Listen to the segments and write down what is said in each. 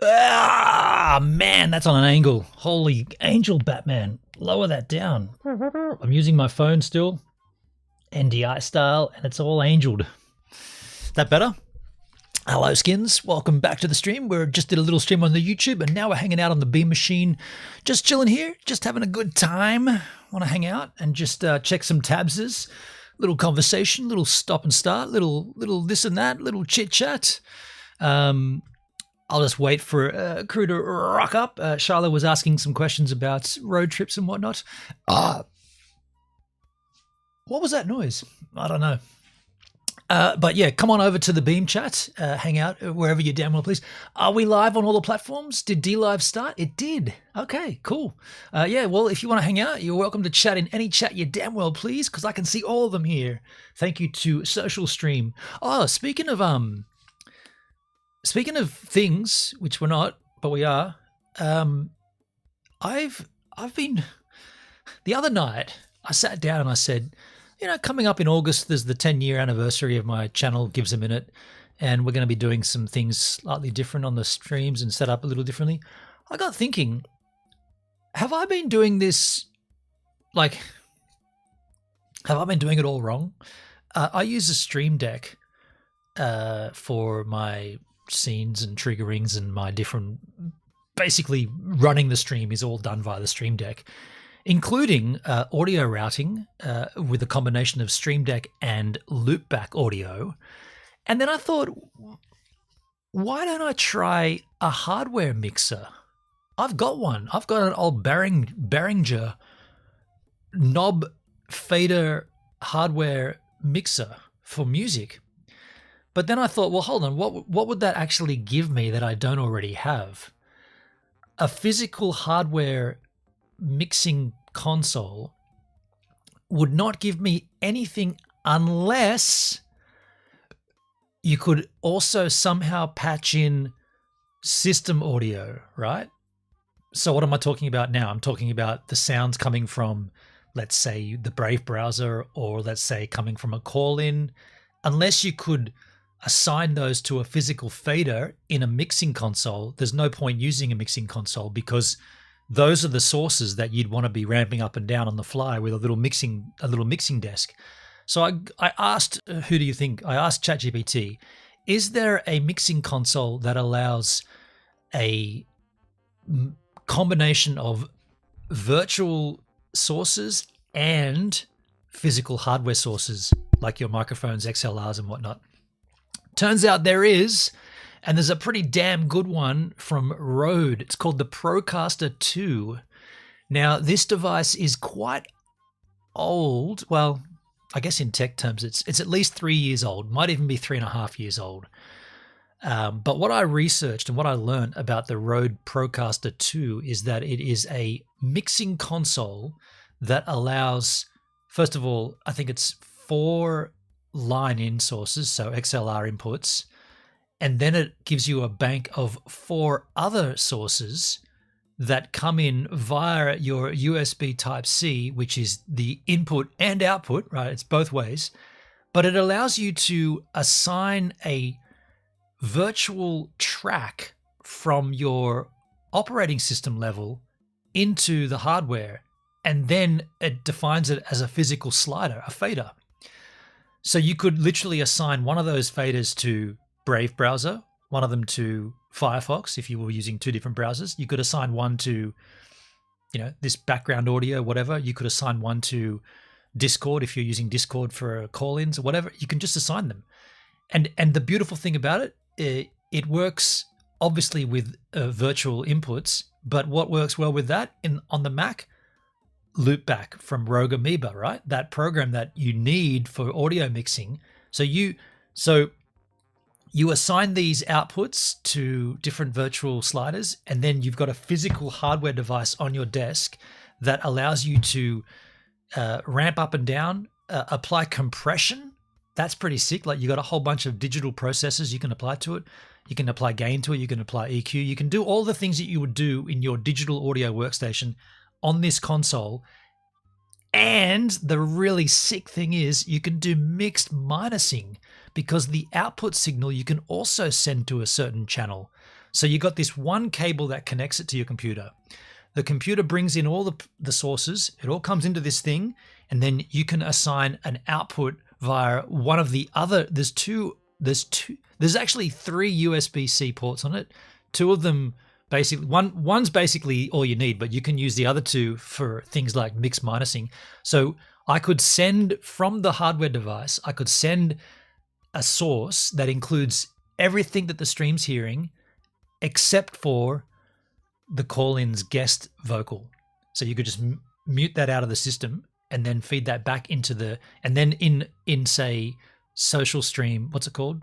Ah, man, that's on an angle. Holy angel, Batman. Lower that down. I'm using my phone still, NDI style, and it's all angeled. That better? Hello, skins. Welcome back to the stream. We just did a little stream on the YouTube, and now we're hanging out on the Beam machine. Just chilling here, just having a good time. Want to hang out and just check some tabses. Little conversation, little stop and start, little this and that, little chit chat. I'll just wait for crew to rock up. Charlotte was asking some questions about road trips and whatnot. What was that noise? I don't know. But yeah, come on over to the Beam chat, hang out wherever you're damn well, please. Are we live on all the platforms? Did DLive start? It did. Okay, cool. Yeah, well, if you want to hang out, you're welcome to chat in any chat you damn well, please, because I can see all of them here. Thank you to Social Stream. Oh, speaking of things, which we're not, but we are, I've been, the other night, I sat down and I said, you know, coming up in August, there's the 10-year anniversary of my channel, Gives a Minute, and we're going to be doing some things slightly different on the streams and set up a little differently. I got thinking, have I been doing this, like, have I been doing it all wrong? I use a Stream Deck for my scenes and triggerings, and my different, basically running the stream is all done via the Stream Deck, including audio routing with a combination of Stream Deck and loopback audio. And then I thought, why don't I try a hardware mixer? I've got one. I've got an old Behringer knob fader hardware mixer for music. But then I thought, well, hold on, what would that actually give me that I don't already have? A physical hardware mixing console would not give me anything unless you could also somehow patch in system audio, right? So what am I talking about now? I'm talking about the sounds coming from, let's say, the Brave browser, or let's say coming from a call-in. Unless you could assign those to a physical fader in a mixing console, there's no point using a mixing console, because those are the sources that you'd want to be ramping up and down on the fly with a little mixing desk. So I asked, who do you think? I asked ChatGPT, is there a mixing console that allows a combination of virtual sources and physical hardware sources, like your microphones, XLRs and whatnot? Turns out there is, and there's a pretty damn good one from Rode. It's called the RODECaster II. Now, this device is quite old. Well, I guess in tech terms, it's at least 3 years old, might even be 3.5 years old. But what I researched and what I learned about the Rode RODECaster II is that it is a mixing console that allows, first of all, I think it's 4 line-in sources, so XLR inputs, and then it gives you a bank of 4 other sources that come in via your USB Type-C, which is the input and output, right? It's both ways, but it allows you to assign a virtual track from your operating system level into the hardware, and then it defines it as a physical slider, a fader. So you could literally assign one of those faders to Brave browser, one of them to Firefox if you were using 2 different browsers. You could assign one to, you know, this background audio, whatever. You could assign one to Discord if you're using Discord for call-ins or whatever. You can just assign them. And the beautiful thing about it, it works obviously with virtual inputs, but what works well with that on the Mac? Loopback from Rogue Amoeba, right? That program that you need for audio mixing. So you assign these outputs to different virtual sliders, and then you've got a physical hardware device on your desk that allows you to ramp up and down, apply compression. That's pretty sick. Like, you got a whole bunch of digital processors you can apply to it. You can apply gain to it. You can apply EQ. You can do all the things that you would do in your digital audio workstation on this console. And the really sick thing is you can do mixed minusing because the output signal you can also send to a certain channel. So you got this one cable that connects it to your computer. The computer brings in all the sources. It all comes into this thing, and then you can assign an output via one of the other. There's actually 3 USB-C ports on it. 2 of them basically, one's basically all you need, but you can use the other 2 for things like mix minusing. So I could send from the hardware device, I could send a source that includes everything that the stream's hearing, except for the call-in's guest vocal. So you could just mute that out of the system and then feed that back into and then in say social stream, what's it called?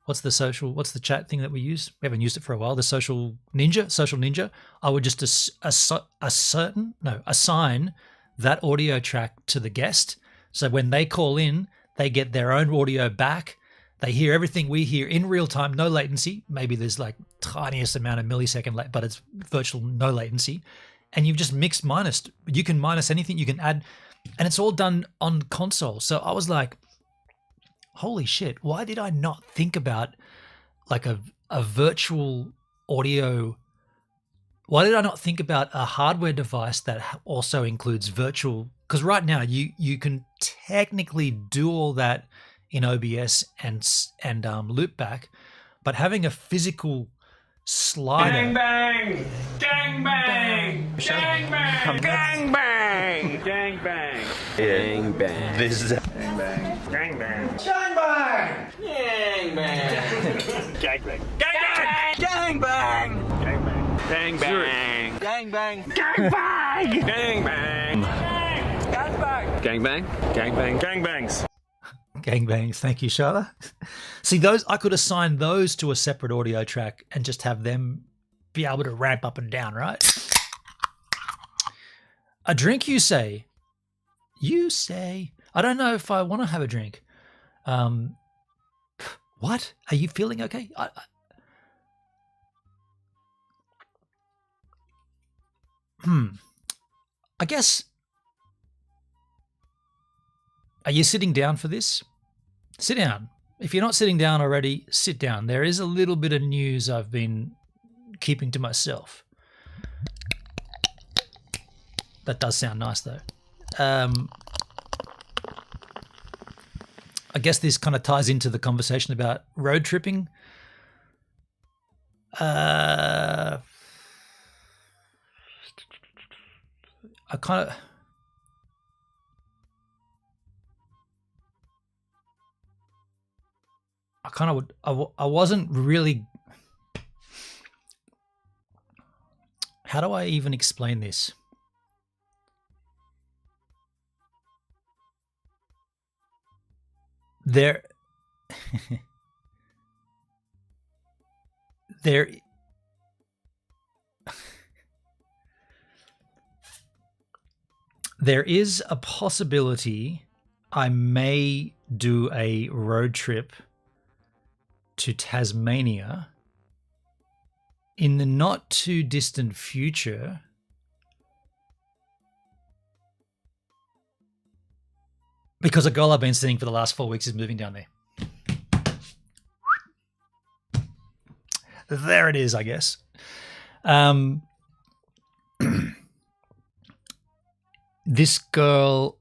What's the chat thing that we use? We haven't used it for a while. The social ninja. I would just assign that audio track to the guest. So when they call in, they get their own audio back. They hear everything we hear in real time, no latency. Maybe there's like tiniest amount of millisecond, but it's virtual no latency. And you've just mixed minused. You can minus anything, you can add, and it's all done on console. So I was like, holy shit, why did I not think about like a virtual audio? Why did I not think about a hardware device that also includes virtual? Because right now you can technically do all that in OBS and loop back, but having a physical slider. Gang bang! Gang bang! Gang bang! Gang bang! Gang bang! Gang bang. This is Gang bang! Gang bang! gang bang. Gang bang. Gang bang! Gang bang! Gang bang! Gang bang! Gang bang! Gang bang. Gang bang! Gang bang! Gang bang! Gang bang! Gang bang! Gang bangs! Gangbangs, thank you, Charlotte. See, those I could assign those to a separate audio track and just have them be able to ramp up and down, right? A drink, you say? You say? I don't know if I want to have a drink. What? Are you feeling okay? I guess. Are you sitting down for this? Sit down. If you're not sitting down already, sit down. There is a little bit of news I've been keeping to myself. That does sound nice, though. I guess this kind of ties into the conversation about road tripping. I wasn't really. How do I even explain this? There is a possibility I may do a road trip to Tasmania in the not too distant future. Because a goal I've been seeing for the last 4 weeks is moving down there. There it is, I guess. This girl,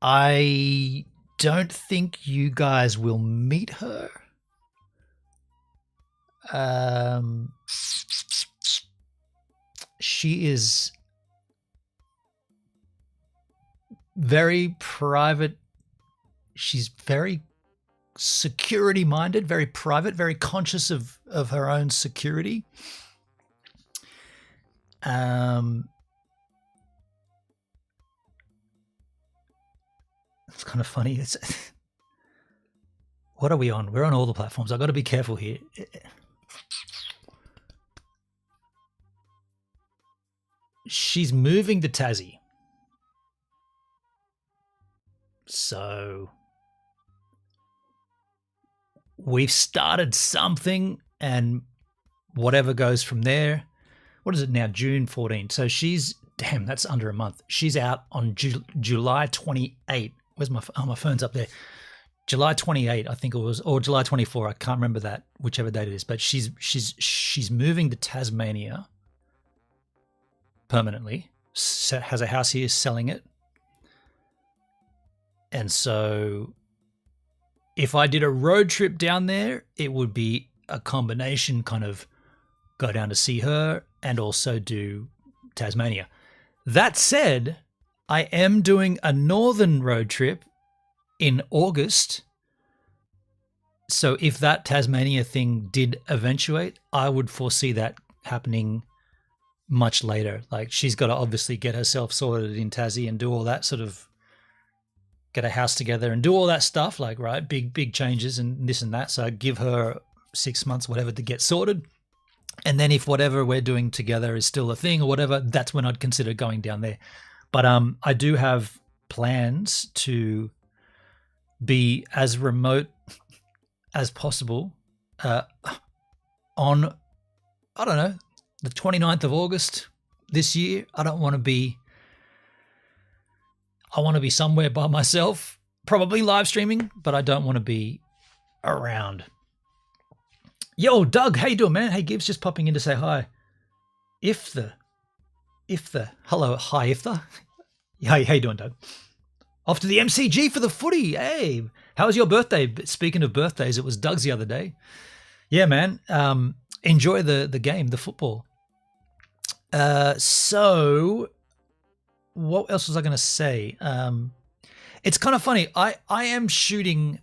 I don't think you guys will meet her. She is very private. She's very security minded, very private, very conscious of her own security. It's kind of funny. It's what are we on? We're on all the platforms. I've got to be careful here. She's moving to Tassie. So we've started something, and whatever goes from there. What is it now? June 14th. So she's, damn, that's under a month. She's out on July 28th. Where's my phone's up there. July 28, I think it was, or July 24. I can't remember that, whichever date it is. But she's moving to Tasmania permanently. Has a house here, selling it. And so if I did a road trip down there, it would be a combination, kind of go down to see her and also do Tasmania. That said, I am doing a northern road trip in August. So if that Tasmania thing did eventuate, I would foresee that happening much later. Like, she's got to obviously get herself sorted in Tassie and do all that sort of, get a house together and do all that stuff, like, right, big changes and this and that. So I'd give her 6 months, whatever, to get sorted. And then if whatever we're doing together is still a thing or whatever, that's when I'd consider going down there. But I do have plans to be as remote as possible on, I don't know, the 29th of August this year. I want to be somewhere by myself, probably live streaming, but I don't want to be around. Yo, Doug, how you doing, man? Hey, Gibbs, just popping in to say hi. Hello, hi, Ifta. How you doing, Doug? Off to the MCG for the footy. Hey, how was your birthday? Speaking of birthdays, it was Doug's the other day. Yeah, man. Enjoy the game, the football. So what else was I going to say? It's kind of funny. I am shooting.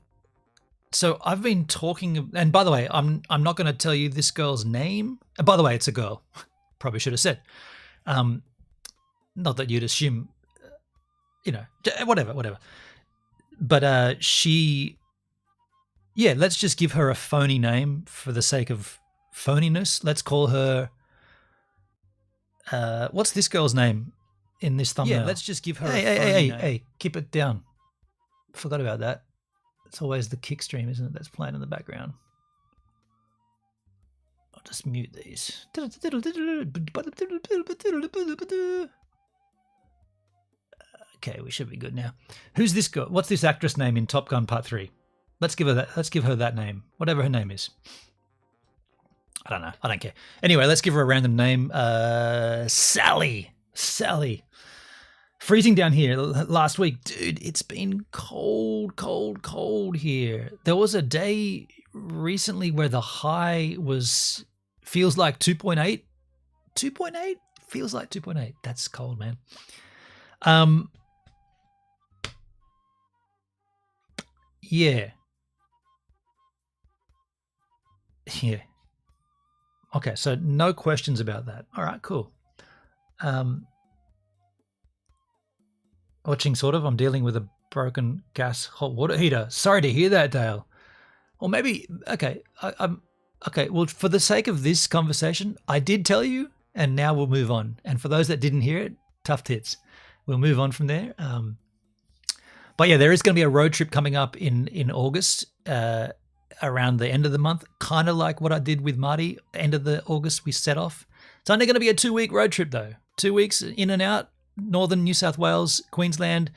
So I've been talking, and by the way, I'm not going to tell you this girl's name. By the way, it's a girl. Probably should have said. Not that you'd assume, whatever. But let's just give her a phony name for the sake of phoniness. Let's call her, what's this girl's name in this thumbnail? Yeah, let's just give her a phony name. Hey, keep it down. Forgot about that. It's always the kick stream, isn't it, that's playing in the background. I'll just mute these. Okay, we should be good now. Who's this girl? What's this actress name in Top Gun Part 3? Let's give her that name. Whatever her name is. I don't know. I don't care. Anyway, let's give her a random name. Sally. Freezing down here last week. Dude, it's been cold here. There was a day recently where the high feels like 2.8. 2.8? Feels like 2.8. That's cold, man. Yeah. Okay, so no questions about that. All right, cool. Watching sort of. I'm dealing with a broken gas hot water heater. Sorry to hear that, Dale. Or maybe, okay, okay. Well, for the sake of this conversation, I did tell you, and now we'll move on. And for those that didn't hear it, tough tits. We'll move on from there. But yeah, there is going to be a road trip coming up in August, around the end of the month, kind of like what I did with Marty. End of the August, we set off. It's only going to be a 2-week road trip though. 2 weeks in and out, northern New South Wales, Queensland.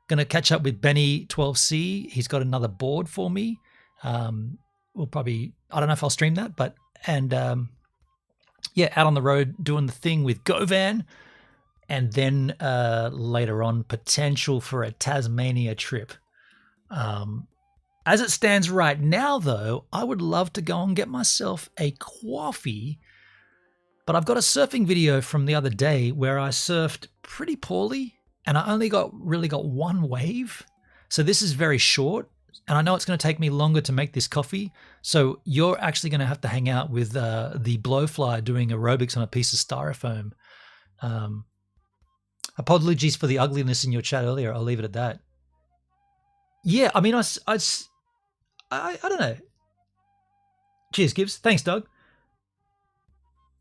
Going to catch up with Benny 12C. He's got another board for me. We'll probably, I don't know if I'll stream that, but, and out on the road doing the thing with GoVan. And then later on, potential for a Tasmania trip. As it stands right now, though, I would love to go and get myself a coffee. But I've got a surfing video from the other day where I surfed pretty poorly and I only really got one wave. So this is very short. And I know it's going to take me longer to make this coffee. So you're actually going to have to hang out with the blowfly doing aerobics on a piece of styrofoam. Apologies for the ugliness in your chat earlier. I'll leave it at that. Yeah, I mean, I don't know. Cheers, Gibbs. Thanks, Doug.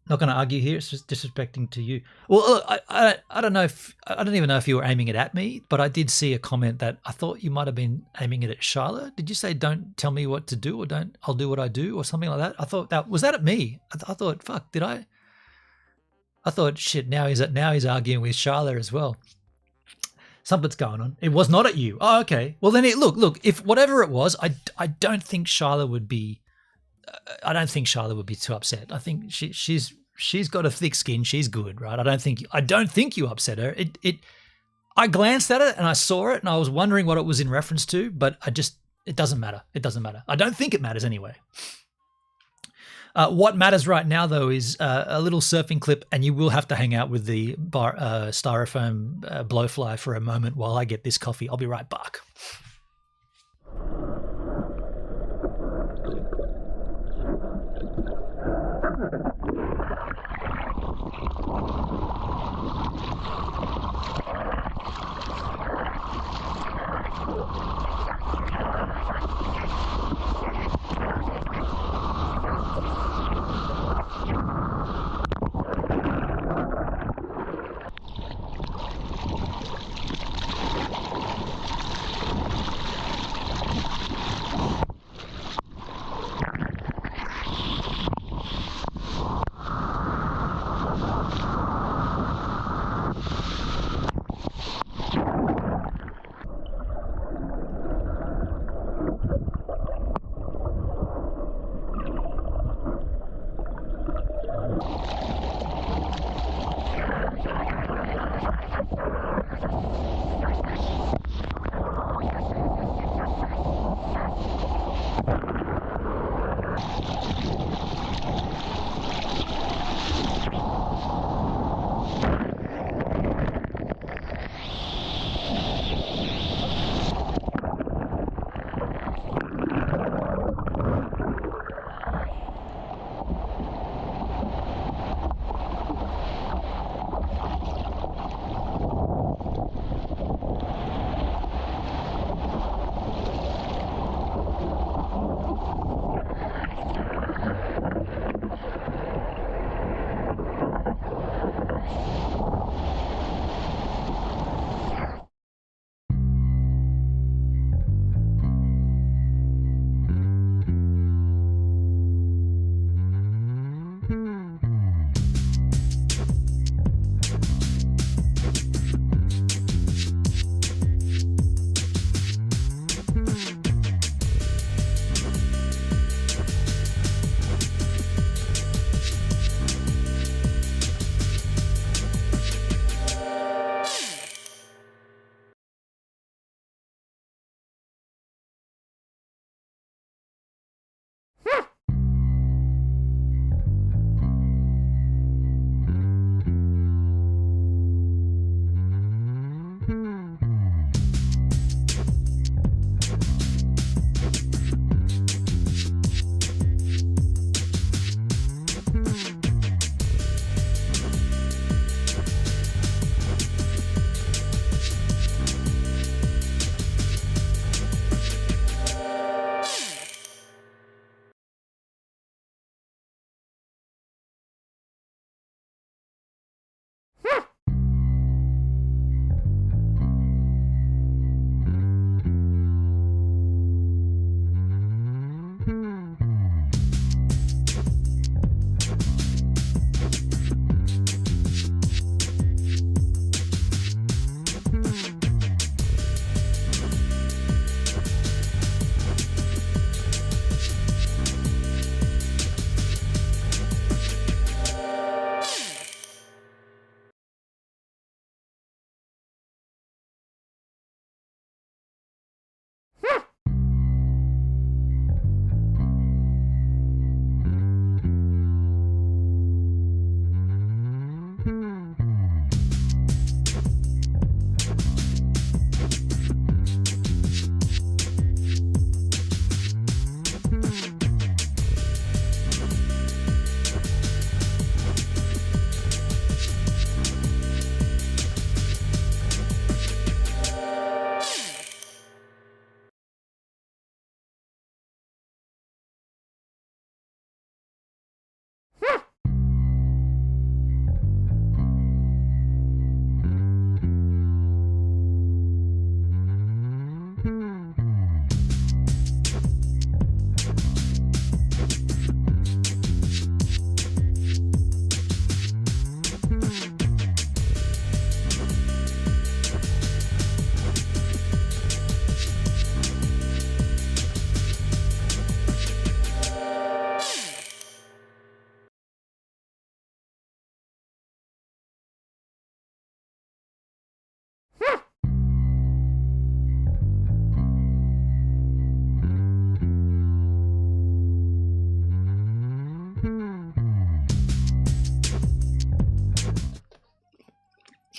Not going to argue here. It's just disrespecting to you. Well, I don't know if I don't even know if you were aiming it at me, but I did see a comment that I thought you might have been aiming it at Charlotte. Did you say don't tell me what to do or I'll do what I do or something like that? I thought that was that at me. I thought, fuck, did I? I thought, shit. Now he's arguing with Charlotte as well. Something's going on. It was not at you. Oh, okay. Well, then look. If whatever it was, I don't think Shyla would be. I don't think Shyla would be too upset. I think she's got a thick skin. She's good, right? I don't think you upset her. I glanced at it and I saw it and I was wondering what it was in reference to, but it doesn't matter. It doesn't matter. I don't think it matters anyway. What matters right now, though, is a little surfing clip, and you will have to hang out with the styrofoam blowfly for a moment while I get this coffee. I'll be right back.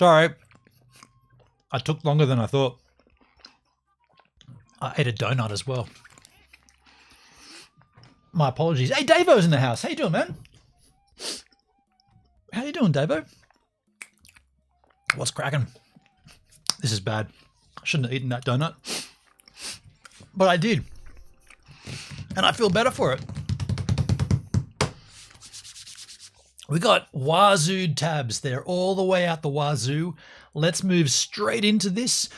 Sorry. I took longer than I thought. I ate a donut as well. My apologies. Hey, Davo's in the house. How you doing, man? How you doing, Davo? What's cracking? This is bad. I shouldn't have eaten that donut. But I did. And I feel better for it. We got wazoo tabs. They're all the way out the wazoo. Let's move straight into this.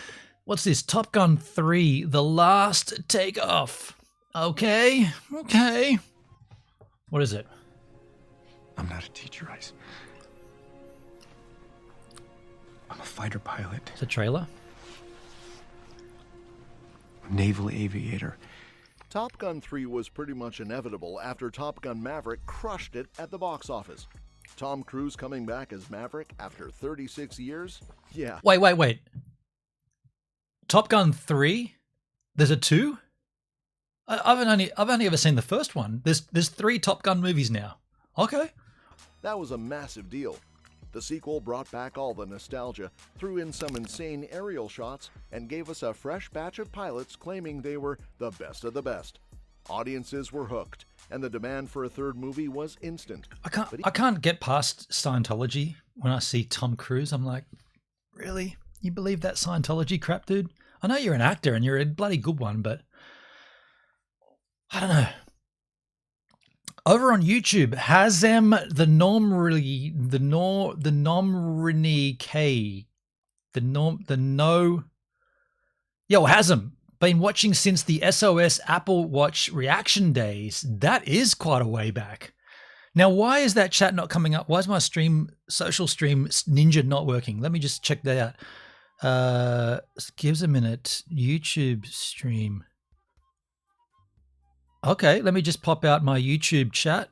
What's this? Top Gun 3, The Last Takeoff. Okay. Okay. What is it? I'm not a teacher, Ice. I'm a fighter pilot. It's a trailer. Naval aviator. Top Gun 3 was pretty much inevitable after Top Gun Maverick crushed it at the box office. Tom Cruise coming back as Maverick after 36 years? Yeah. Wait. Top Gun 3? There's a 2? I've only ever seen the first one. There's 3 Top Gun movies now. Okay. That was a massive deal. The sequel brought back all the nostalgia, threw in some insane aerial shots, and gave us a fresh batch of pilots claiming they were the best of the best. Audiences were hooked, and the demand for a third movie was instant. I can't get past Scientology when I see Tom Cruise. I'm like, really? You believe that Scientology crap, dude? I know you're an actor and you're a bloody good one, but I don't know. Over on YouTube, Hazem the Hazem been watching since the SOS Apple Watch reaction days. That is quite a way back. Now, why is that chat not coming up? Why is my social stream ninja not working? Let me just check that out. Gives a minute. YouTube stream. Okay, let me just pop out my YouTube chat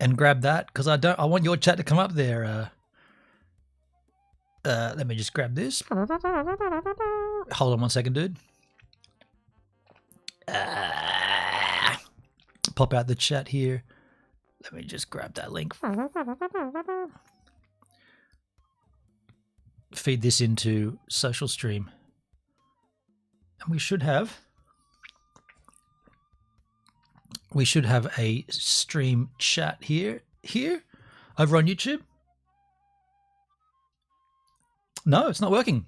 and grab that because I want your chat to come up there. Let me just grab this. Hold on one second, dude. Pop out the chat here. Let me just grab that link. Feed this into social stream. And we should have a stream chat here over on YouTube. No, it's not working.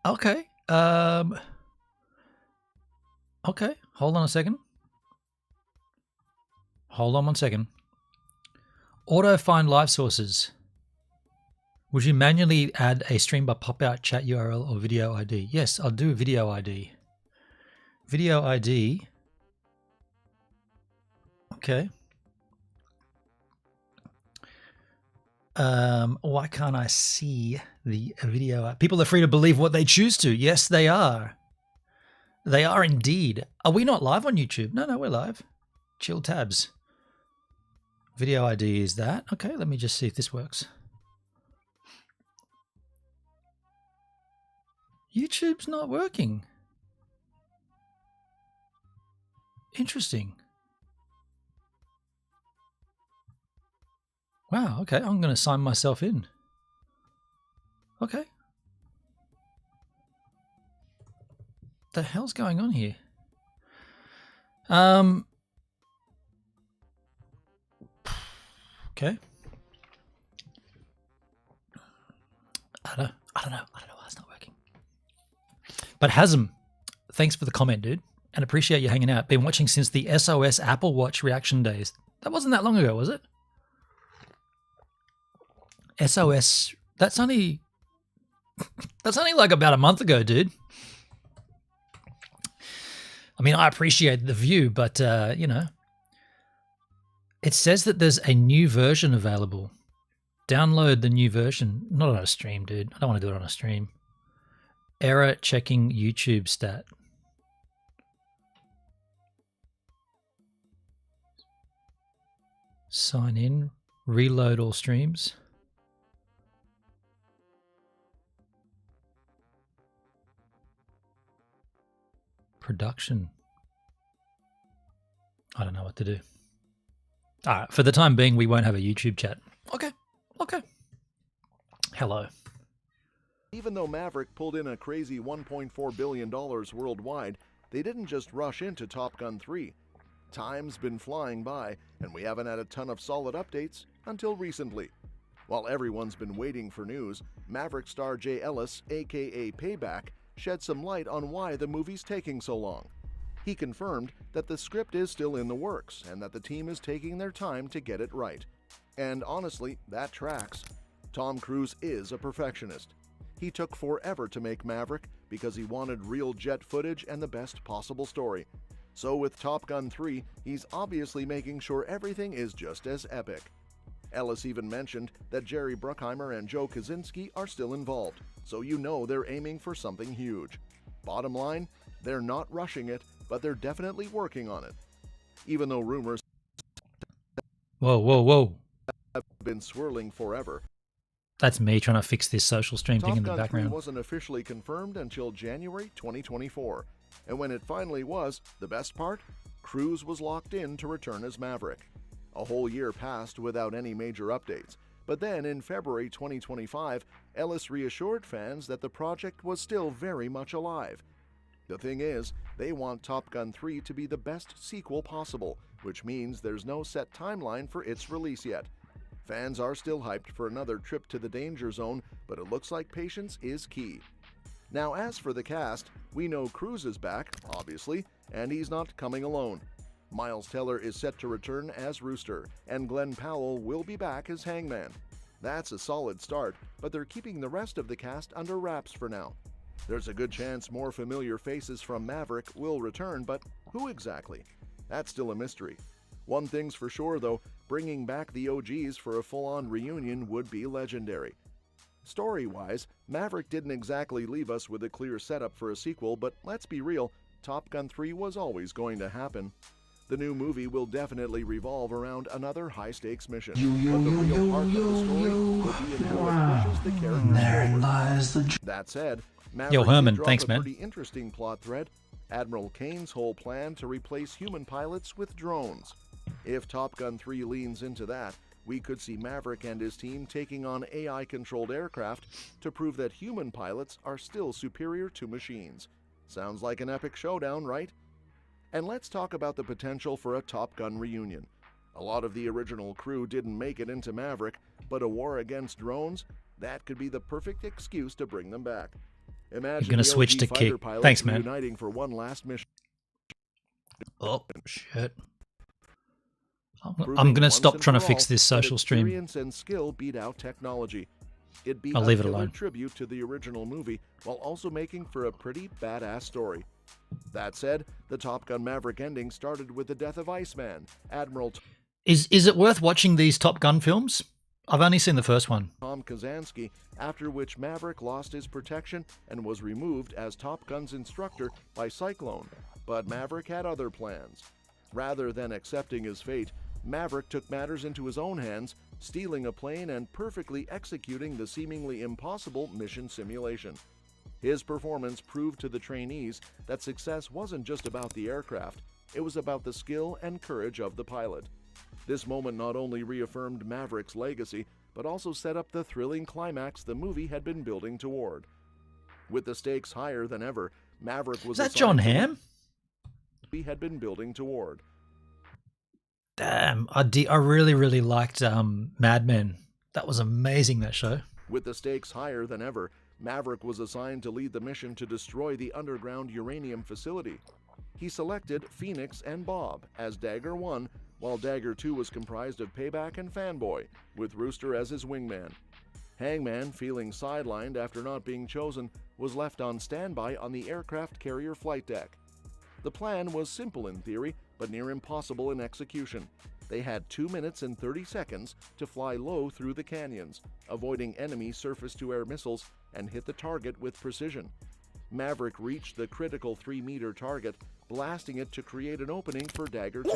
Okay. Okay. Hold on a second. Hold on one second. Auto find live sources. Would you manually add a stream by pop-out chat URL or video ID? Yes, I'll do video ID. Video ID. Okay. Why can't I see the video? People are free to believe what they choose to. Yes, they are. They are indeed. Are we not live on YouTube? No, we're live. Chill tabs. Video ID is that. Okay, let me just see if this works. YouTube's not working. Interesting. Wow, okay, I'm going to sign myself in. Okay. The hell's going on here? Okay. I don't know why it's not working. But Hazem, thanks for the comment, dude, and appreciate you hanging out. Been watching since the SOS Apple Watch reaction days. That wasn't that long ago, was it? SOS, that's only like about a month ago, dude. I mean, I appreciate the view, but you know, it says that there's a new version available. Download the new version. Not on a stream, dude. I don't want to do it on a stream. Error checking YouTube stat. Sign in. Reload all streams. Production. I don't know what to do. All right, for the time being, we won't have a YouTube chat. Okay. Hello. Even though Maverick pulled in a crazy $1.4 billion worldwide, they didn't just rush into Top Gun 3. Time's been flying by, and we haven't had a ton of solid updates until recently. While everyone's been waiting for news, Maverick star Jay Ellis, aka Payback, shed some light on why the movie's taking so long. He confirmed that the script is still in the works and that the team is taking their time to get it right. And honestly, that tracks. Tom Cruise is a perfectionist. He took forever to make Maverick because he wanted real jet footage and the best possible story. So with Top Gun 3, he's obviously making sure everything is just as epic. Ellis even mentioned that Jerry Bruckheimer and Joe Kosinski are still involved, so you know they're aiming for something huge. Bottom line, they're not rushing it, but they're definitely working on it. Even though rumors Whoa. have been swirling forever, That's me trying to fix this social stream thing Top in the Gun 3 background. wasn't officially confirmed until January 2024. And when it finally was, the best part? Cruise was locked in to return as Maverick. A whole year passed without any major updates. But then in February 2025, Ellis reassured fans that the project was still very much alive. The thing is, they want Top Gun 3 to be the best sequel possible, which means there's no set timeline for its release yet. Fans are still hyped for another trip to the danger zone, but it looks like patience is key. Now as for the cast, we know Cruise is back, obviously, and he's not coming alone. Miles Teller is set to return as Rooster, and Glenn Powell will be back as Hangman. That's a solid start, but they're keeping the rest of the cast under wraps for now. There's a good chance more familiar faces from Maverick will return, but who exactly? That's still a mystery. One thing's for sure though, bringing back the OGs for a full-on reunion would be legendary. Story-wise, Maverick didn't exactly leave us with a clear setup for a sequel, but let's be real, Top Gun 3 was always going to happen. The new movie will definitely revolve around another high-stakes mission, but the real heart of the story will be in how it pushes the characters forward. That said, Maverick Herman, did drop thanks, a man. pretty interesting plot thread, Admiral Kane's whole plan to replace human pilots with drones. If Top Gun 3 leans into that, we could see Maverick and his team taking on AI-controlled aircraft to prove that human pilots are still superior to machines. Sounds like an epic showdown, right? And let's talk about the potential for a Top Gun reunion. A lot of the original crew didn't make it into Maverick, but a war against drones, that could be the perfect excuse to bring them back. Imagine gonna the switch OG to fighter kick. pilots Thanks, man. reuniting for one last mission. Oh, shit. I'm Proving going to once stop and trying to for fix all this that social stream. Experience and skill beat out technology. It'd be I'll a leave it killer alone. tribute to the original movie while also making for a pretty badass story. That said, the Top Gun Maverick ending started with the death of Iceman, Admiral Is it worth watching these Top Gun films? I've only seen the first one. Tom Kazansky, after which Maverick lost his protection and was removed as Top Gun's instructor by Cyclone. But Maverick had other plans. Rather than accepting his fate, Maverick took matters into his own hands, stealing a plane and perfectly executing the seemingly impossible mission simulation. His performance proved to the trainees that success wasn't just about the aircraft, it was about the skill and courage of the pilot. This moment not only reaffirmed Maverick's legacy, but also set up the thrilling climax the movie had been building toward. With the stakes higher than ever, Maverick was Is that John assigned to Hamm? he had been building toward. Damn, I really liked Mad Men. That was amazing, that show. With the stakes higher than ever, Maverick was assigned to lead the mission to destroy the underground uranium facility. He selected Phoenix and Bob as Dagger 1, while Dagger 2 was comprised of Payback and Fanboy, with Rooster as his wingman. Hangman, feeling sidelined after not being chosen, was left on standby on the aircraft carrier flight deck. The plan was simple in theory, but near impossible in execution. They had 2 minutes and 30 seconds to fly low through the canyons, avoiding enemy surface-to-air missiles, and hit the target with precision. Maverick reached the critical 3-meter target, blasting it to create an opening for Dagger 2.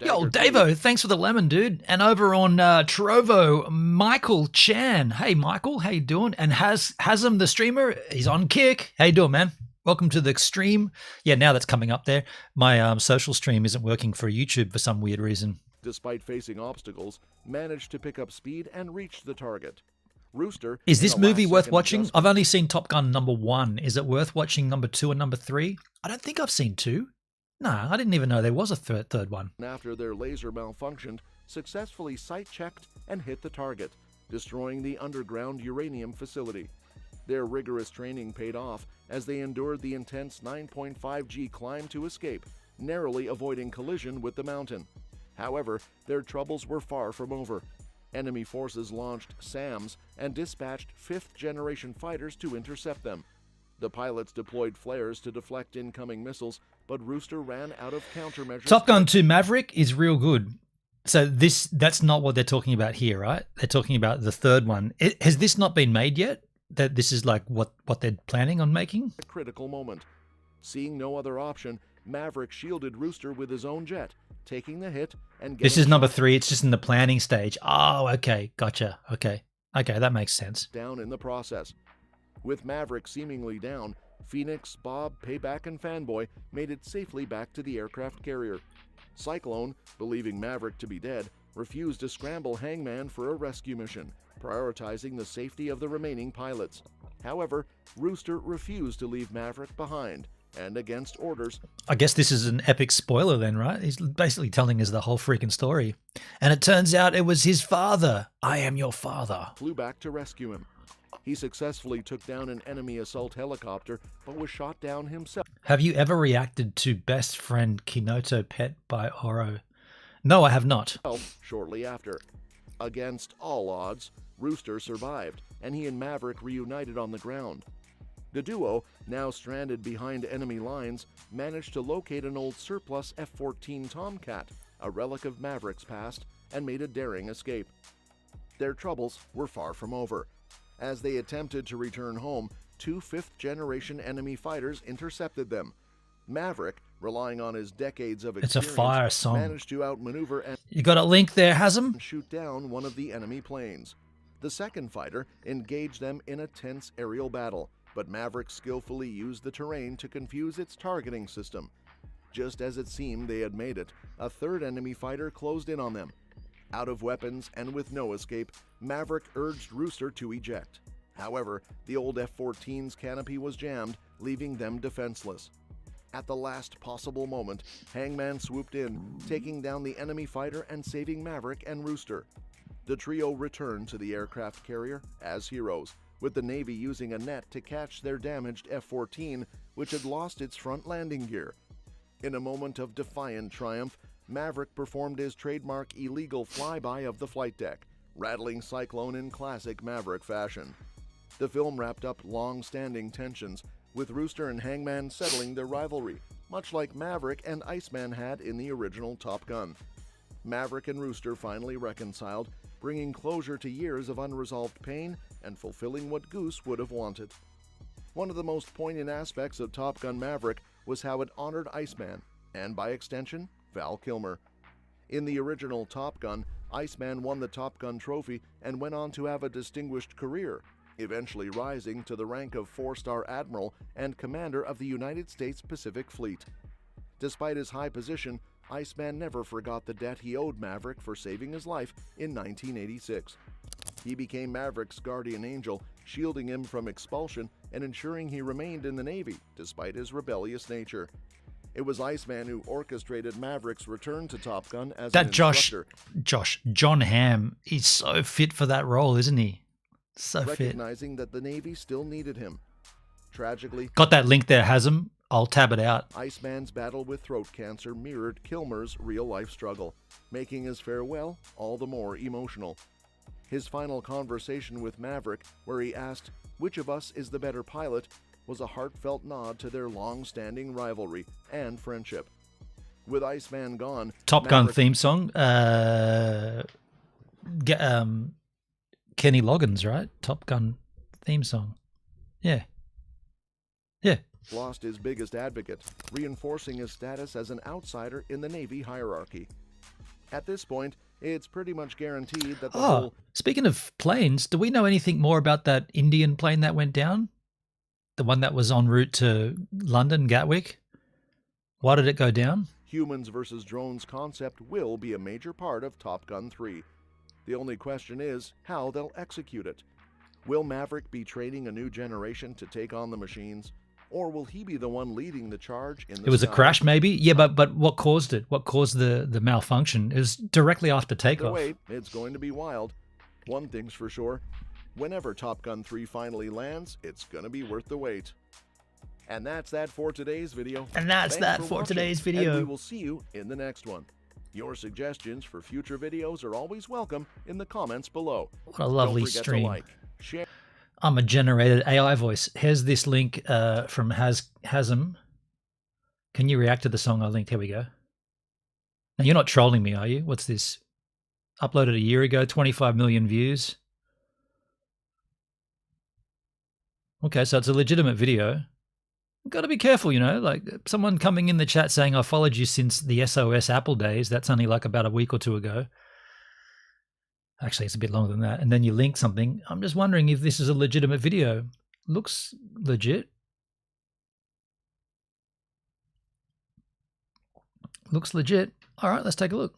Yo, Dagger 2 Davo, thanks for the lemon, dude. And over on Trovo, Michael Chan. Hey, Michael, how you doing? And Hasm, the streamer, he's on Kick. How you doing, man? Welcome to the stream. Yeah, now that's coming up there. My social stream isn't working for YouTube for some weird reason. Despite facing obstacles, managed to pick up speed and reach the target. Rooster. Is in this a movie worth last-second watching? adjustment- I've only seen Top Gun #1. Is it worth watching #2 and #3? I don't think I've seen 2. No, I didn't even know there was a third one. After their laser malfunctioned, successfully sight-checked and hit the target, destroying the underground uranium facility. Their rigorous training paid off as they endured the intense 9.5G climb to escape, narrowly avoiding collision with the mountain. However, their troubles were far from over. Enemy forces launched SAMs and dispatched fifth-generation fighters to intercept them. The pilots deployed flares to deflect incoming missiles, but Rooster ran out of countermeasures. Top Gun 2 Maverick is real good. So that's not what they're talking about here, right? They're talking about the third one. Has this not been made yet? That this is like what they're planning on making? A critical moment. Seeing no other option, Maverick shielded Rooster with his own jet, taking the hit and This is getting number shot 3. It's just in the planning stage. Oh, okay. Gotcha. Okay, that makes sense. down in the process. With Maverick seemingly down, Phoenix, Bob, Payback, and Fanboy made it safely back to the aircraft carrier. Cyclone, believing Maverick to be dead, refused to scramble Hangman for a rescue mission, prioritizing the safety of the remaining pilots. However, Rooster refused to leave Maverick behind, and against orders, I guess this is an epic spoiler then, right? He's basically telling us the whole freaking story. And it turns out it was his father. I am your father. flew back to rescue him. He successfully took down an enemy assault helicopter, but was shot down himself Have you ever reacted to Best Friend KinitoPET by Oro? No, I have not. shortly after. Against all odds, Rooster survived, and he and Maverick reunited on the ground. The duo, now stranded behind enemy lines, managed to locate an old surplus F-14 Tomcat, a relic of Maverick's past, and made a daring escape. Their troubles were far from over. As they attempted to return home, 2 fifth-generation enemy fighters intercepted them. Maverick, relying on his decades of It's a experience, fire song. managed to outmaneuver and You got a link there, Hasm? shoot down one of the enemy planes. The second fighter engaged them in a tense aerial battle, but Maverick skillfully used the terrain to confuse its targeting system. Just as it seemed they had made it, a third enemy fighter closed in on them. Out of weapons and with no escape, Maverick urged Rooster to eject. However, the old F-14's canopy was jammed, leaving them defenseless. At the last possible moment, Hangman swooped in, taking down the enemy fighter and saving Maverick and Rooster. The trio returned to the aircraft carrier as heroes, with the Navy using a net to catch their damaged F-14, which had lost its front landing gear. In a moment of defiant triumph, Maverick performed his trademark illegal flyby of the flight deck, rattling Cyclone in classic Maverick fashion. The film wrapped up long-standing tensions, with Rooster and Hangman settling their rivalry, much like Maverick and Iceman had in the original Top Gun. Maverick and Rooster finally reconciled, bringing closure to years of unresolved pain and fulfilling what Goose would have wanted. One of the most poignant aspects of Top Gun Maverick was how it honored Iceman, and by extension, Val Kilmer. In the original Top Gun, Iceman won the Top Gun trophy and went on to have a distinguished career, eventually rising to the rank of 4-star Admiral and Commander of the United States Pacific Fleet. Despite his high position, Iceman never forgot the debt he owed Maverick for saving his life in 1986. He became Maverick's guardian angel, shielding him from expulsion and ensuring he remained in the Navy despite his rebellious nature. It was Iceman who orchestrated Maverick's return to Top Gun as an instructor. John Hamm, he's so fit for that role, isn't he? So fit. Recognizing that the Navy still needed him. Tragically, Got that link there, Hasm? I'll tab it out. Iceman's battle with throat cancer mirrored Kilmer's real-life struggle, making his farewell all the more emotional. His final conversation with Maverick, where he asked, "Which of us is the better pilot?" was a heartfelt nod to their long-standing rivalry and friendship. With Iceman gone, Top Gun Maverick theme song. Kenny Loggins, right? Top Gun theme song. Yeah. lost his biggest advocate, reinforcing his status as an outsider in the Navy hierarchy. At this point, it's pretty much guaranteed that the whole... Speaking of planes, do we know anything more about that Indian plane that went down? The one that was en route to London, Gatwick? Why did it go down? Humans versus drones concept will be a major part of Top Gun 3. The only question is how they'll execute it. Will Maverick be training a new generation to take on the machines? Or will he be the one leading the charge in the It was a sky? crash, maybe? Yeah, but what caused it? What caused the malfunction? It was directly after Either takeoff. way, it's going to be wild. One thing's for sure, whenever Top Gun 3 finally lands, it's going to be worth the wait. And that's that for today's video. And that's Thanks that for for watching, today's and video. we will see you in the next one. Your suggestions for future videos are always welcome in the comments below. What a lovely Don't forget stream. to like, share. I'm a generated AI voice. Here's this link from Hasm. Can you react to the song I linked? Here we go. Now, you're not trolling me, are you? What's this? Uploaded a year ago, 25 million views. Okay, so it's a legitimate video. Got to be careful, you know, like someone coming in the chat saying, I followed you since the SOS Apple days. That's only like about a week or two ago. Actually, it's a bit longer than that. And then you link something. I'm just wondering if this is a legitimate video. Looks legit. Looks legit. All right, let's take a look.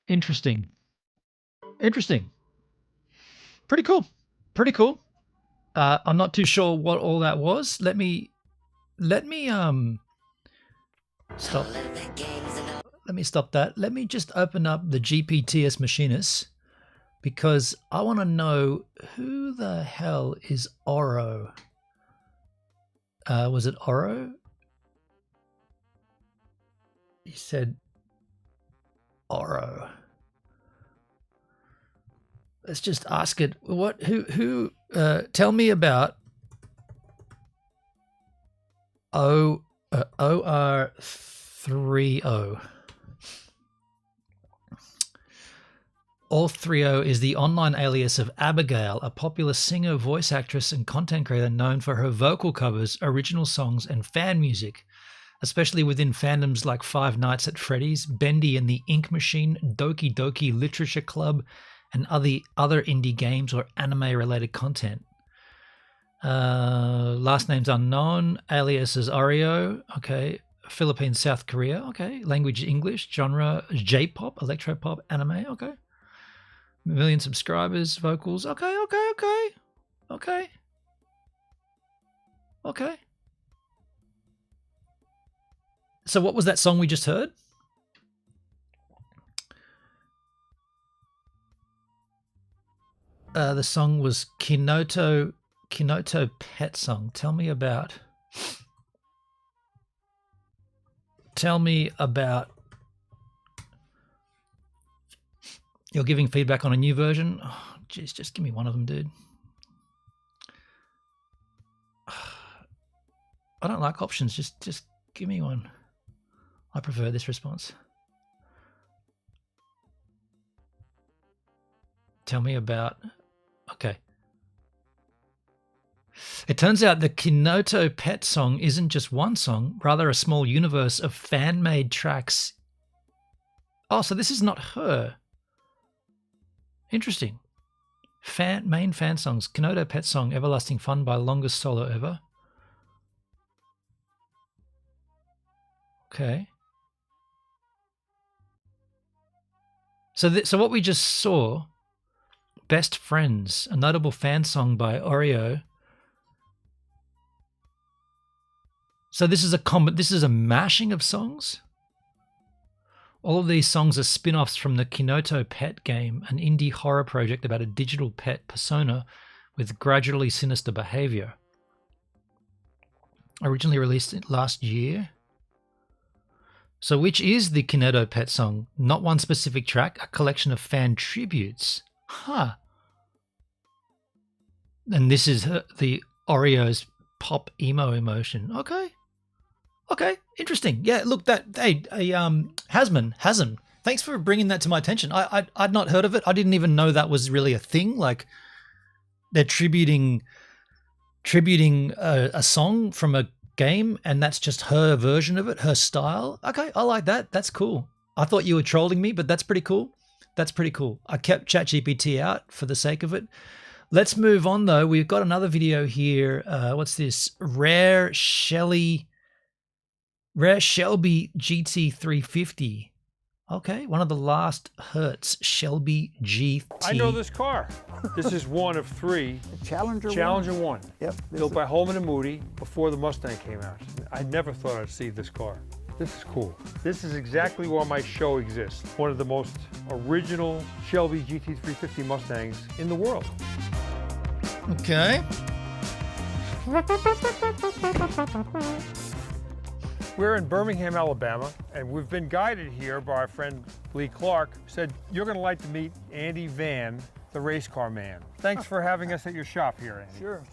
Interesting. Interesting. Pretty cool. Pretty cool. I'm not too sure what all that was. Let me stop. Let me stop that. Let me just open up the GPTS Machinist because I want to know who the hell is Oro. Was it Oro? He said Oro. Let's just ask it. What? Who? Tell me about OR30. OR30 is the online alias of Abigail, a popular singer, voice actress, and content creator known for her vocal covers, original songs, and fan music, especially within fandoms like Five Nights at Freddy's, Bendy and the Ink Machine, Doki Doki Literature Club, and other indie games or anime-related content. Last name's unknown. Alias is Oreo. Okay. Philippines, South Korea. Okay. Language English. Genre J-pop, electropop, anime. Okay. Million subscribers. Vocals. Okay. So what was that song we just heard? The song was KinitoPET song. Tell me about. You're giving feedback on a new version. Oh, jeez, just give me one of them, dude. I don't like options. Just give me one. I prefer this response. Tell me about. Okay. It turns out the KinitoPET song isn't just one song, rather a small universe of fan-made tracks. Oh, so this is not her. Interesting. Main fan songs. KinitoPET song, Everlasting Fun by Longest Solo Ever. Okay. So what we just saw, Best Friends, a notable fan song by Oreo. So this is a mashing of songs. All of these songs are spin-offs from the KinitoPET game, an indie horror project about a digital pet persona with gradually sinister behavior. Originally released last year. So which is the KinitoPET song? Not one specific track, a collection of fan tributes. Huh. And this is the Oreo's pop emo emotion. Okay, interesting. Yeah, look, Hasm, thanks for bringing that to my attention. I'd not heard of it. I didn't even know that was really a thing. Like, they're tributing a song from a game, and that's just her version of it, her style. Okay, I like that. That's cool. I thought you were trolling me, but that's pretty cool. I kept ChatGPT out for the sake of it. Let's move on, though. We've got another video here. What's this? Rare Shelby GT350. Okay, one of the last Hertz Shelby GT. I know this car. This is one of three. Challenger 1. Yep. Built by Holman and Moody before the Mustang came out. I never thought I'd see this car. This is cool. This is exactly why my show exists. One of the most original Shelby GT350 Mustangs in the world. Okay. We're in Birmingham, Alabama, and we've been guided here by our friend Lee Clark, who said, you're going to like to meet Andy Van, the race car man. Thanks for having us at your shop here, Andy. Sure.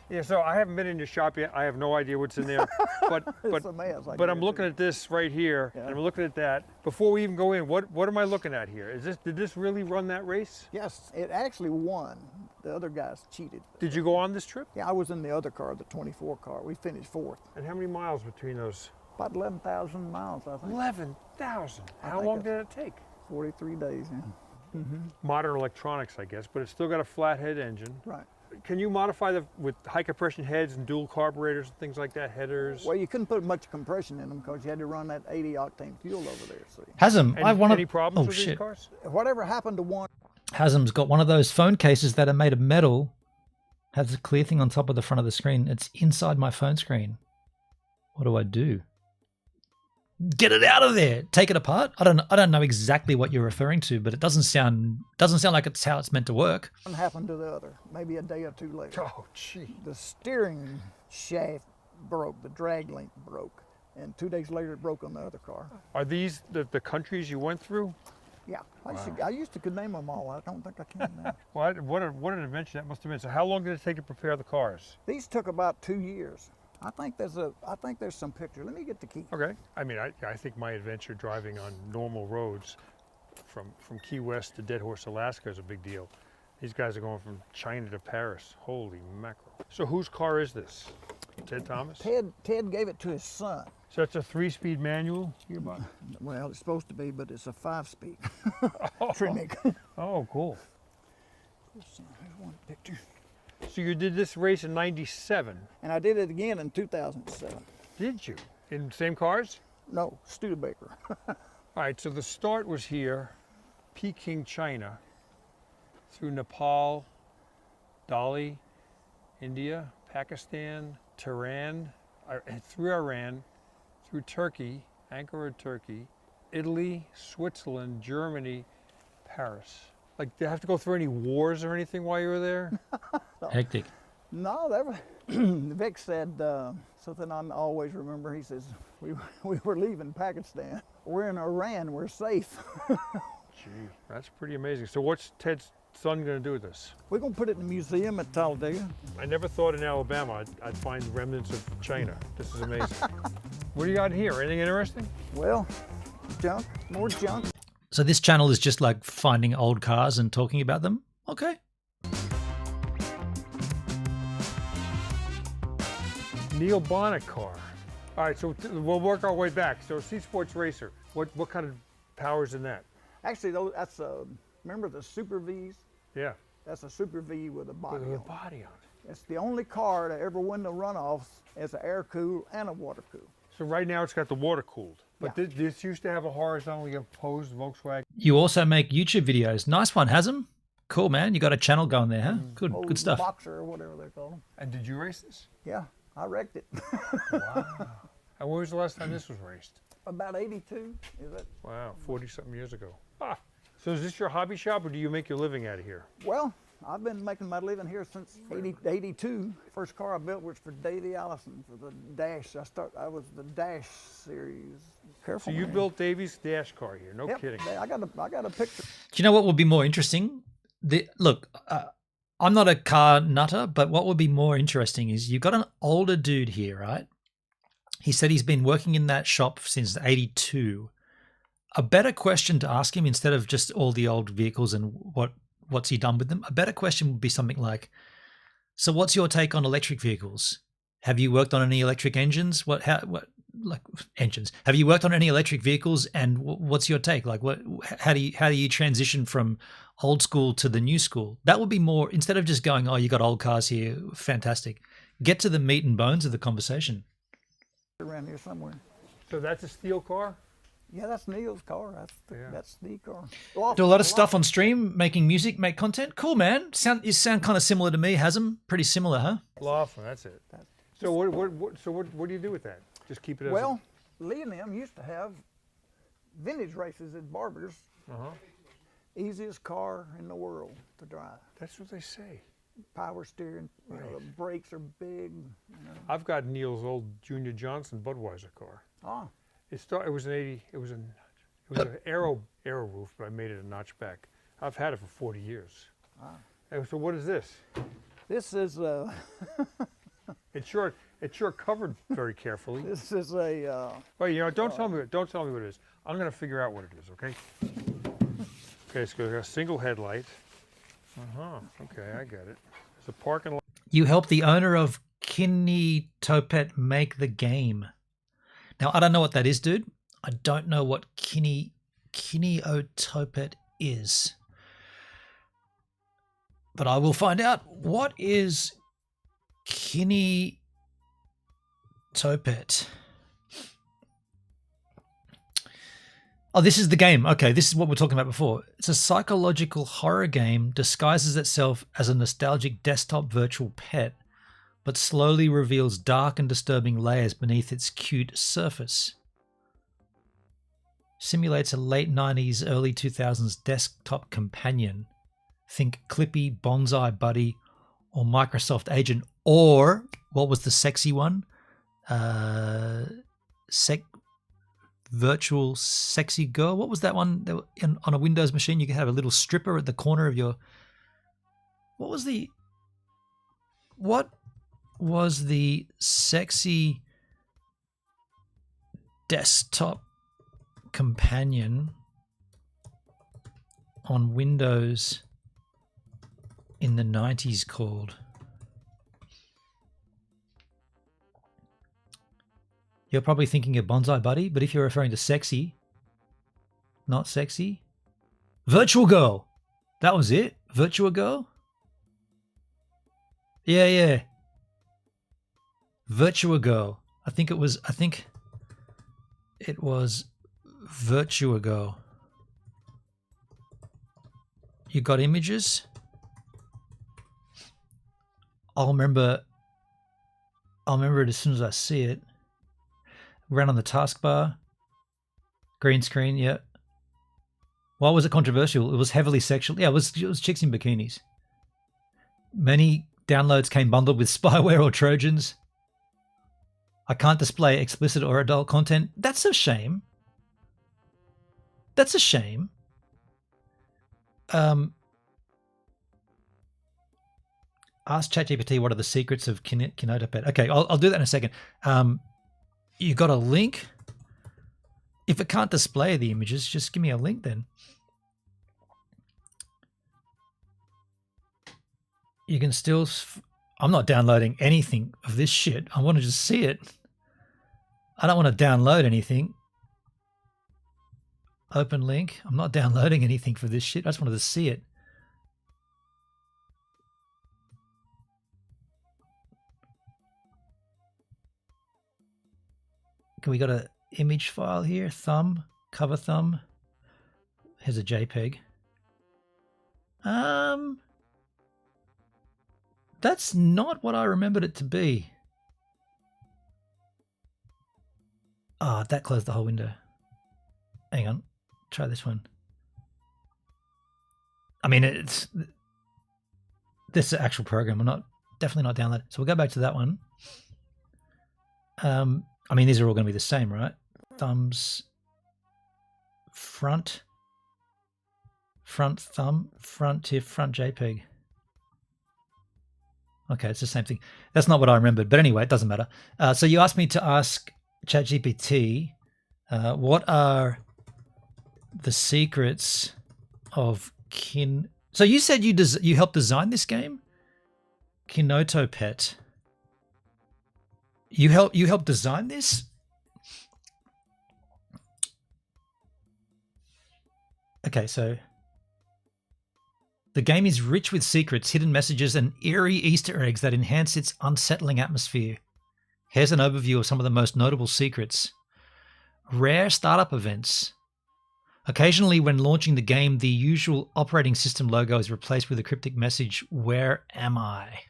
Yeah, so I haven't been in your shop yet. I have no idea what's in there. But It's a mess, but I'm looking at this right here, and I'm looking at that. Before we even go in, what am I looking at here? Did this really run that race? Yes, it actually won. The other guys cheated. Did you go on this trip? Yeah, I was in the other car, the 24 car. We finished fourth. And how many miles between those? About 11,000 miles, I think. 11,000. How think long it's- did it take? 43 days, yeah. Modern electronics, I guess, but it's still got a flathead engine. Right. Can you modify with high compression heads and dual carburetors and things like that, headers? Well, you couldn't put much compression in them because you had to run that 80 octane fuel over there. So Hasm, Any problems with these cars? whatever happened to one, Hasm's got one of those phone cases that are made of metal, has a clear thing on top of the front of the screen. It's inside my phone screen. What do I do? Get it out of there. Take it apart. I don't know exactly what you're referring to, but it doesn't sound like it's how it's meant to work. one happened to the other, maybe a day or two later. Oh, gee. The steering shaft broke, the drag link broke, and 2 days later it broke on the other car. Are these the countries you went through? Yeah, I used to could name them all. I don't think I can now. What an adventure that must have been. So how long did it take to prepare the cars? These took about 2 years. I think there's some picture. Let me get the key. Okay. I mean, I think my adventure driving on normal roads from Key West to Dead Horse, Alaska is a big deal. These guys are going from China to Paris. Holy mackerel. So whose car is this? Ted Thomas? Ted gave it to his son. So it's a 3-speed manual gearbox? Well, it's supposed to be, but it's a 5-speed. Trinity. Oh, cool. Here's one picture. So you did this race in '97? And I did it again in 2007. Did you? In the same cars? No, Studebaker. All right, so the start was here, Peking, China, through Nepal, Delhi, India, Pakistan, Tehran, through Iran, through Turkey, Ankara, Turkey, Italy, Switzerland, Germany, Paris. Like, did you have to go through any wars or anything while you were there? Hectic. No, Vic said something I always remember. He says, we were leaving Pakistan. We're in Iran, we're safe. Gee, that's pretty amazing. So what's Ted's son going to do with this? We're going to put it in the museum at Talladega. I never thought in Alabama I'd find remnants of China. This is amazing. What do you got here? Anything interesting? Well, junk, more junk. So this channel is just like finding old cars and talking about them? Okay. Neil Bonnet car. All right, so we'll work our way back. So C-Sports Racer, what kind of power's in that? Actually, that's remember the Super Vs? Yeah. That's a Super V with a body With a on it. body on it. It's the only car to ever win the runoffs as an air cool and a water cool. So right now it's got the water cooled. But Yeah. this used to have a horizontally opposed Volkswagen. You also make YouTube videos. Nice one, Hasm. Cool, man. You got a channel going there, huh? Good, Old good stuff. Boxer or whatever they call them. And did you race this? Yeah, I wrecked it. Wow. And when was the last time this was raced? About 82, is it? Wow, 40-something years ago. Ah. So is this your hobby shop, or do you make your living out of here? Well, I've been making my living here since 82. First car I built was for Davey Allison for the Dash. I was the Dash series. Careful. So you man. built Davy's dash car here, no Yep, kidding. I got a picture. Do you know what would be more interesting? Look, I'm not a car nutter, but what would be more interesting is you've got an older dude here, right? He said he's been working in that shop since '82. A better question to ask him, instead of just all the old vehicles and what's he done with them, a better question would be something like, so what's your take on electric vehicles? Have you worked on any electric engines? Engines? Have you worked on any electric vehicles, and what's your take? Like, how do you transition from old school to the new school? That would be more, instead of just going, oh, you got old cars here, fantastic. Get to the meat and bones of the conversation. Around here somewhere. So that's a steel car? Yeah, that's Neil's car. That's the car. Do a lot of stuff on stream, making music, make content. Cool, man. You sound kind of similar to me, Hasm. Pretty similar, huh? Laughlin, that's it. So what do you do with that? Just keep it as Well, Lee and them used to have vintage races at Barber's. Easiest car in the world to drive. That's what they say. Power steering, you know, the brakes are big. You know. I've got Neil's old Junior Johnson Budweiser car. Ah, It was an aero roof, but I made it a notchback. I've had it for 40 years. And so what is this? this is It's sure covered very carefully. this is a Wait, don't tell me what it is. I'm gonna figure out what it is, okay? Okay, so we got a single headlight. Okay, I got it. It's a parking lot. You helped the owner of KinitoPET make the game. Now, I don't know what that is, dude. I don't know what KinitoPET is. But I will find out. What is KinitoPET? Oh, this is the game. Okay, this is what we were talking about before. It's a psychological horror game, disguises itself as a nostalgic desktop virtual pet, but slowly reveals dark and disturbing layers beneath its cute surface. Simulates a late 90s, early 2000s desktop companion. Think Clippy, Bonsai Buddy, or Microsoft Agent, or what was the sexy one? Virtual sexy girl. What was that one? On a Windows machine, you could have a little stripper at the corner of your. What was the sexy desktop companion on Windows in the 90s called? You're probably thinking of Bonsai Buddy, but if you're referring to sexy, not sexy, Virtual Girl. That was it? Virtual Girl? Yeah, yeah. Virtua Girl. I think it was Virtua Girl. You got images? I'll remember it as soon as I see it. Ran on the taskbar. Green screen, yeah. Why was it controversial? It was heavily sexual. Yeah, it was chicks in bikinis. Many downloads came bundled with spyware or Trojans. I can't display explicit or adult content. That's a shame. That's a shame. Ask ChatGPT what are the secrets of KinitoPET. Okay, I'll do that in a second. You got a link? If it can't display the images, just give me a link then. You can still... I'm not downloading anything of this shit. I want to just see it. I don't want to download anything. Open link. I'm not downloading anything for this shit. I just wanted to see it. Okay, we got an image file here. Thumb. Cover thumb. Here's a JPEG. That's not what I remembered it to be. Ah, that closed the whole window. Hang on. Try this one. I mean, this is an actual program. I'm definitely not downloading. So we'll go back to that one. I mean, these are all going to be the same, right? Thumbs, front thumb, front TIFF, front JPEG. Okay, it's the same thing. That's not what I remembered, but anyway, it doesn't matter. So you asked me to ask ChatGPT, what are the secrets of So you said you helped design this game? KinitoPET. You helped design this? Okay, so the game is rich with secrets, hidden messages, and eerie Easter eggs that enhance its unsettling atmosphere. Here's an overview of some of the most notable secrets. Rare startup events. Occasionally, when launching the game, the usual operating system logo is replaced with a cryptic message, "Where am I?"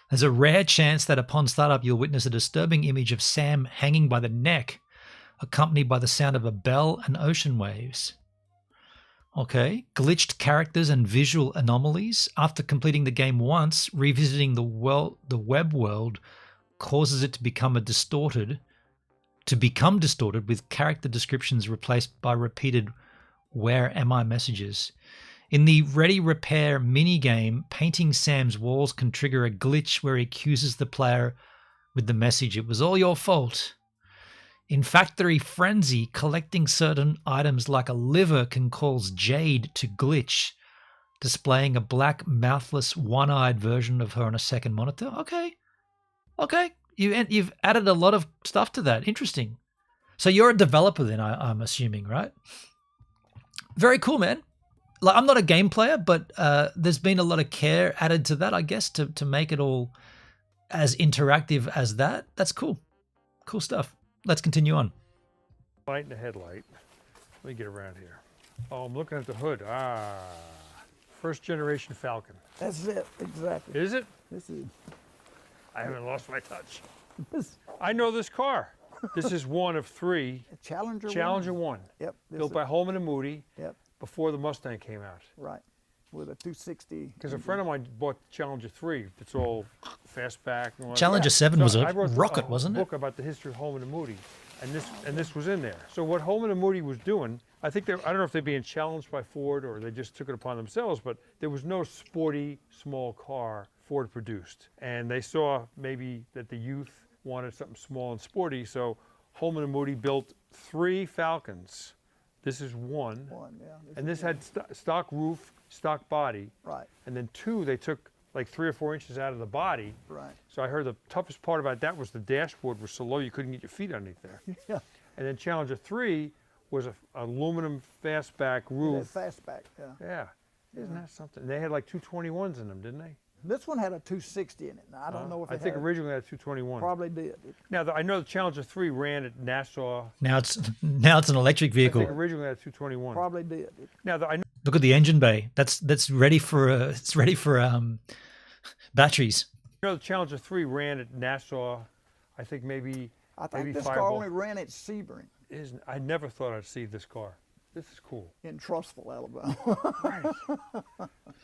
There's a rare chance that upon startup, you'll witness a disturbing image of Sam hanging by the neck, accompanied by the sound of a bell and ocean waves. Okay, glitched characters and visual anomalies. After completing the game once, revisiting the web world causes it to become distorted with character descriptions replaced by repeated "Where am I?" messages. In the Ready Repair minigame, painting Sam's walls can trigger a glitch where he accuses the player with the message, "It was all your fault." In Factory Frenzy, collecting certain items like a liver can cause Jade to glitch, displaying a black, mouthless, one-eyed version of her on a second monitor. Okay. You've added a lot of stuff to that. Interesting. So you're a developer then, I'm assuming, right? Very cool, man. Like, I'm not a game player, but there's been a lot of care added to that, I guess, to make it all as interactive as that. That's cool. Cool stuff. Let's continue on. Light in the headlight. Let me get around here. Oh, I'm looking at the hood. First generation Falcon. That's it, exactly. Is it? This is. I haven't lost my touch. I know this car. This is one of three. Challenger 1. Yep. Built by Holman and Moody. Yep. Before the Mustang came out. Right. With a 260. Because a friend of mine bought Challenger 3. It's all fastback. And all that. Challenger 7 was a rocket, wasn't it? I wrote a book about the history of Holman and Moody, and this was in there. So what Holman and Moody was doing, I think I don't know if they're being challenged by Ford or they just took it upon themselves, but there was no sporty small car Ford produced. And they saw maybe that the youth wanted something small and sporty, so Holman and Moody built 3 Falcons. This is one. Yeah. And this had stock roof, stock body. Right. And then 2, they took like 3 or 4 inches out of the body. Right. So I heard the toughest part about that was the dashboard was so low you couldn't get your feet underneath there. Yeah. And then Challenger 3 was a aluminum fastback roof. Fastback, yeah. Yeah. Isn't that something? They had like 221s in them, didn't they? This one had a 260 in it. Now, I don't know if I think originally it had 221. Probably did. Now, I know the Challenger 3 ran at Nassau. Now it's an electric I vehicle. think originally it had 221. Probably did. Now, I know Look at the engine bay. That's ready for batteries. the Challenger 3 ran at Nassau. I think maybe I think maybe this car only ran at Sebring I never thought I'd see this car. This is cool. in Trussville, Alabama.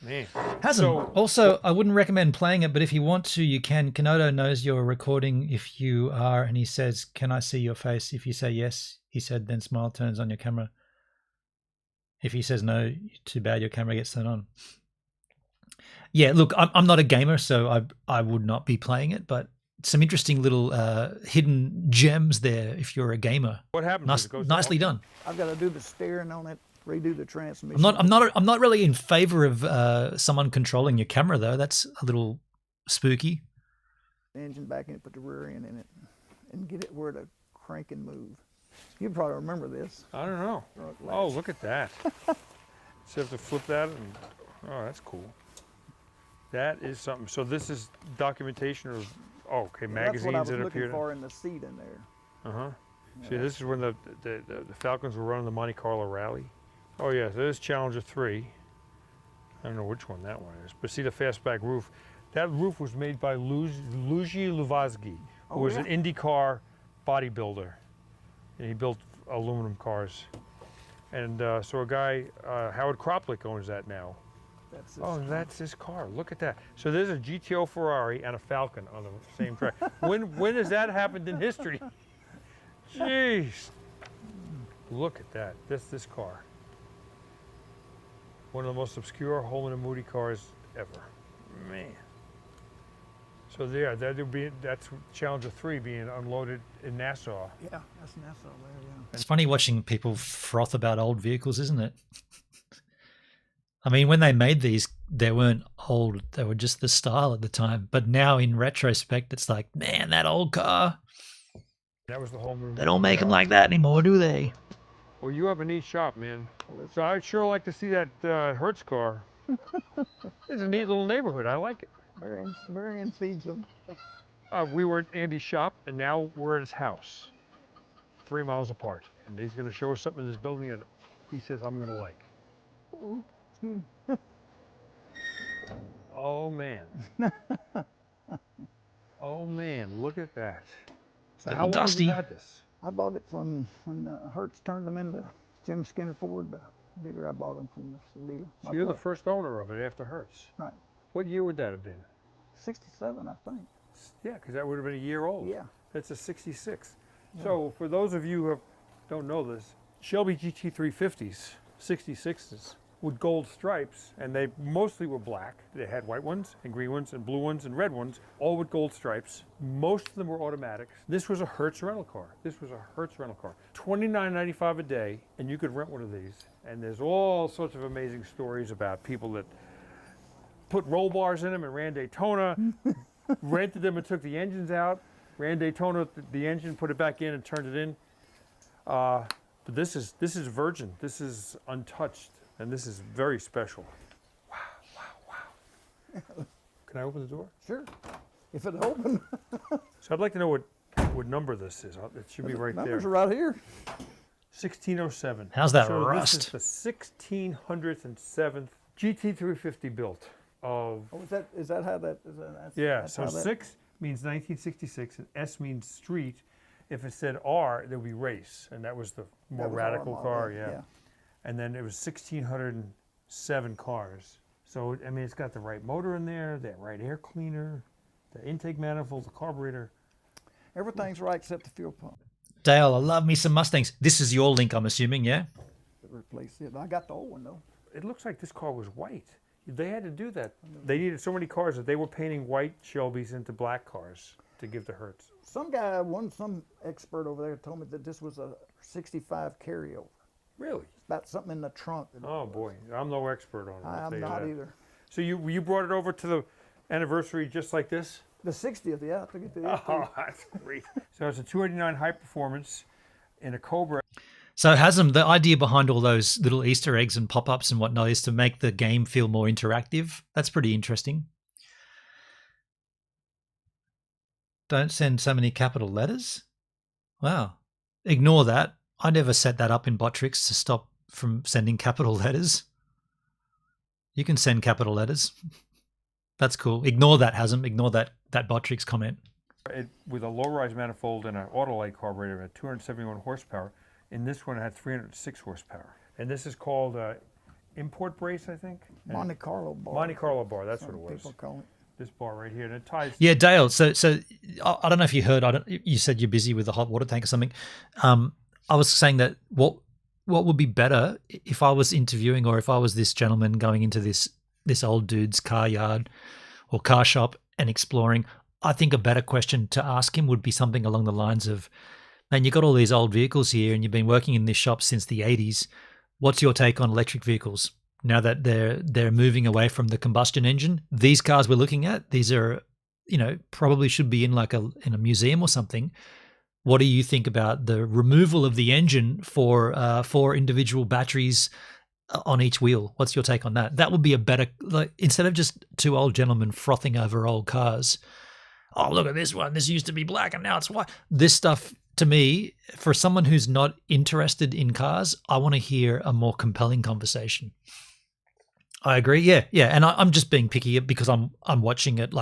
Man. Hasn't. So- Also, I wouldn't recommend playing it, but if you want to, you can. Kinoto knows you're recording if you are, and he says, "Can I see your face?" If you say yes, he said, then smile turns on your camera. If he says no, too bad, your camera gets turned on. Yeah, look, I'm not a gamer, so I would not be playing it, but some interesting little hidden gems there if you're a gamer. What happens? Nicely done. I've got to do the steering on it, redo the transmission. I'm not really in favor of someone controlling your camera though. That's a little spooky. Engine back in it, put the rear end in it, and get it where to crank and move. You probably remember this. I don't know. Oh, look at that. So you have to flip that, and oh, that's cool. That is something. So this is documentation of, okay, magazines That's what I was that looking appeared. for in the seat in there. Uh-huh. See, this is when the Falcons were running the Monte Carlo Rally. Oh, yeah, so this is Challenger 3. I don't know which one that one is, but see the fastback roof. That roof was made by Luigi Luvazgi, who was an IndyCar bodybuilder. And he built aluminum cars. And so a guy, Howard Kroplick, owns that now. That's his car. Look at that. So there's a GTO Ferrari and a Falcon on the same track. when has that happened in history? Jeez. Look at that. This car. One of the most obscure Holman and Moody cars ever. Man. So there, that's Challenger 3 being unloaded in Nassau. Yeah, that's Nassau there, yeah. It's funny watching people froth about old vehicles, isn't it? I mean, when they made these, they weren't old. They were just the style at the time. But now in retrospect, it's like, man, that old car. That was the Holman. They don't make them like that anymore, do they? Well, you have a neat shop, man. So I'd sure like to see that Hertz car. It's a neat little neighborhood. I like it. Marion feeds them. We were at Andy's shop, and now we're at his house, 3 miles apart. And he's going to show us something in this building that he says I'm going to like. Oh, man. Oh, man, look at that. So how long have you had this? I bought it from when Hertz turned them into Jim Skinner Ford dealer. I bought them from the dealer. So you're the first owner of it after Hertz. Right. What year would that have been? 67, I think. Yeah, because that would have been a year old. Yeah. That's a 66. Yeah. So for those of you who don't know this, Shelby GT350s, 66s, with gold stripes, and they mostly were black. They had white ones and green ones and blue ones and red ones, all with gold stripes. Most of them were automatics. This was a Hertz rental car. $29.95 a day, and you could rent one of these. And there's all sorts of amazing stories about people that put roll bars in them and ran Daytona, rented them and took the engines out, ran Daytona, the engine, put it back in and turned it in. But this is virgin. This is untouched. And this is very special. Wow, wow, wow. Can I open the door? Sure, if it open. So I'd like to know what number this is. It should be right there. Numbers are right here. 1607. How's that so rust? This is the 1607th GT350 built of... Oh, is that how that is? Yeah, so 6 means 1966, and S means street. If it said R, there would be race, and that was the more radical car, yeah. And then it was 1,607 cars. So, I mean, it's got the right motor in there, the right air cleaner, the intake manifold, the carburetor. Everything's right except the fuel pump. Dale, I love me some Mustangs. This is your link, I'm assuming, yeah? Replace it. I got the old one, though. It looks like this car was white. They had to do that. They needed so many cars that they were painting white Shelbys into black cars to give to Hertz. Some expert over there told me that this was a 65 carryover. Really? About something in the trunk. Oh boy, I'm no expert on it. I'm not either. So you brought it over to the anniversary just like this? The 60th, yeah. I took it to the Oh, that's great. So it's a 289 high performance in a Cobra. So Hasm, the idea behind all those little Easter eggs and pop-ups and whatnot is to make the game feel more interactive. That's pretty interesting. Don't send so many capital letters. Wow. Ignore that. I never set that up in Botrix to stop from sending capital letters. You can send capital letters. That's cool. Ignore that, Hasm. Ignore that Botrix comment. With a low-rise manifold and an Autolite carburetor at 271 horsepower. In this one, it had 306 horsepower. And this is called import brace, I think? Monte Carlo bar. Monte Carlo bar, that's what it was. People call it. This bar right here, and it ties. Yeah, Dale. So I don't know if you heard. You said you're busy with the hot water tank or something. I was saying that what would be better if I was interviewing, or if I was this gentleman going into this old dude's car yard or car shop and exploring. I think a better question to ask him would be something along the lines of, man, you got all these old vehicles here and you've been working in this shop since the 80s. What's your take on electric vehicles? Now that they're moving away from the combustion engine, these cars we're looking at, these are, probably should be in in a museum or something. What do you think about the removal of the engine for individual batteries on each wheel? What's your take on that? That would be a better, instead of just two old gentlemen frothing over old cars. Oh, look at this one. This used to be black and now it's white. This stuff, to me, for someone who's not interested in cars, I want to hear a more compelling conversation. I agree. Yeah. And I'm just being picky because I'm watching it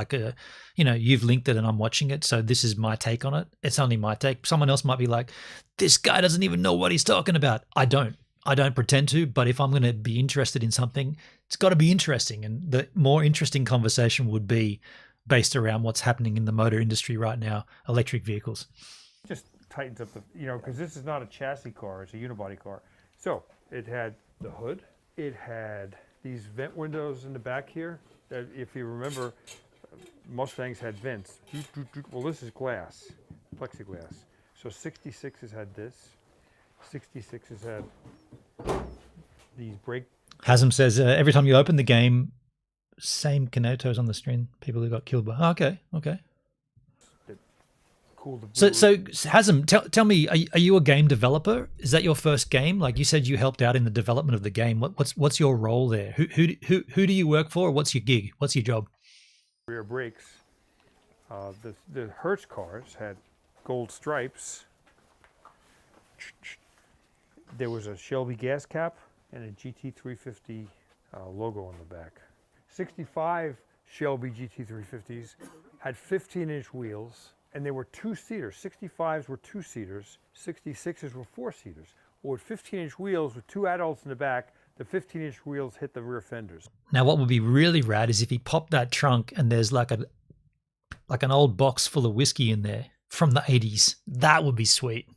you've linked it and I'm watching it. So this is my take on it. It's only my take. Someone else might be like, this guy doesn't even know what he's talking about. I don't pretend to, but if I'm going to be interested in something, it's got to be interesting. And the more interesting conversation would be based around what's happening in the motor industry right now, electric vehicles. Just tightens up the, because this is not a chassis car, it's a unibody car. So it had the hood, it had these vent windows in the back here. That, if you remember, Mustangs had vents. Well, this is glass, plexiglass. So 66s had this. 66s had these brake. Hasm says every time you open the game, same Kinotos on the screen. People who got killed by. Oh, okay. Cool. So Hasm, tell me, are you a game developer? Is that your first game? Like you said, you helped out in the development of the game. What's your role there? Who do you work for? What's your gig? What's your job? Rear brakes. The Hertz cars had gold stripes. There was a Shelby gas cap and a GT350 logo on the back. 65 Shelby GT350s had 15-inch wheels, and they were two-seaters. 65s were two-seaters, 66s were four-seaters. Well, with 15-inch wheels with two adults in the back, the 15-inch wheels hit the rear fenders. Now, what would be really rad is if he popped that trunk and there's like an old box full of whiskey in there from the 80s. That would be sweet.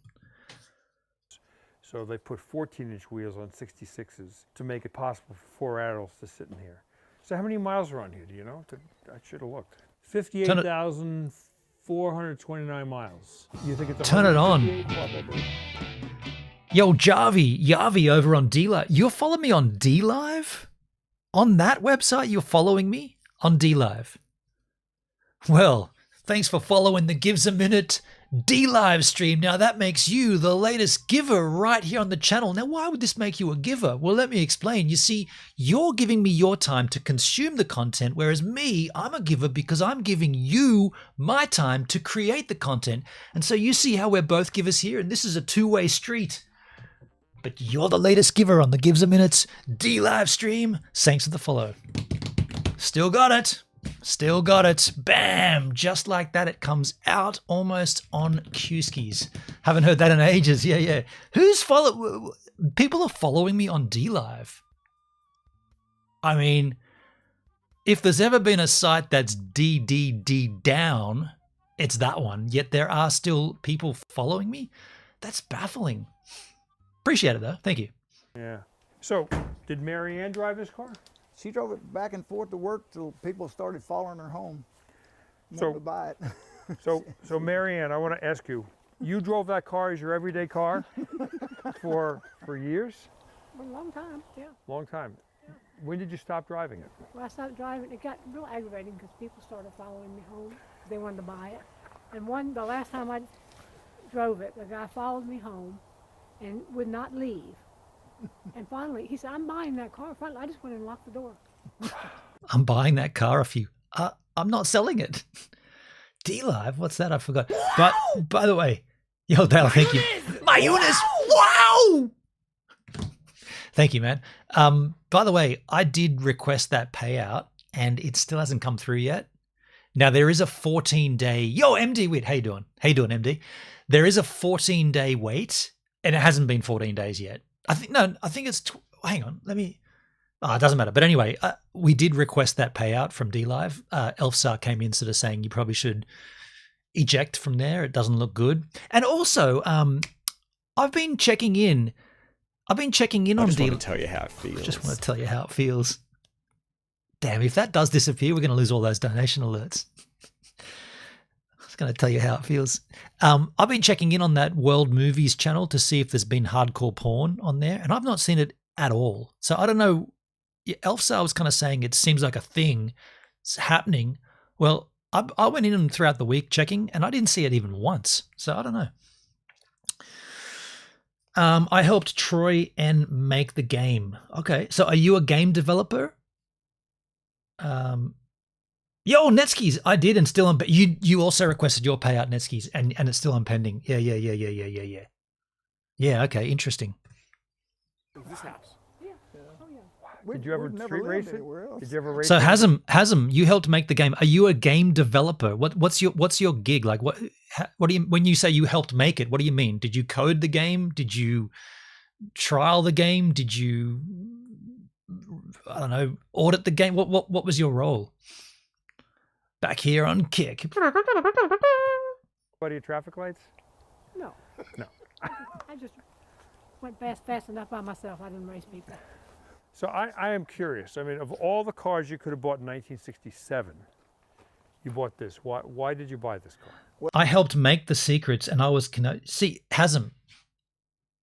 So they put 14-inch wheels on 66s to make it possible for four adults to sit in here. So how many miles are on here, do you know? I should have looked. 58,429 miles. You think it's Turn it on. Probably. Yo, Yavi over on DLive. You're following me on DLive? On that website, you're following me on DLive. Well, thanks for following the Gives a Minute DLive stream. Now that makes you the latest giver right here on the channel. Now, why would this make you a giver? Well, let me explain. You see, you're giving me your time to consume the content, whereas me, I'm a giver because I'm giving you my time to create the content. And so you see how we're both givers here, and this is a two-way street. But you're the latest giver on the Gives a Minute DLive stream. Thanks for the follow. Still got it. Still got it. Bam! Just like that, it comes out almost on Q-skis. Haven't heard that in ages. Yeah. Who's people are following me on DLive. I mean, if there's ever been a site that's DDD down, it's that one. Yet there are still people following me. That's baffling. Appreciate it though. Thank you. Yeah. So, did Mary Ann drive this car? She drove it back and forth to work till people started following her home. So- Wanting to buy it. So Marianne, I want to ask you, you drove that car as your everyday car for years? For a long time, yeah. Long time. When did you stop driving it? When I stopped driving, it got real aggravating because people started following me home. They wanted to buy it. And the last time I drove it, the guy followed me home and would not leave. And finally, he said, I'm buying that car. Finally, I just went and locked the door. I'm buying that car off you. I'm not selling it. DLive, what's that? I forgot. But by the way, yo, Dale, thank you. Mayonnaise, wow! Thank you, man. By the way, I did request that payout, and it still hasn't come through yet. Now there is a 14-day. Yo, MD Wit, how you doing? How you doing, MD? There is a 14-day wait, and it hasn't been 14 days yet. I think it's. Hang on, let me. Oh, it doesn't matter. But anyway, we did request that payout from DLive. Elfsar came in sort of saying you probably should eject from there. It doesn't look good. And also, I've been checking in. on DLive. I just want to tell you how it feels. Just want to tell you how it feels. Damn, if that does disappear, we're going to lose all those donation alerts. I was going to tell you how it feels. I've been checking in on that World Movies channel to see if there's been hardcore porn on there, and I've not seen it at all. So I don't know. Elfsar was kind of saying it seems like a thing happening. Well, I went in throughout the week checking, and I didn't see it even once. So I don't know. I helped Troy and make the game. Okay, so are you a game developer? Yo, Netskis, I did, and still you also requested your payout, Netskis, and it's still pending. Yeah. Yeah, okay, interesting. This house. Yeah. Oh, yeah. Did you ever We've never street lived race it? anywhere else. Did you ever race So it? Hasm, you helped make the game. Are you a game developer? What's your gig? Like what do you, when you say you helped make it, what do you mean? Did you code the game? Did you trial the game? Did you, I don't know, audit the game? What was your role? Back here on Kick. Buddy, traffic lights? No. No. I just went fast enough by myself. I didn't race people. So I am curious. I mean, of all the cars you could have bought in 1967, you bought this. Why did you buy this car? I helped make the secrets, and I was see Hasm.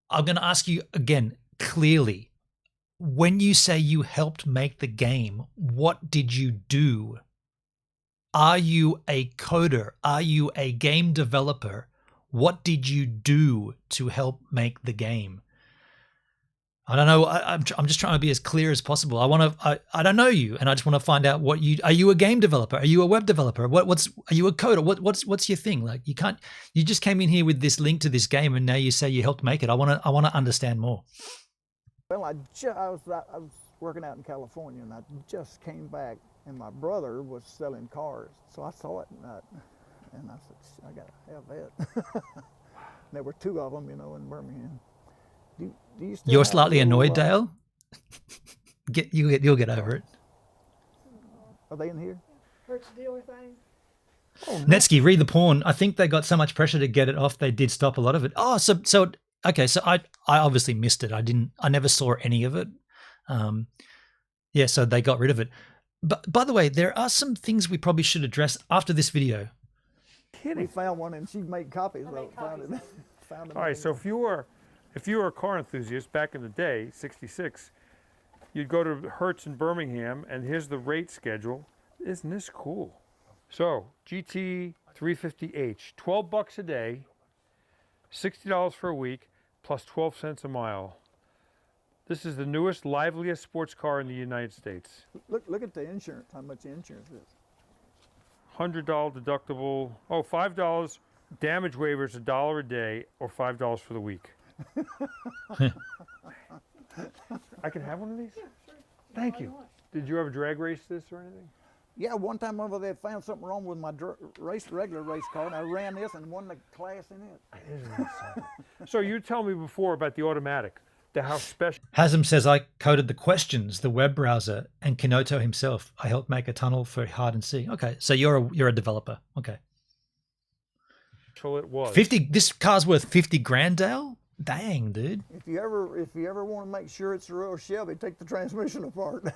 I'm going to ask you again clearly. When you say you helped make the game, what did you do? Are you a coder? Are you a game developer? What did you do to help make the game? I don't know. I'm just trying to be as clear as possible. I don't know you, and I just want to find out what you are. You a game developer? Are you a web developer? Are you a coder? What's your thing? Like you just came in here with this link to this game, and now you say you helped make it. I want to understand more. Well, I was working out in California, and I just came back, and my brother was selling cars, so I saw it, and I said, I gotta have that. There were two of them, in Birmingham. Do you still You're have slightly little, annoyed, Dale. You'll get over it. Are they in here? Hertz dealer thing. Netsky, read the porn. I think they got so much pressure to get it off, they did stop a lot of it. Oh, so okay. So I obviously missed it. I never saw any of it. Yeah, so they got rid of it. But by the way, there are some things we probably should address after this video. We found one, and she made copies of it. Found it. All right. So if you were a car enthusiast back in the day, '66, you'd go to Hertz in Birmingham, and here's the rate schedule. Isn't this cool? So GT 350H, $12 a day, $60 for a week, plus 12 cents a mile. This is the newest, liveliest sports car in the United States. Look at the insurance. How much the insurance is? $100 deductible. Oh, $5 damage waivers, $1 a day, or $5 for the week. I can have one of these? Yeah, sure. Thank you. Did you ever drag race this or anything? Yeah, one time over there, found something wrong with my regular race car, and I ran this and won the class in it. Isn't that something? So you tell me before about the automatic, how special. Hasm says I coded the questions, the web browser, and Kinoto himself. I helped make a tunnel for hide and seek. Okay, so you're a developer. Okay. It was 50. This car's worth 50 grand, Dale. Dang, dude. If you ever want to make sure it's a real Shelby, take the transmission apart.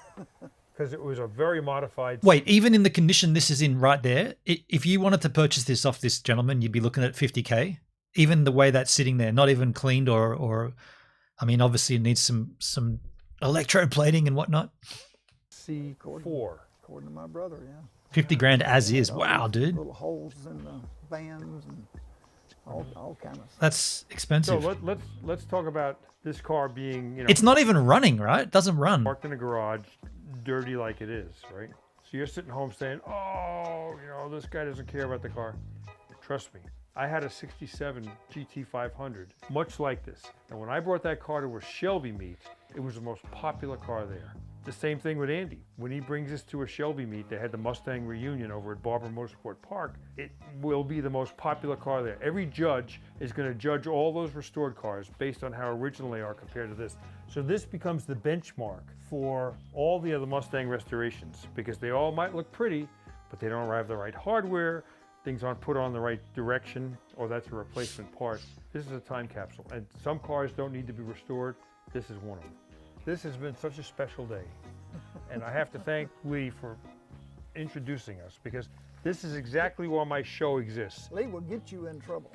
because it was a very modified. Wait, even in the condition this is in right there, if you wanted to purchase this off this gentleman, you'd be looking at 50K. Even the way that's sitting there, not even cleaned or I mean, obviously it needs some electrode plating and whatnot. C4. According to my brother, yeah. 50 grand as is. Wow, dude. Little holes in the vans and all kind of stuff. That's expensive. So let's talk about this car being, it's not even running, right? It doesn't run. Parked in a garage, dirty like it is, right? So you're sitting home saying, oh, this guy doesn't care about the car. Trust me. I had a 67 GT500, much like this. And when I brought that car to a Shelby meet, it was the most popular car there. The same thing with Andy. When he brings us to a Shelby meet, they had the Mustang reunion over at Barber Motorsport Park. It will be the most popular car there. Every judge is going to judge all those restored cars based on how original they are compared to this. So this becomes the benchmark for all the other Mustang restorations because they all might look pretty, but they don't have the right hardware. Things aren't put on the right direction, or that's a replacement part. This is a time capsule, and some cars don't need to be restored. This is one of them. This has been such a special day, and I have to thank Lee for introducing us because this is exactly why my show exists. Lee will get you in trouble.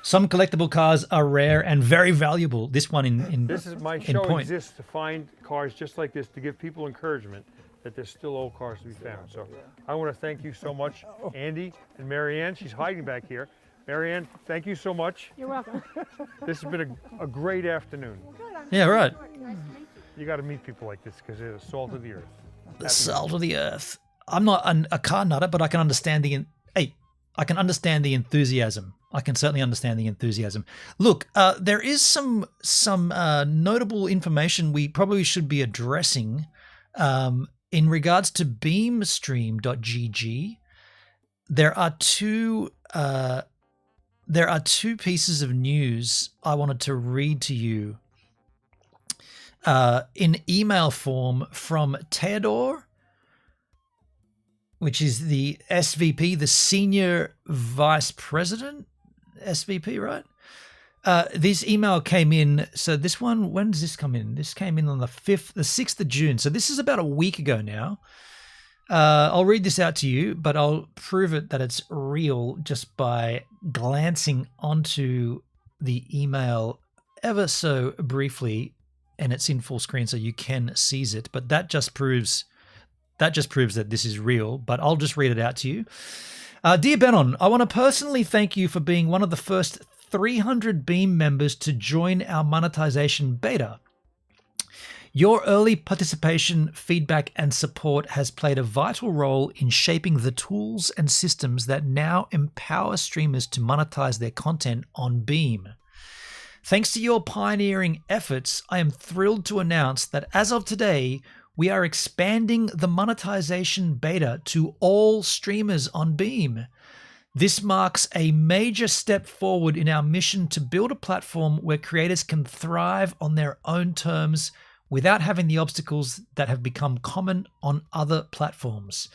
Some collectible cars are rare and very valuable. This one in This is my in show point. exists to find cars just like this, to give people encouragement that there's still old cars to be found. So I want to thank you so much, Andy and Marianne. She's hiding back here. Marianne, thank you so much. You're welcome. This has been a great afternoon. Yeah, right. You got to meet people like this because they're the salt of the earth. The salt of the earth. I'm not a car nutter, but I can understand I can understand the enthusiasm. I can certainly understand the enthusiasm. Look, there is some notable information we probably should be addressing in regards to Beamstream.gg. There are two pieces of news I wanted to read to you in email form from Theodore, which is the SVP, the Senior Vice President, SVP, right? This email came in. So this one, when does this come in? This came in on the 6th of June. So this is about a week ago now. I'll read this out to you, but I'll prove it that it's real just by glancing onto the email ever so briefly, and it's in full screen so you can seize it. But that just proves that this is real, but I'll just read it out to you. Dear Benon, I want to personally thank you for being one of the first 300 Beam members to join our monetization beta. Your early participation, feedback, and support has played a vital role in shaping the tools and systems that now empower streamers to monetize their content on Beam. Thanks to your pioneering efforts, I am thrilled to announce that as of today, we are expanding the monetization beta to all streamers on Beam. This marks a major step forward in our mission to build a platform where creators can thrive on their own terms without having the obstacles that have become common on other platforms.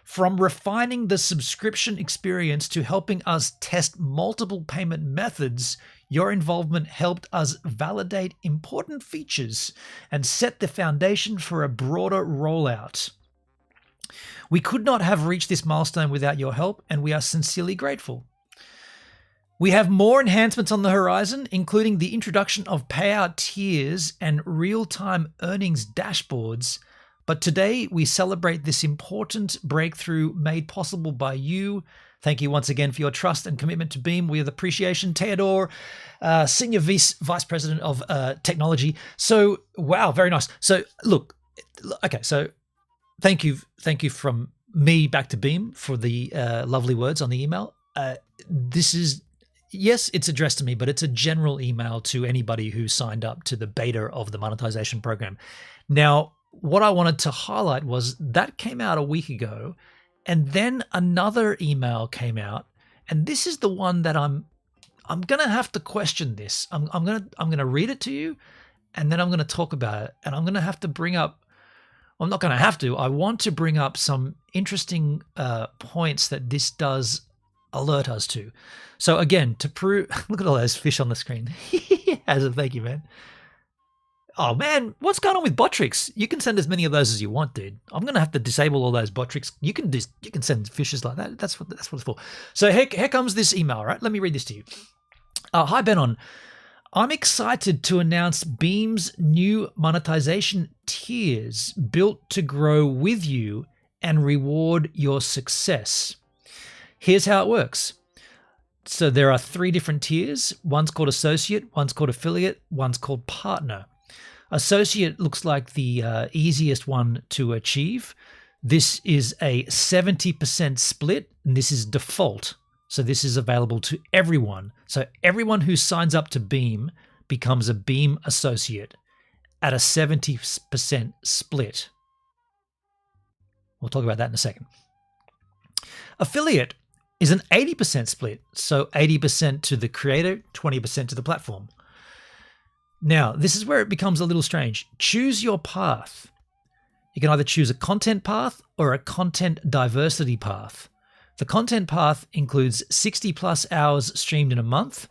From refining the subscription experience to helping us test multiple payment methods, your involvement helped us validate important features and set the foundation for a broader rollout. We could not have reached this milestone without your help, and we are sincerely grateful. We have more enhancements on the horizon, including the introduction of payout tiers and real-time earnings dashboards. But today we celebrate this important breakthrough made possible by you. Thank you once again for your trust and commitment to Beam. With appreciation, Theodore, Senior Vice President of Technology. So, wow, very nice. So, look, okay, so thank you from me back to Beam for the lovely words on the email. This is, yes, it's addressed to me, but it's a general email to anybody who signed up to the beta of the monetization program. Now, what I wanted to highlight was that came out a week ago, and then another email came out, and this is the one that I'm gonna have to question this. I'm gonna read it to you, and then I'm gonna talk about it, and I'm gonna have to bring up. I'm not gonna have to. I want to bring up some interesting points that this does alert us to. So again, to prove, look at all those fish on the screen. As a thank you, man. Oh man, what's going on with bot tricks? You can send as many of those as you want, dude. I'm gonna have to disable all those bot tricks. You can send fishes like that. That's what it's for. So here comes this email, right? Let me read this to you. Hi Benon, I'm excited to announce Beam's new monetization tiers built to grow with you and reward your success. Here's how it works. So there are 3 different tiers. One's called associate, one's called affiliate, one's called partner. Associate looks like the easiest one to achieve. This is a 70% split, and this is default. So this is available to everyone. So everyone who signs up to Beam becomes a Beam associate at a 70% split. We'll talk about that in a second. Affiliate is an 80% split. So 80% to the creator, 20% to the platform. Now, this is where it becomes a little strange. Choose your path. You can either choose a content path or a content diversity path. The content path includes 60 plus hours streamed in a month.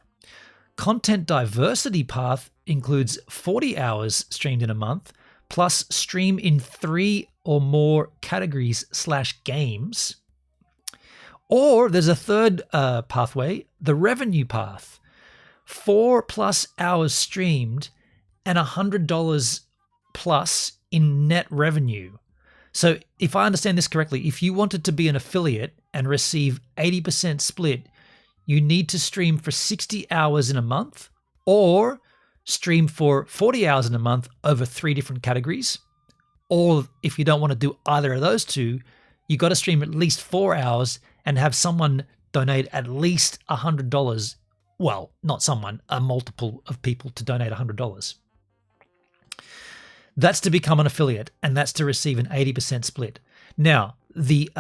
Content diversity path includes 40 hours streamed in a month, plus stream in 3 or more categories / games. Or there's a third pathway, the revenue path. 4+ hours streamed and $100 plus in net revenue. So if I understand this correctly, if you wanted to be an affiliate and receive 80% split, you need to stream for 60 hours in a month or stream for 40 hours in a month over 3 different categories. Or if you don't want to do either of those two, you got to stream at least 4 hours and have someone donate at least $100. Well, not someone, a multiple of people to donate $100. That's to become an affiliate, and that's to receive an 80% split. Now, the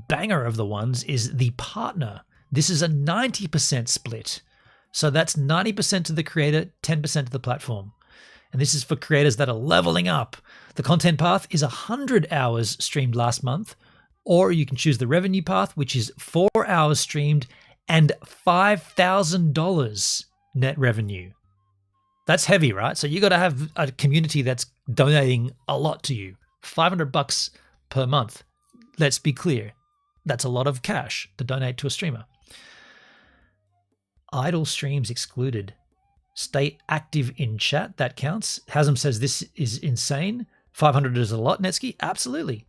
banger of the ones is the partner. This is a 90% split. So that's 90% to the creator, 10% to the platform. And this is for creators that are leveling up. The content path is 100 hours streamed last month, or you can choose the revenue path, which is 4 hours streamed and $5,000 net revenue. That's heavy, right? So you got to have a community that's donating a lot to you. $500 per month. Let's be clear. That's a lot of cash to donate to a streamer. Idle streams excluded. Stay active in chat. That counts. Hasm says this is insane. 500 is a lot, Netsky. Absolutely.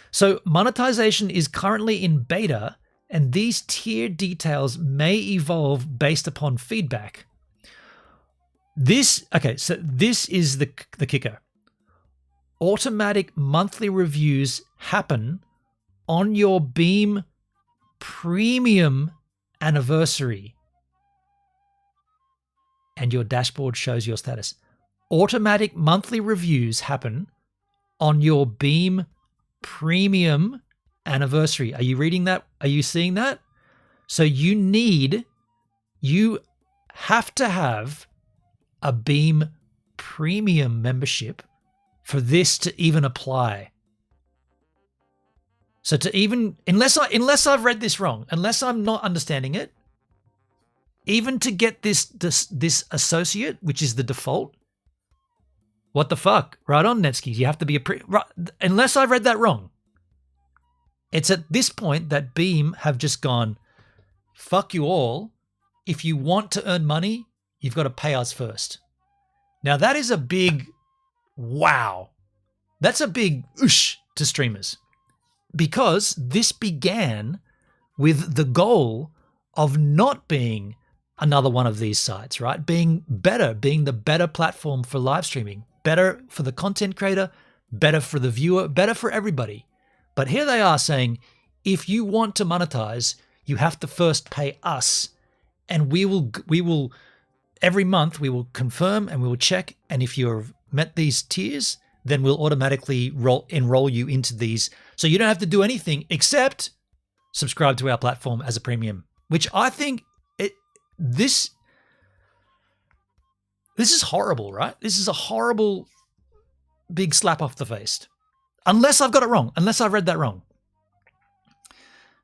So monetization is currently in beta, and these tier details may evolve based upon feedback. This is the kicker. Automatic monthly reviews happen on your Beam Premium anniversary, and your dashboard shows your status. Automatic monthly reviews happen on your Beam Premium anniversary. Are you reading that? Are you seeing that? So you have to have a Beam Premium membership for this to even apply. So to even, unless I've read this wrong, unless I'm not understanding it, even to get this associate, which is the default, what the fuck? Right on, Netsky. You have to be unless I've read that wrong. It's at this point that Beam have just gone, fuck you all. If you want to earn money, you've got to pay us first. Now that is a big wow. That's a big oosh to streamers, because this began with the goal of not being another one of these sites, right? Being better, being the better platform for live streaming, better for the content creator, better for the viewer, better for everybody. But here they are saying, if you want to monetize, you have to first pay us, and we will every month we will confirm and we will check, and if you've met these tiers, then we'll automatically enroll you into these, so you don't have to do anything except subscribe to our platform as a premium. Which I think this is horrible, right? This is a horrible big slap off the face. Unless I've got it wrong, unless I've read that wrong.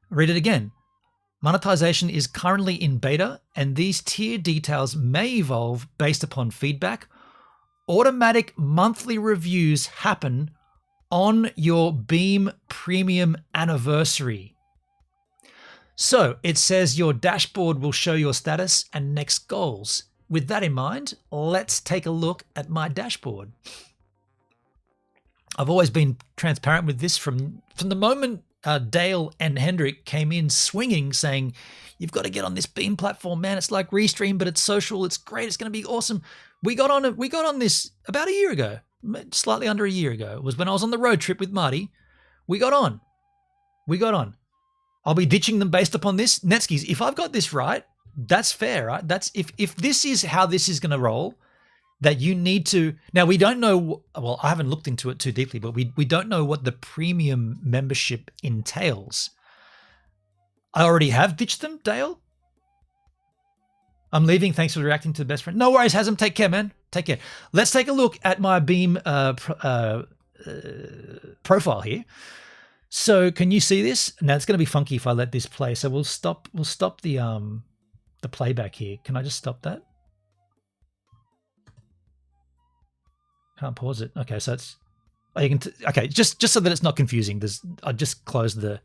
Read it again. Monetization is currently in beta, and these tier details may evolve based upon feedback. automatic monthly reviews happen on your Beam Premium anniversary. So it says your dashboard will show your status and next goals. With that in mind, let's take a look at my dashboard. I've always been transparent with this from the moment Dale and Hendrik came in swinging, saying, you've got to get on this Beam platform, man. It's like Restream, but it's social. It's great. It's going to be awesome. We got on this about a year ago, slightly under a year ago. It was when I was on the road trip with Marty. We got on. I'll be ditching them based upon this. Netskis, if I've got this right, that's fair, right? That's if this is how this is going to roll, that you need to. Now, we don't know, well, I haven't looked into it too deeply, but we don't know what the premium membership entails. I already have ditched them, Dale. I'm leaving. Thanks for reacting to the best friend. No worries, Hasm. Take care, man. Take care. Let's take a look at my Beam profile here. So can you see this? Now it's going to be funky if I let this play. So we'll stop the playback here. Can I just stop that? Can't pause it. Okay, so it's you can okay, just so that it's not confusing. I just closed the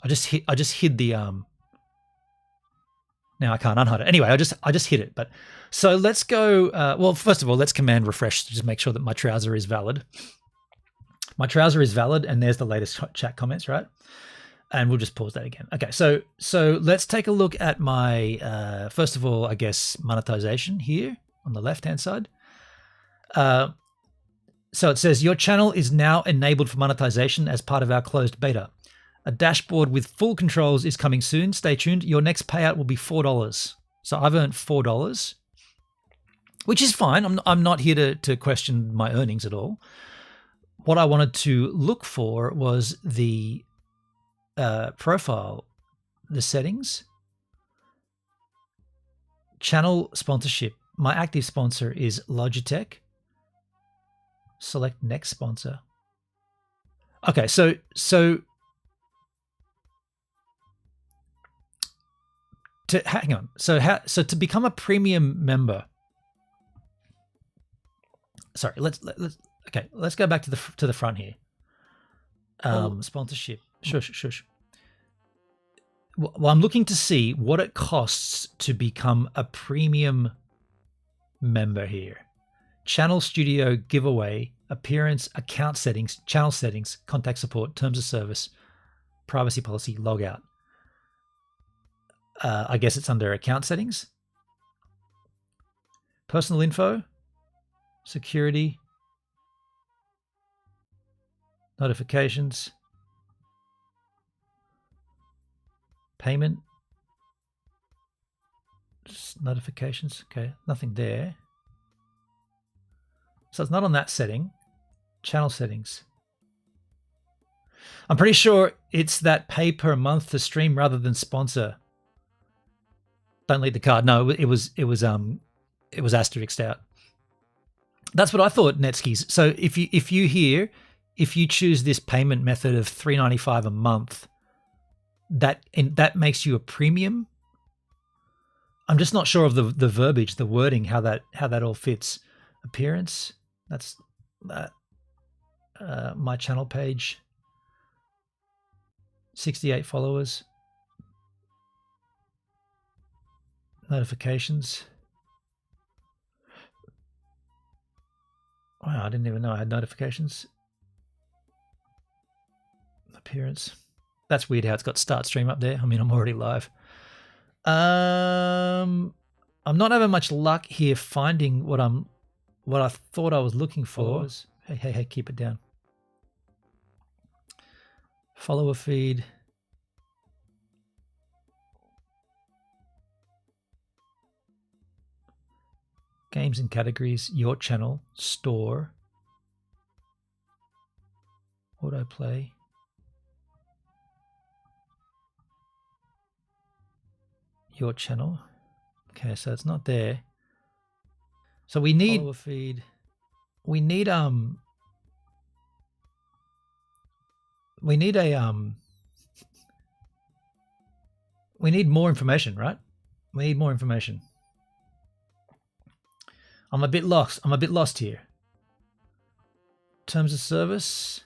I just hid the now I can't unhide it. Anyway, I just hit it. But so let's go. Well, first of all, let's command refresh to just make sure that my trouser is valid. My trouser is valid, and there's the latest chat comments, right? And we'll just pause that again. Okay, so let's take a look at my first of all, I guess, monetization here on the left-hand side. So it says your channel is now enabled for monetization as part of our closed beta. A dashboard with full controls is coming soon. Stay tuned. Your next payout will be $4. So I've earned $4, which is fine. I'm not here to question my earnings at all. What I wanted to look for was the profile, the settings, channel sponsorship. My active sponsor is Logitech. Select next sponsor. Okay, so hang on. So to become a premium member. Sorry, let's go back to the front here. Sponsorship. Shush. Well, I'm looking to see what it costs to become a premium member here. Channel studio giveaway, appearance, account settings, channel settings, contact support, terms of service, privacy policy, logout. I guess it's under account settings. Personal info, security, notifications, payment, just notifications. Okay, nothing there. So it's not on that setting. Channel settings. I'm pretty sure it's that pay per month to stream rather than sponsor. Don't lead the card. No, it was asterisked out. That's what I thought, Netskis. So if you choose this payment method of $3.95 a month, that makes you a premium. I'm just not sure of the verbiage, the wording, how that all fits. Appearance, that's that. My channel page, 68 followers. Notifications. Wow, I didn't even know I had notifications. Appearance. That's weird how it's got start stream up there. I mean, I'm already live. I'm not having much luck here finding what I thought I was looking for. Hey, keep it down. Follower feed. Games and categories, your channel, store, autoplay. Your channel. Okay, so it's not there. So we need follower feed. We need more information, right? We need more information. I'm a bit lost here. terms of service.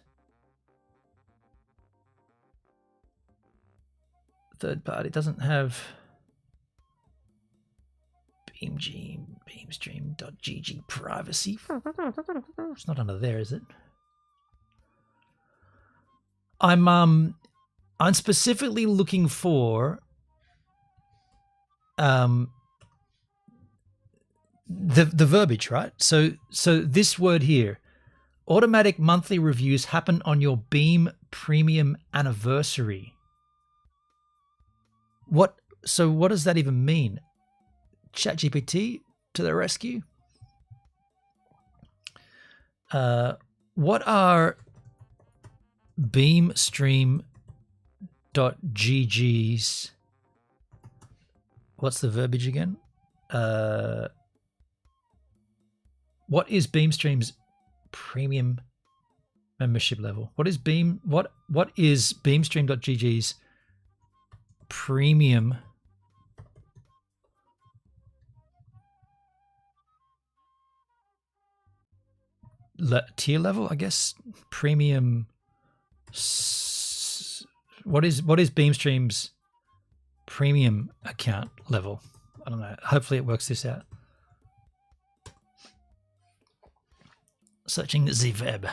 Third party doesn't have Beamstream.gg privacy. It's not under there, is it? I'm specifically looking for the verbiage, right? So this word here, automatic monthly reviews happen on your Beam Premium anniversary. What does that even mean? ChatGPT to the rescue. What are Beamstream.gg's, what's the verbiage again? What is Beamstream's premium membership level? What is Beamstream.gg's premium tier level, I guess? Premium. What is Beamstream's premium account level? I don't know. Hopefully it works this out. Searching the web.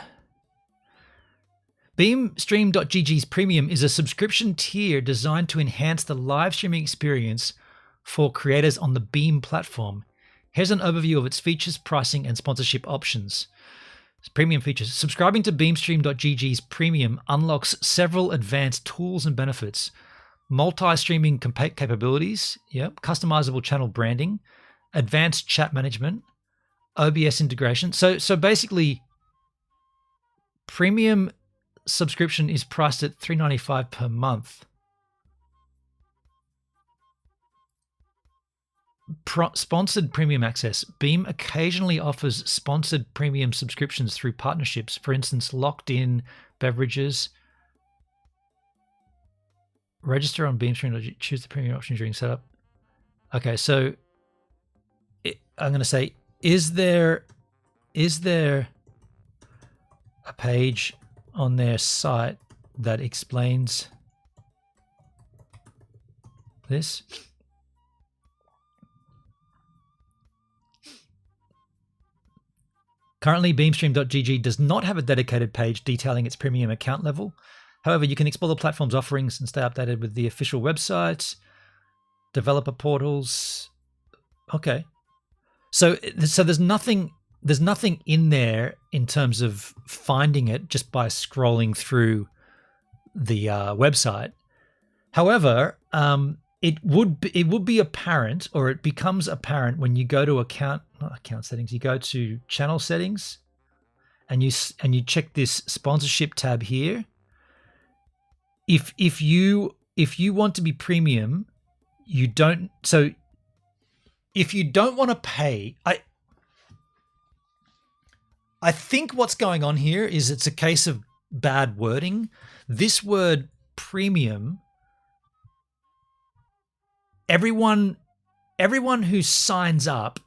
Beamstream.gg's premium is a subscription tier designed to enhance the live streaming experience for creators on the Beam platform. Here's an overview of its features, pricing, and sponsorship options. Premium features. Subscribing to Beamstream.gg's premium unlocks several advanced tools and benefits. Multi-streaming capabilities, customizable channel branding, advanced chat management, OBS integration. So basically, premium subscription is priced at $3.95 per month. Sponsored premium access. Beam occasionally offers sponsored premium subscriptions through partnerships. For instance, locked in beverages. Register on Beamstream. Choose the premium option during setup. Okay, so I'm going to say, is there a page on their site that explains this? Currently, Beamstream.gg does not have a dedicated page detailing its premium account level. However, you can explore the platform's offerings and stay updated with the official website, developer portals. Okay. So there's nothing in there in terms of finding it just by scrolling through the website. However, it would be apparent, or it becomes apparent when you go to account settings. You go to channel settings, and you check this sponsorship tab here. If you want to be premium, you don't. So if you don't want to pay, I think what's going on here is it's a case of bad wording. This word premium. Everyone who signs up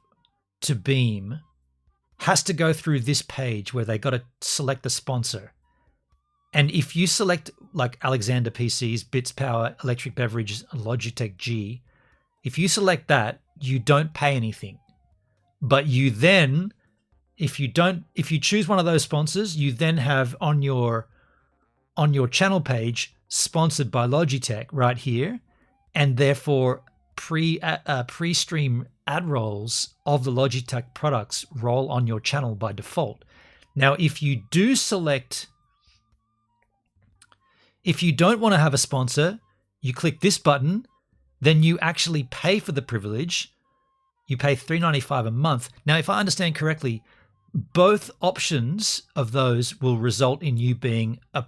to Beam has to go through this page where they got to select the sponsor. And if you select like Alexander PCs, Bits Power, Electric Beverages, Logitech G, if you select that, you don't pay anything. But you then, if you choose one of those sponsors, you then have on your channel page sponsored by Logitech right here, and therefore pre-stream ad rolls of the Logitech products roll on your channel by default. Now, if you do select, if you don't want to have a sponsor, you click this button, then you actually pay for the privilege. You pay $3.95 a month. Now, if I understand correctly, both options of those will result in you being a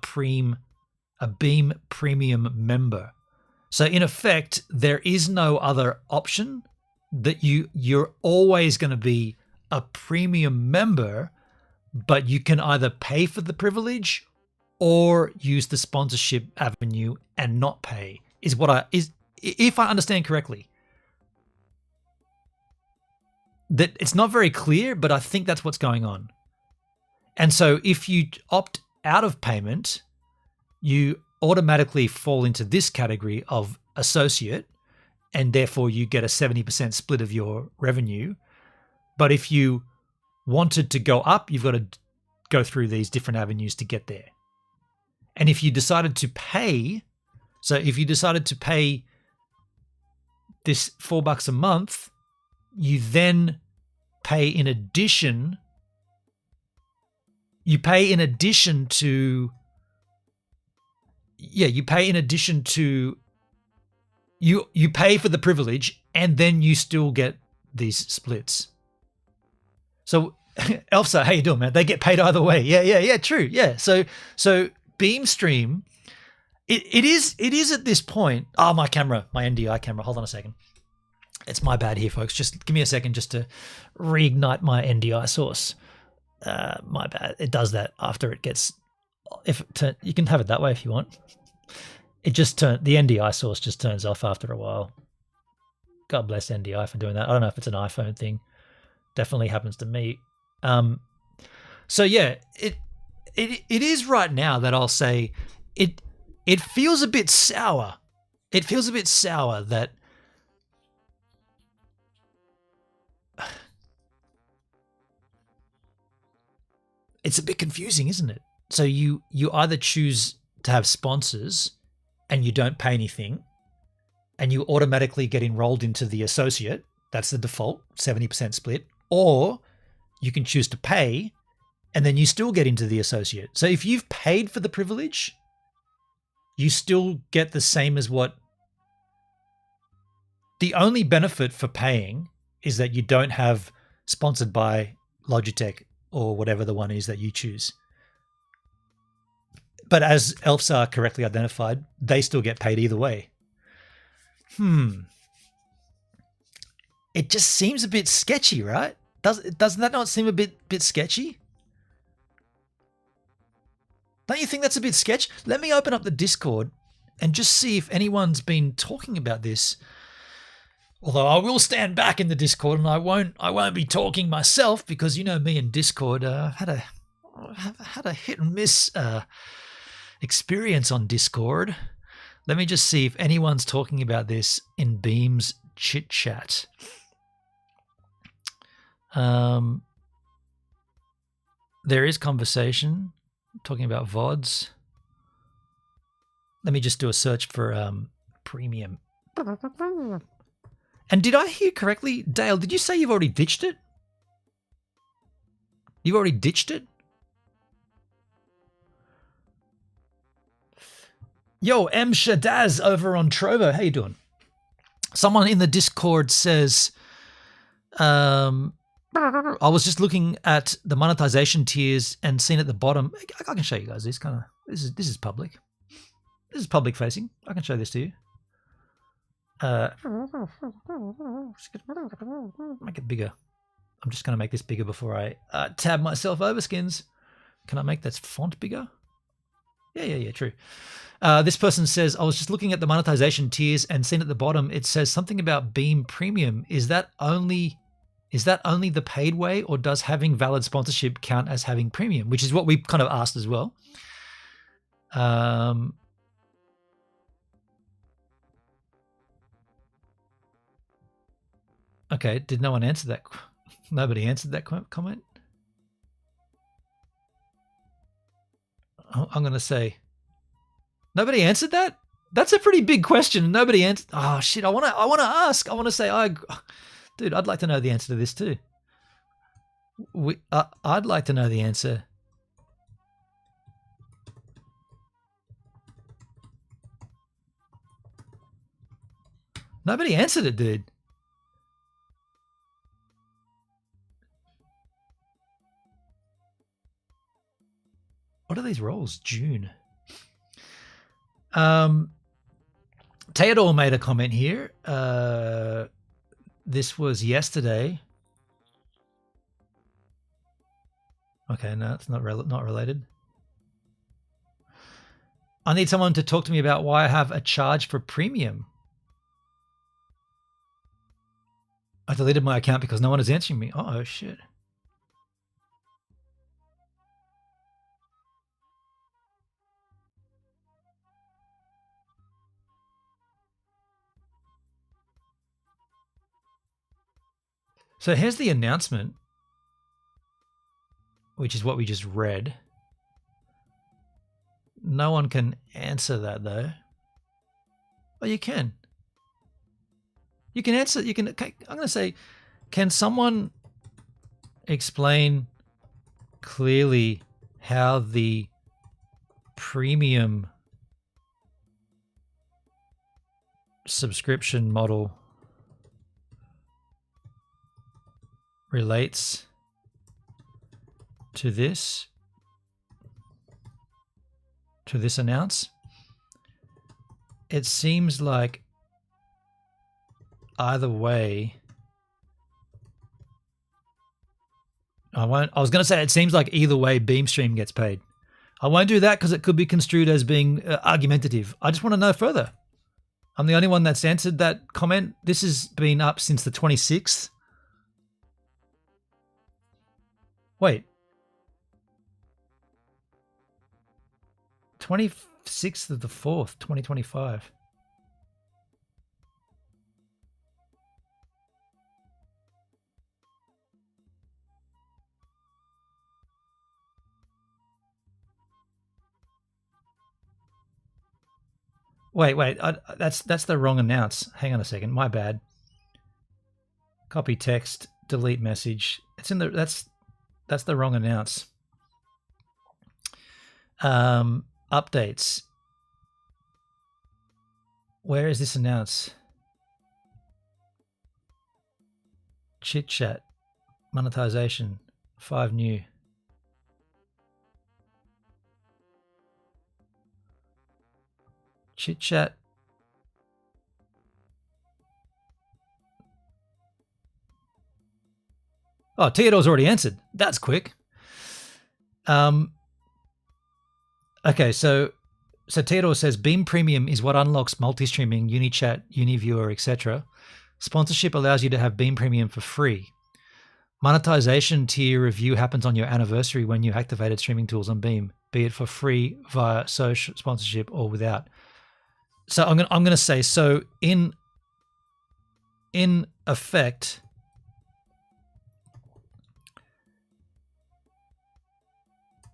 Beam Premium member. So in effect, there is no other option. That you're always going to be a premium member, but you can either pay for the privilege or use the sponsorship avenue and not pay. If I understand correctly. That it's not very clear, but I think that's what's going on. And so if you opt out of payment, you automatically fall into this category of associate, and therefore you get a 70% split of your revenue. But if you wanted to go up, you've got to go through these different avenues to get there. And if you decided to pay, so if you decided to pay this $4 a month, you then pay in addition. You pay in addition to. Yeah, you pay in addition to. You pay for the privilege, and then you still get these splits. So, Elfsa, how you doing, man? They get paid either way. Yeah. True. Yeah. So Beamstream, it is at this point. Oh, my camera, my NDI camera. Hold on a second. It's my bad here, folks. Just give me a second just to reignite my NDI source. My bad. It does that after it gets. You can have it that way if you want. The NDI source just turns off after a while. God bless NDI for doing that. I don't know if it's an iPhone thing. Definitely happens to me. So yeah, it is right now that I'll say it feels a bit sour. It feels a bit sour that it's a bit confusing, isn't it? So you either choose to have sponsors and you don't pay anything and you automatically get enrolled into the associate. That's the default, 70% split. Or you can choose to pay and then you still get into the associate. So if you've paid for the privilege, you still get the same as what. The only benefit for paying is that you don't have sponsored by Logitech or whatever the one is that you choose. But as Elfsar correctly identified, they still get paid either way. It just seems a bit sketchy, right? Doesn't that not seem a bit sketchy? Don't you think that's a bit sketch? Let me open up the Discord and just see if anyone's been talking about this. Although I will stand back in the Discord and I won't be talking myself because you know me and Discord had a hit and miss experience on Discord. Let me just see if anyone's talking about this in Beam's chit chat. There is conversation talking about VODs. Let me just do a search for premium. And did I hear correctly, Dale, did you say you've already ditched it? You've already ditched it? Yo, M. Shadaz over on Trovo. How you doing? Someone in the Discord says, I was just looking at the monetization tiers and seen at the bottom. I can show you guys this kind of. This is public. This is public facing. I can show this to you. Make it bigger. I'm just going to make this bigger before I tab myself over, Skins. Can I make that font bigger? Yeah, true. This person says, I was just looking at the monetization tiers and seen at the bottom, it says something about Beam Premium. Is that only the paid way, or does having valid sponsorship count as having premium? Which is what we kind of asked as well. Okay, did no one answer that? Nobody answered that comment? I'm going to say, nobody answered that? That's a pretty big question. Nobody answered. Oh, shit, I want to ask. I want to say, dude, I'd like to know the answer to this too. I'd like to know the answer. Nobody answered it, dude. What are these roles? June. Theodore made a comment here. This was yesterday. Okay, no, it's not related. I need someone to talk to me about why I have a charge for premium. I deleted my account because no one is answering me. Oh shit. So here's the announcement, which is what we just read. No one can answer that though. Oh, you can. You can answer. You can. Okay, I'm going to say, can someone explain clearly how the premium subscription model relates to this announce? It seems like either way, I was going to say it seems like either way Beamstream gets paid. I won't do that because it could be construed as being argumentative. I just want to know further. I'm the only one that's answered that comment. This has been up since the 26th. Wait. 26th of the 4th, 2025. Wait, that's the wrong announce. Hang on a second, my bad. Copy text, delete message. It's in the that's the wrong announce. Updates. Where is this announce? Chit chat, monetization, 5 new. Chit chat. Oh, Theodore's already answered. That's quick. Okay, so Theodore says Beam Premium is what unlocks multi-streaming, UniChat, UniViewer, etc. Sponsorship allows you to have Beam Premium for free. Monetization tier review happens on your anniversary when you activated streaming tools on Beam, be it for free, via social sponsorship, or without. So I'm gonna say, so in effect,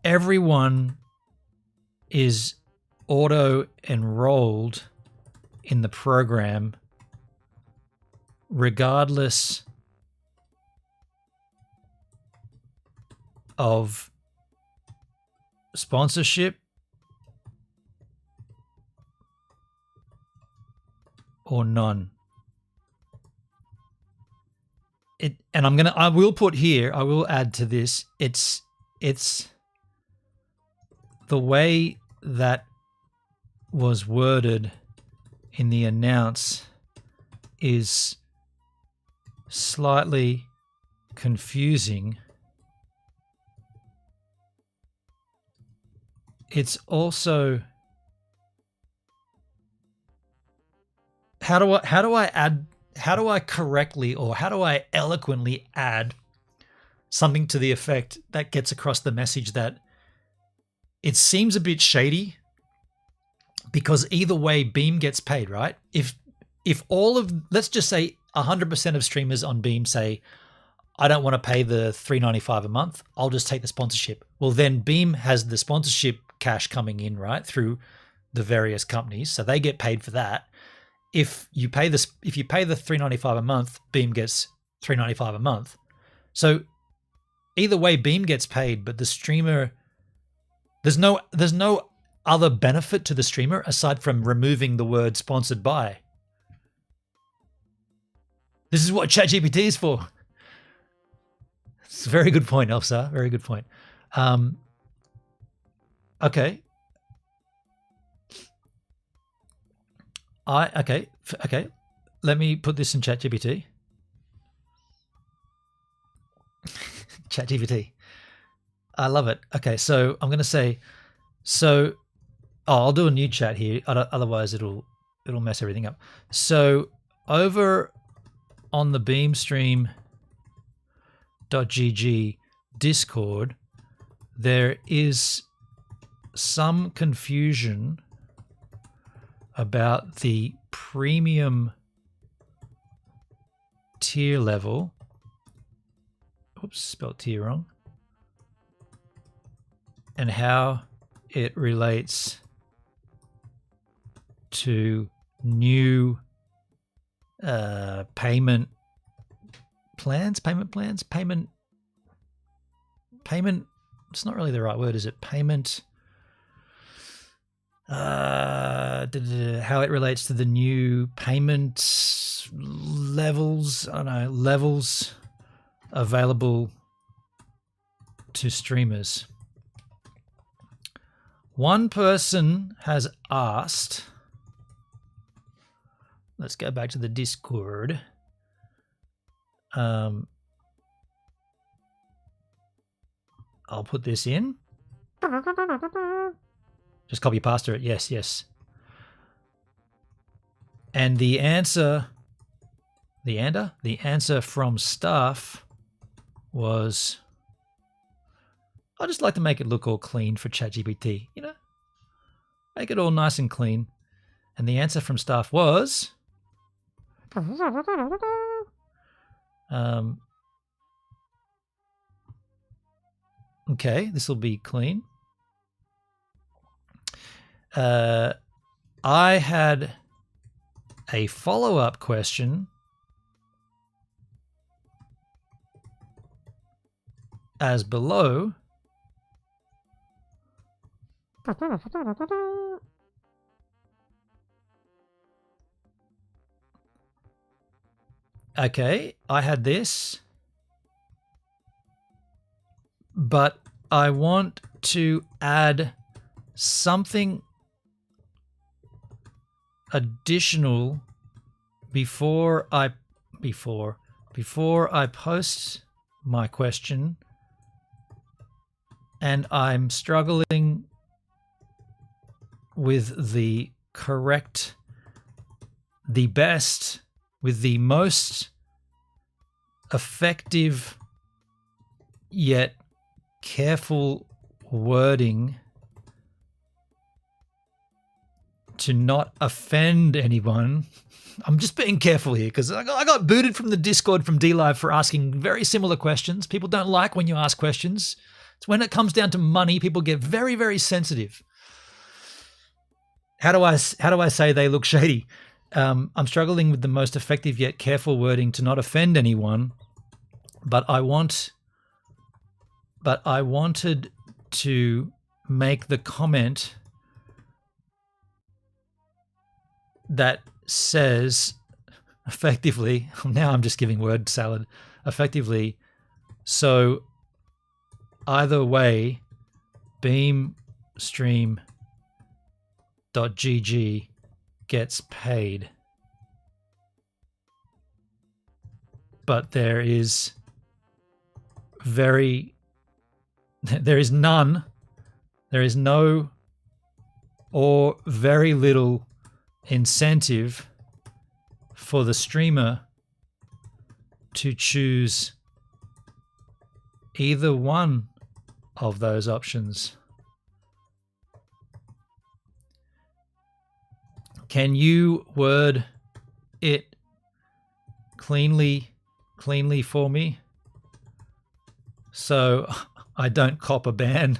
everyone is auto enrolled in the program regardless of sponsorship or none. And I will add to this, it's the way that was worded in the announce is slightly confusing. It's also, how do I correctly, or how do I eloquently add something to the effect that gets across the message that it seems a bit shady, because either way Beam gets paid, right? If all of, let's just say 100% of streamers on Beam say, I don't want to pay the $3.95 a month, I'll just take the sponsorship. Well, then Beam has the sponsorship cash coming in, right, through the various companies, so they get paid for that. If you pay the $3.95 a month, Beam gets $3.95 a month. So either way Beam gets paid, but the streamer, there's no other benefit to the streamer aside from removing the word sponsored by. This is what ChatGPT is for. It's a very good point, Elsa. Very good point. Okay. Okay. Let me put this in ChatGPT. ChatGPT. I love it. Okay, so I'm going to say, I'll do a new chat here. Otherwise, it'll mess everything up. So over on the Beamstream.gg Discord, there is some confusion about the premium tier level oops, spelled tier wrong, and how it relates to new payment plans, it's not really the right word, is it? How it relates to the new payment levels, I don't know, levels available to streamers. One person has asked, let's go back to the Discord. I'll put this in. Just copy pasta it. Yes, yes. And the answer from staff was, I just like to make it look all clean for ChatGPT, you know, make it all nice and clean. And the answer from staff was, okay, this will be clean. I had a follow-up question as below. Okay, I had this, but I want to add something additional before I post my question, and I'm struggling with the most effective yet careful wording to not offend anyone. I'm just being careful here because I got booted from the Discord from DLive for asking very similar questions. People don't like when you ask questions. It's when it comes down to money, people get very, very sensitive. How do I say they look shady? I'm struggling with the most effective yet careful wording to not offend anyone, but I wanted to make the comment that says effectively, now I'm just giving word salad, effectively, so either way, Beamstream.gg gets paid. But there is no or very little incentive for the streamer to choose either one of those options. Can you word it cleanly for me so I don't cop a ban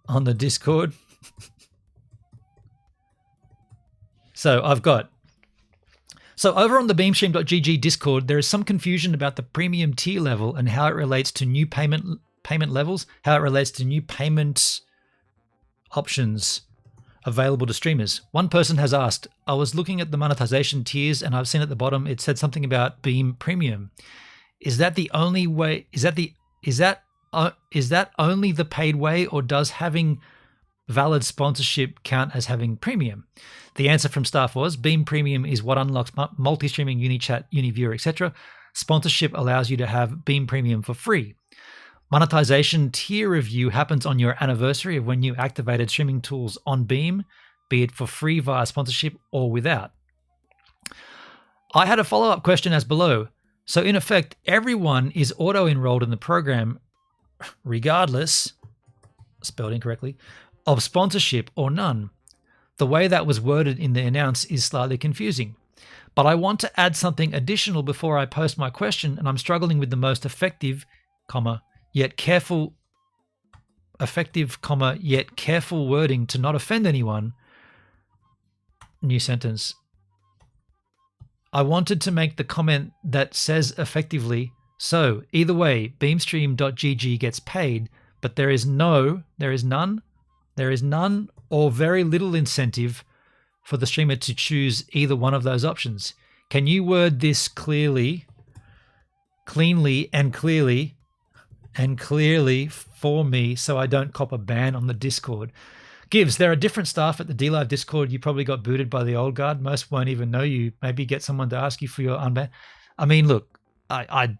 on the Discord? So over on the Beamstream.gg Discord, there is some confusion about the premium tier level and how it relates to new payment levels, how it relates to new payment options available to streamers. One person has asked, I was looking at the monetization tiers and I've seen at the bottom it said something about Beam Premium. Is that the only way? Is that only the paid way, or does having valid sponsorship count as having premium? The answer from staff was, Beam Premium is what unlocks multi-streaming, UniChat, UniViewer, etc. Sponsorship allows you to have Beam Premium for free. Monetization tier review happens on your anniversary of when you activated streaming tools on Beam, be it for free via sponsorship or without. I had a follow-up question as below. So in effect, everyone is auto-enrolled in the program regardless, spelled incorrectly, of sponsorship or none. The way that was worded in the announce is slightly confusing. But I want to add something additional before I post my question, and I'm struggling with the most effective, yet careful wording to not offend anyone. New sentence. I wanted to make the comment that says effectively, so either way, Beamstream.gg gets paid, but there is none or very little incentive for the streamer to choose either one of those options. Can you word this cleanly and clearly for me so I don't cop a ban on the Discord? Gives, there are different staff at the DLive Discord. You probably got booted by the old guard. Most won't even know you. Maybe get someone to ask you for your unban. I mean, look, I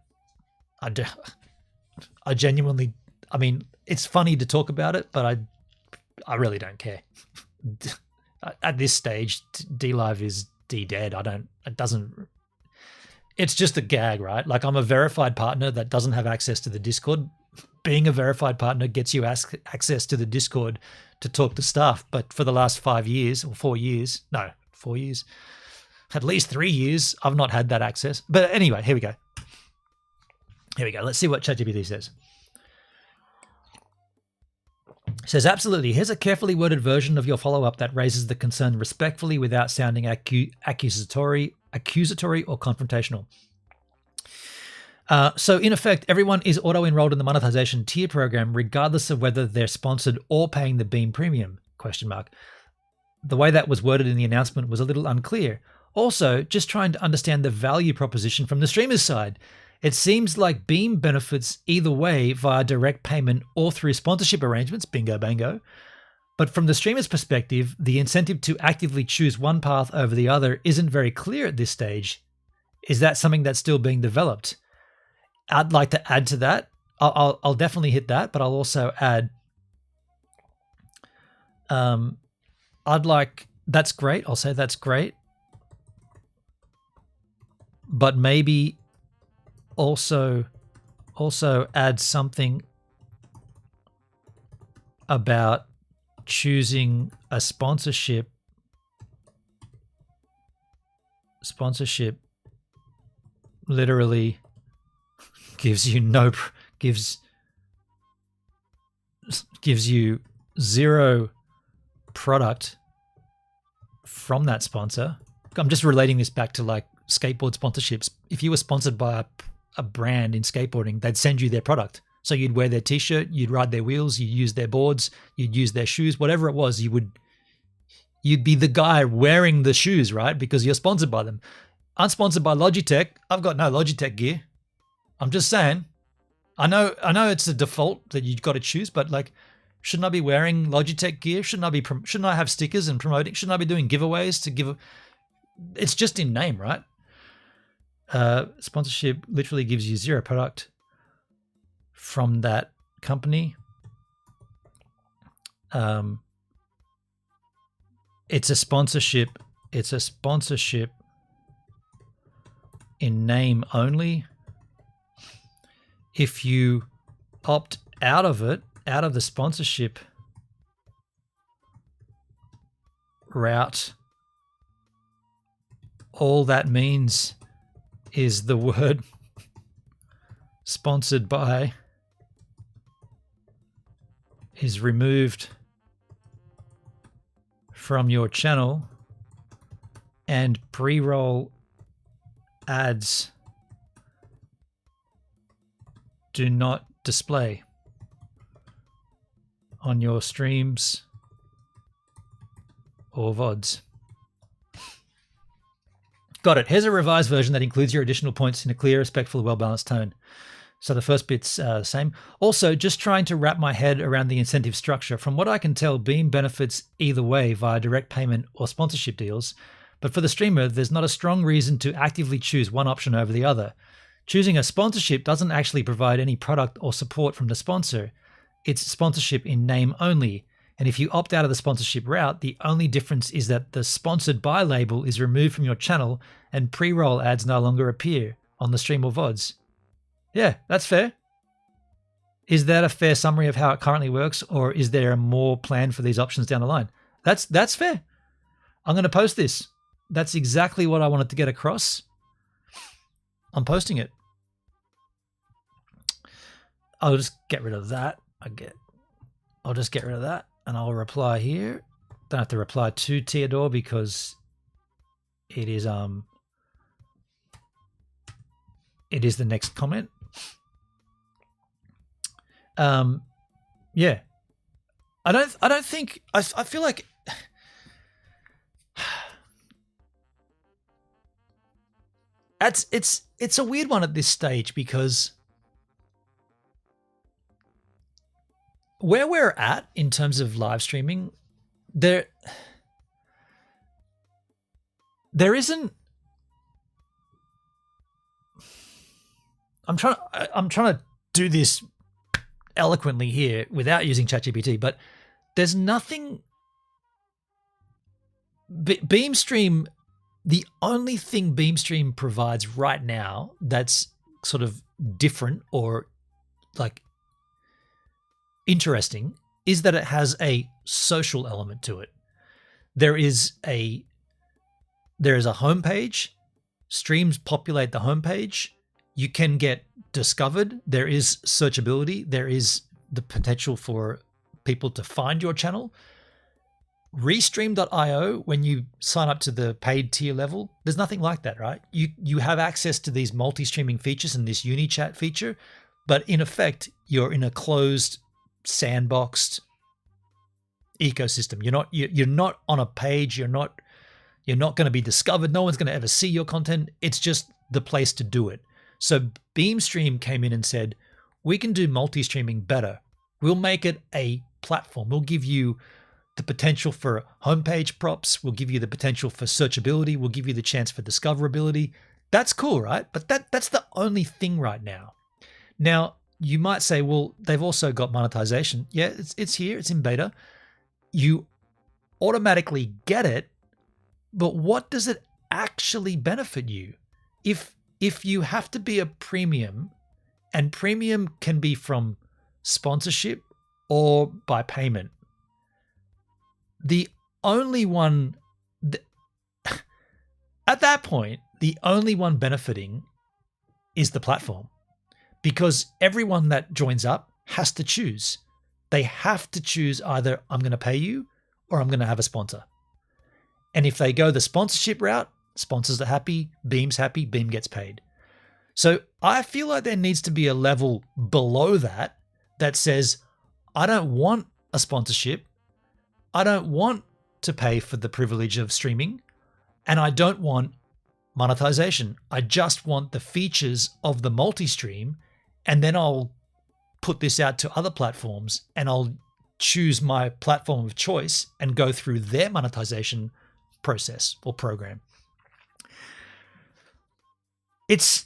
genuinely, I mean, it's funny to talk about it, but I really don't care. At this stage, DLive is dead. It's just a gag, right? Like, I'm a verified partner that doesn't have access to the Discord. Being a verified partner gets you access to the Discord to talk to staff. But for the last 5 years or 4 years, no, 4 years, at least 3 years, I've not had that access. But anyway, here we go. Let's see what ChatGPT says. It says, absolutely. Here's a carefully worded version of your follow-up that raises the concern respectfully without sounding accusatory or confrontational. So in effect, everyone is auto-enrolled in the monetization tier program, regardless of whether they're sponsored or paying the Beam Premium, ? The way that was worded in the announcement was a little unclear. Also, just trying to understand the value proposition from the streamer's side. It seems like Beam benefits either way via direct payment or through sponsorship arrangements, bingo bango. But from the streamer's perspective, the incentive to actively choose one path over the other isn't very clear at this stage. Is that something that's still being developed? I'd like to add to that. I'll definitely hit that, but I'll also add, that's great. I'll say that's great. But maybe also add something about choosing a sponsorship literally gives you zero product from that sponsor. I'm just relating this back to like skateboard sponsorships. If you were sponsored by a brand in skateboarding, they'd send you their product. So you'd wear their t-shirt, you'd ride their wheels, you'd use their boards, you'd use their shoes, whatever it was, you'd be the guy wearing the shoes, right? Because you're sponsored by them. Unsponsored by Logitech. I've got no Logitech gear. I'm just saying. I know it's a default that you've got to choose, but like, shouldn't I be wearing Logitech gear? Shouldn't I have stickers and promoting? Shouldn't I be doing giveaways to give? It's just in name, right? Sponsorship literally gives you zero product from that company. It's a sponsorship. It's a sponsorship in name only. If you opt out of it, out of the sponsorship route, all that means is the word sponsored by is removed from your channel, and pre-roll ads do not display on your streams or VODs. Got it. Here's a revised version that includes your additional points in a clear, respectful, well-balanced tone. So the first bit's the same. Also, just trying to wrap my head around the incentive structure. From what I can tell, Beam benefits either way via direct payment or sponsorship deals. But for the streamer, there's not a strong reason to actively choose one option over the other. Choosing a sponsorship doesn't actually provide any product or support from the sponsor. It's sponsorship in name only. And if you opt out of the sponsorship route, the only difference is that the sponsored by label is removed from your channel and pre-roll ads no longer appear on the stream or VODs. Yeah, that's fair. Is that a fair summary of how it currently works, or is there more plan for these options down the line? That's fair. I'm going to post this. That's exactly what I wanted to get across. I'm posting it. I'll just get rid of that. I'll just get rid of that, and I'll reply here. Don't have to reply to Theodore because it is the next comment. Yeah. I don't think I feel like it's a weird one at this stage because where we're at in terms of live streaming, there isn't. I'm trying to do this eloquently here without using ChatGPT, but there's nothing. Beamstream, the only thing Beamstream provides right now that's sort of different or like interesting is that it has a social element to it. There is a homepage. Streams populate the homepage. You can get discovered. There is searchability. There is the potential for people to find your channel. Restream.io, when you sign up to the paid tier level, there's nothing like that, right? You have access to these multi-streaming features and this UniChat feature, but in effect, you're in a closed, sandboxed ecosystem. You're not on a page. You're not going to be discovered. No one's going to ever see your content. It's just the place to do it. So Beamstream came in and said, we can do multi-streaming better. We'll make it a platform. We'll give you the potential for homepage props. We'll give you the potential for searchability. We'll give you the chance for discoverability. That's cool, right? But that's the only thing right now. Now, you might say, well, they've also got monetization. Yeah, it's here. It's in beta. You automatically get it, but what does it actually benefit you? If you have to be a premium, and premium can be from sponsorship or by payment, the only one at that point, the only one benefiting is the platform, because everyone that joins up has to choose. They have to choose either I'm going to pay you or I'm going to have a sponsor. And if they go the sponsorship route, sponsors are happy, Beam's happy, Beam gets paid. So I feel like there needs to be a level below that that says, I don't want a sponsorship. I don't want to pay for the privilege of streaming, and I don't want monetization. I just want the features of the multi-stream, and then I'll put this out to other platforms and I'll choose my platform of choice and go through their monetization process or program. It's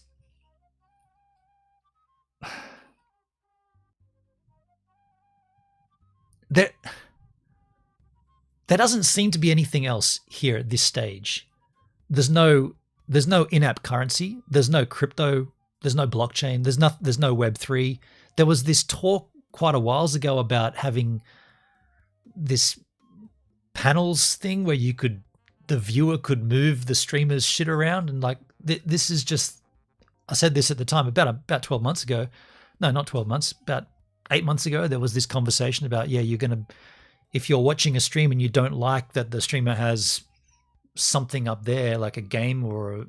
there doesn't seem to be anything else here at this stage. There's no in-app currency. There's no crypto. There's no blockchain. There's no Web3. There was this talk quite a while ago about having this panels thing where the viewer could move the streamer's shit around, and like this is just. I said this at the time about 12 months ago. No, not 12 months. About 8 months ago, there was this conversation about, yeah, if you're watching a stream and you don't like that the streamer has something up there, like a game or a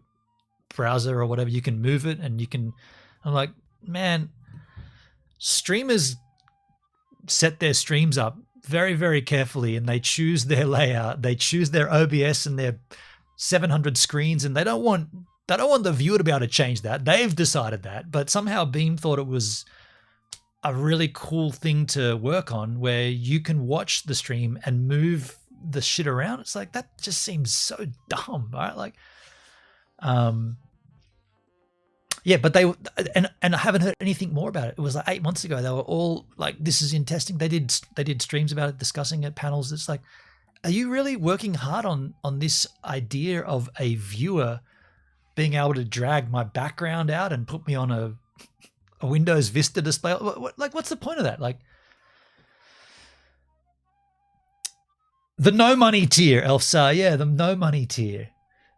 browser or whatever, you can move it and you can, I'm like, man, streamers set their streams up very, very carefully, and they choose their layout, they choose their OBS and their 700 screens, and they don't want the viewer to be able to change that. They've decided that, but somehow Beam thought it was a really cool thing to work on where you can watch the stream and move the shit around. It's like, that just seems so dumb, right? Like, yeah, but they, and I haven't heard anything more about it. It was like 8 months ago. They were all like, this is in testing. They did streams about it, discussing it, panels. It's like, are you really working hard on this idea of a viewer being able to drag my background out and put me on a Windows Vista display? What's the point of that? Like, the no money tier, Elfsar. Yeah, the no money tier.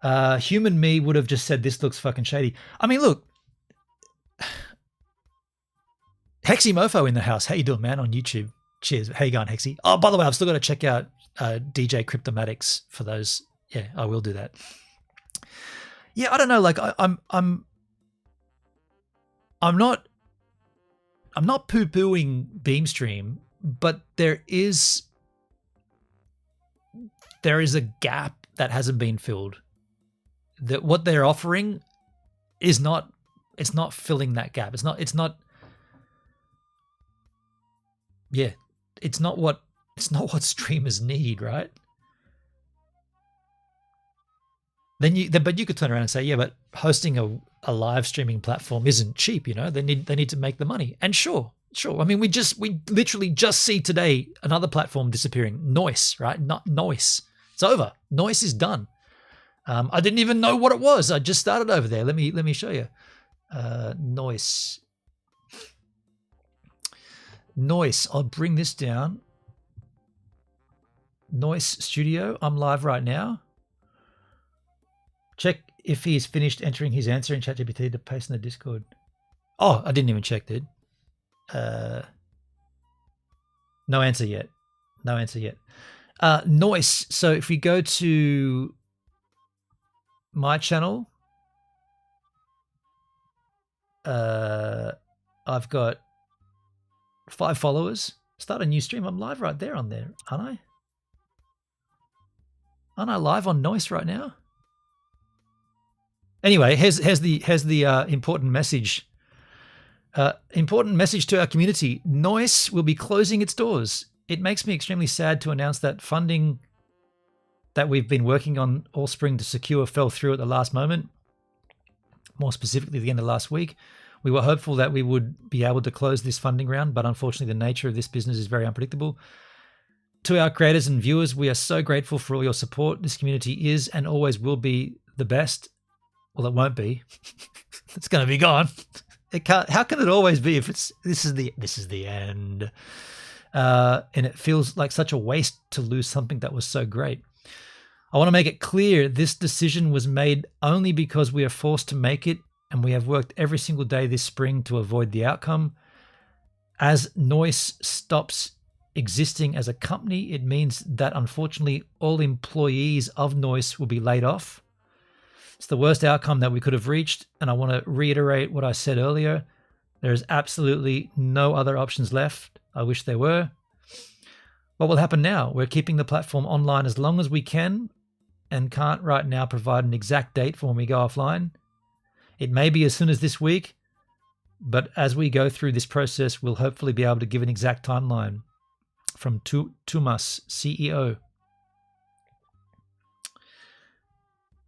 Human me would have just said, this looks fucking shady. I mean, look. Hexy Mofo in the house. How you doing, man, on YouTube? Cheers. How you going, Hexy? Oh, by the way, I've still got to check out DJ Cryptomatics for those. Yeah, I will do that. Yeah, I don't know. Like, I'm not poo-pooing Beamstream, but there is a gap that hasn't been filled. That what they're offering is not. It's not filling that gap. It's not. Yeah, it's not what streamers need, right? But you could turn around and say, yeah, but hosting a live streaming platform isn't cheap, you know. They need to make the money. And sure. I mean, we literally just see today another platform disappearing, Noice, right? Not Noice. It's over. Noice is done. I didn't even know what it was. I just started over there. Let me show you. Noice. Noice. I'll bring this down. Noice Studio. I'm live right now. Check if he's finished entering his answer in ChatGPT to paste in the Discord. Oh, I didn't even check, dude. No answer yet. Noice. So if we go to my channel, I've got 5 followers. Start a new stream. I'm live right there on there, aren't I? Aren't I live on Noice right now? Anyway, here's the important message. Important message to our community. Noice will be closing its doors. It makes me extremely sad to announce that funding that we've been working on all spring to secure fell through at the last moment. More specifically, the end of last week. We were hopeful that we would be able to close this funding round, but unfortunately the nature of this business is very unpredictable. To our creators and viewers, we are so grateful for all your support. This community is and always will be the best. Well, it won't be. It's going to be gone. It can't. How can it always be if this is the end? And it feels like such a waste to lose something that was so great. I want to make it clear this decision was made only because we are forced to make it, and we have worked every single day this spring to avoid the outcome. As Noice stops existing as a company, it means that unfortunately all employees of Noice will be laid off. It's the worst outcome that we could have reached, and I want to reiterate what I said earlier. There is absolutely no other options left. I wish there were. What will happen now? We're keeping the platform online as long as we can and can't right now provide an exact date for when we go offline. It may be as soon as this week, but as we go through this process, we'll hopefully be able to give an exact timeline. From Tumas, CEO.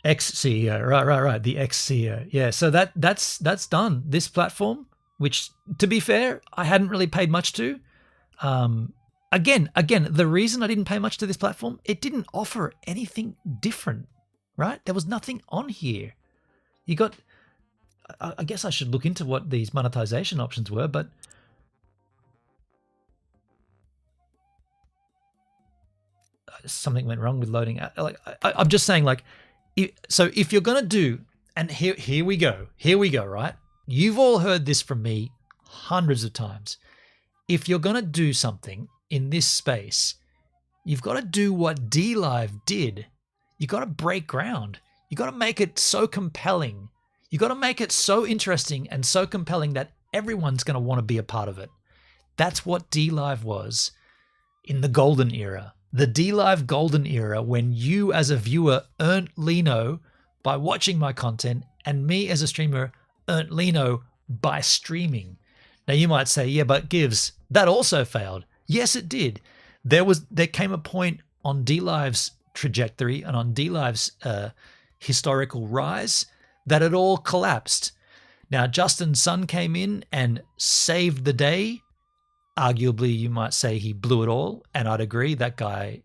Ex-CEO, right, the ex-CEO. Yeah, so that's done. This platform, which, to be fair, I hadn't really paid much to. Again, the reason I didn't pay much to this platform, it didn't offer anything different, right? There was nothing on here. You got... I guess I should look into what these monetization options were, but something went wrong with loading. Like I'm just saying, like, so if you're gonna do, and here we go, right? You've all heard this from me hundreds of times. If you're gonna do something in this space, you've got to do what DLive did. You got to break ground. You got to make it so compelling. You got to make it so interesting and so compelling that everyone's going to want to be a part of it. That's what DLive was in the golden era. The DLive golden era, when you as a viewer earned Lino by watching my content and me as a streamer earned Lino by streaming. Now you might say, yeah, but Gives, that also failed. Yes, it did. There came a point on DLive's trajectory and on DLive's historical rise that it all collapsed. Now, Justin Sun came in and saved the day. Arguably, you might say he blew it all, and I'd agree. That guy,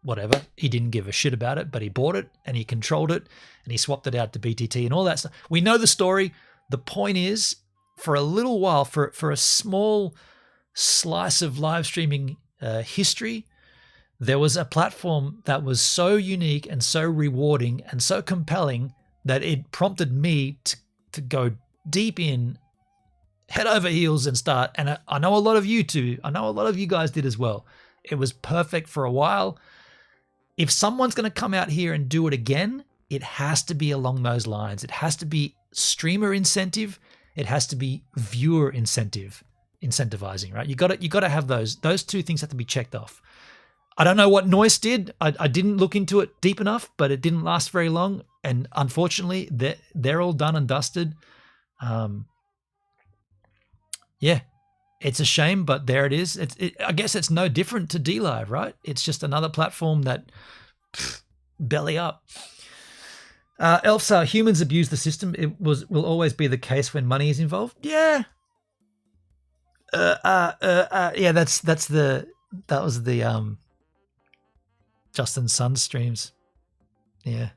whatever, he didn't give a shit about it, but he bought it and he controlled it and he swapped it out to BTT and all that stuff. We know the story. The point is, for a little while, for a small slice of live streaming history, there was a platform that was so unique and so rewarding and so compelling that it prompted me to go deep in, head over heels and start. And I know a lot of you too. I know a lot of you guys did as well. It was perfect for a while. If someone's going to come out here and do it again, it has to be along those lines. It has to be streamer incentive. It has to be viewer incentivizing, right? You got to have those two things have to be checked off. I don't know what Noice did. I didn't look into it deep enough, but it didn't last very long. And unfortunately, they're all done and dusted. Yeah, it's a shame, but there it is. I guess it's no different to DLive, right? It's just another platform that belly up. Elfs are humans abuse the system. Will always be the case when money is involved. Yeah. Yeah, that was the Justin Sun streams. Yeah.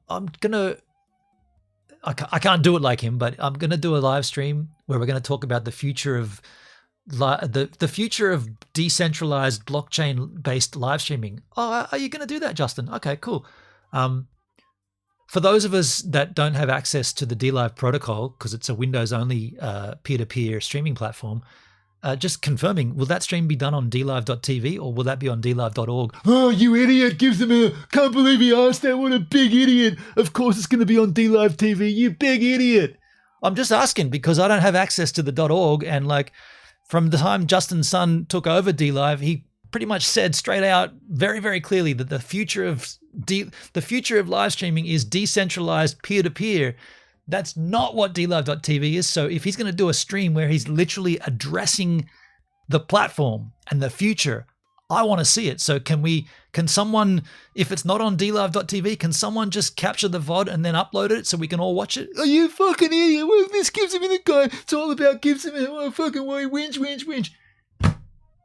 I'm gonna. I can't do it like him, but I'm gonna do a live stream where we're gonna talk about the future of the future of decentralized blockchain-based live streaming. Oh, are you gonna do that, Justin? Okay, cool. For those of us that don't have access to the DLive protocol because it's a Windows-only peer-to-peer streaming platform, just confirming, will that stream be done on DLive.tv or will that be on DLive.org? Oh, you idiot, gives him a, can't believe he asked that, what a big idiot. Of course it's going to be on DLive TV, you big idiot. I'm just asking because I don't have access to the .org, and like from the time Justin Sun took over DLive, he pretty much said straight out very, very clearly that the future of live streaming is decentralized peer-to-peer. That's not what DLive.tv is. So if he's going to do a stream where he's literally addressing the platform and the future, I want to see it. So can someone, if it's not on DLive.tv, can someone just capture the VOD and then upload it so we can all watch it? Are you fucking idiot? Well, this gives him the guy. It's all about gives him it. Oh, fucking way, winch.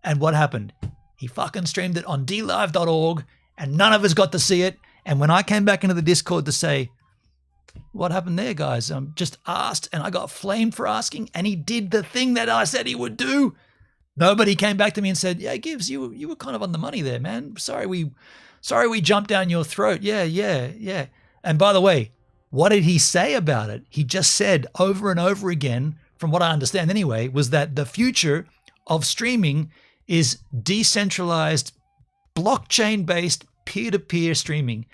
And what happened? He fucking streamed it on DLive.org and none of us got to see it. And when I came back into the Discord to say, what happened there, guys? Just asked and I got flamed for asking, and he did the thing that I said he would do. Nobody came back to me and said, yeah, Gibbs, you were kind of on the money there, man. Sorry we jumped down your throat. Yeah. And by the way, what did he say about it? He just said over and over again, from what I understand anyway, was that the future of streaming is decentralized, blockchain-based, peer-to-peer streaming.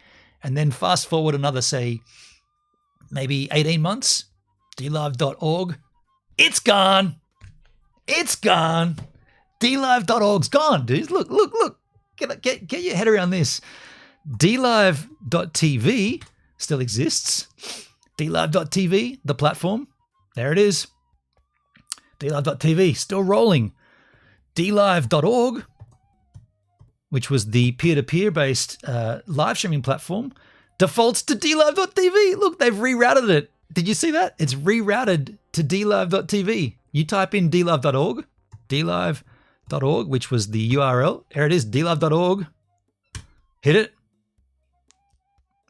And then fast forward another, say, maybe 18 months, DLive.org, it's gone. DLive.org's gone, dude. Look. Get your head around this. DLive.tv still exists. DLive.tv, the platform, there it is. DLive.tv, still rolling. DLive.org, which was the peer-to-peer based live streaming platform, defaults to DLive.tv. Look, they've rerouted it. Did you see that? It's rerouted to DLive.tv. You type in DLive.org, which was the URL. There it is, DLive.org. Hit it.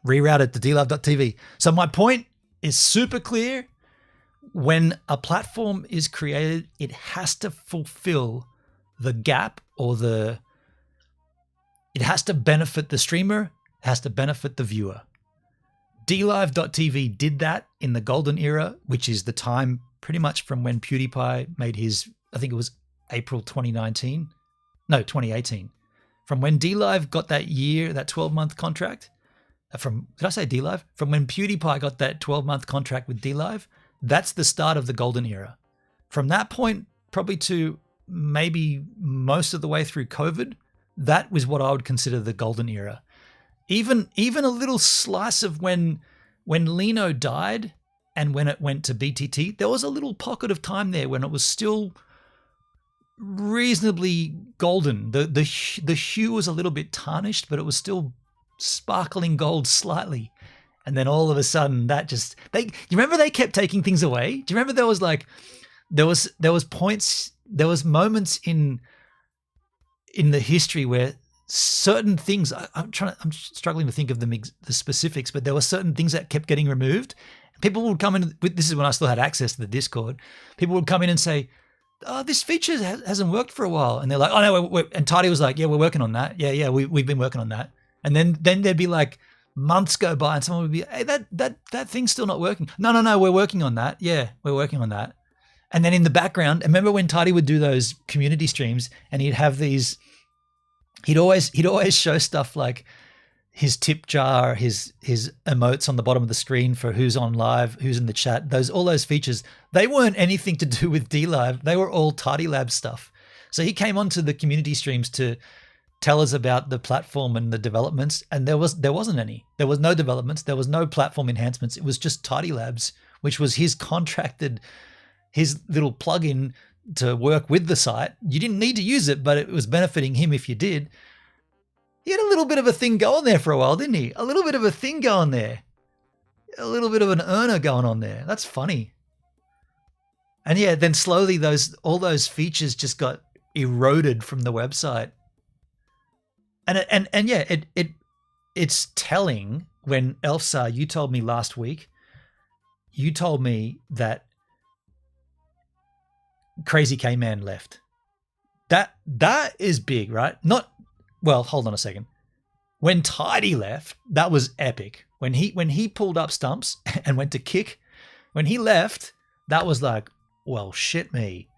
Rerouted to DLive.tv. So my point is super clear. When a platform is created, it has to fulfill the gap or it has to benefit the streamer, it has to benefit the viewer. DLive.tv did that in the golden era, which is the time pretty much from when PewDiePie made his, I think it was April 2018. From when DLive got that 12-month contract, did I say DLive? From when PewDiePie got that 12-month contract with DLive, that's the start of the golden era. From that point, probably to maybe most of the way through COVID, that was what I would consider the golden era. Even a little slice of when Lino died and when it went to BTT, there was a little pocket of time there when it was still reasonably golden. The hue was a little bit tarnished, but it was still sparkling gold slightly. And then all of a sudden you remember they kept taking things away? Do you remember there was moments in the history where certain things, I'm struggling to think of the specifics, but there were certain things that kept getting removed. People would come in, this is when I still had access to the Discord. People would come in and say, oh, this feature hasn't worked for a while. And they're like, oh no, and Tidy was like, yeah, we're working on that. Yeah, we've been working on that. And then there'd be like months go by and someone would be, hey, that thing's still not working. No, we're working on that. Yeah, we're working on that. And then in the background, remember when Tidy would do those community streams and he'd have these, he'd always show stuff like his tip jar, his emotes on the bottom of the screen for who's on live, who's in the chat, all those features, they weren't anything to do with DLive. They were all Tidy Lab stuff. So he came onto the community streams to tell us about the platform and the developments, and there wasn't any. There was no developments. There was no platform enhancements. It was just Tidy Labs, which was his little plugin to work with the site. You didn't need to use it, but it was benefiting him if you did. He had a little bit of a thing going there for a while, didn't he? A little bit of a thing going there. A little bit of an earner going on there. That's funny. And yeah, then slowly all those features just got eroded from the website. And yeah, it's telling when Elfsar, you told me last week, you told me that Crazy K-Man left. That is big, right? Well, hold on a second. When Tidy left, that was epic. When he pulled up stumps and went to kick, when he left, that was like, well, shit me.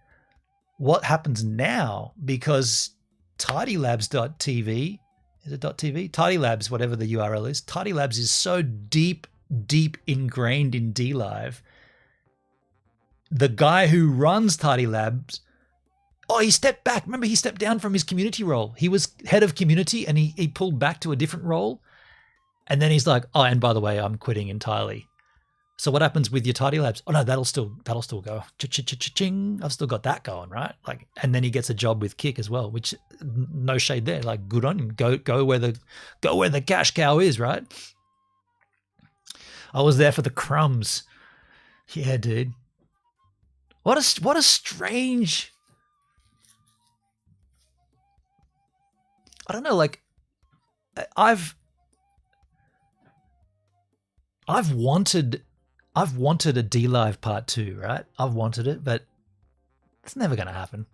What happens now? Because TidyLabs.tv, is it .tv? Tidy Labs, whatever the URL is. Tidy Labs is so deep ingrained in DLive. The guy who runs Tidy Labs, he stepped back. Remember, he stepped down from his community role. He was head of community and he pulled back to a different role. And then he's like, oh, and by the way, I'm quitting entirely. So what happens with your Tidy Labs? Oh no, that'll still go. Cha-cha-cha-ching. I've still got that going, right? Like, and then he gets a job with Kick as well, which no shade there. Like, good on him. Go where the cash cow is, right? I was there for the crumbs. Yeah, dude. What a strange. I don't know, like I've wanted a DLive part 2, right? I've wanted it, but it's never going to happen.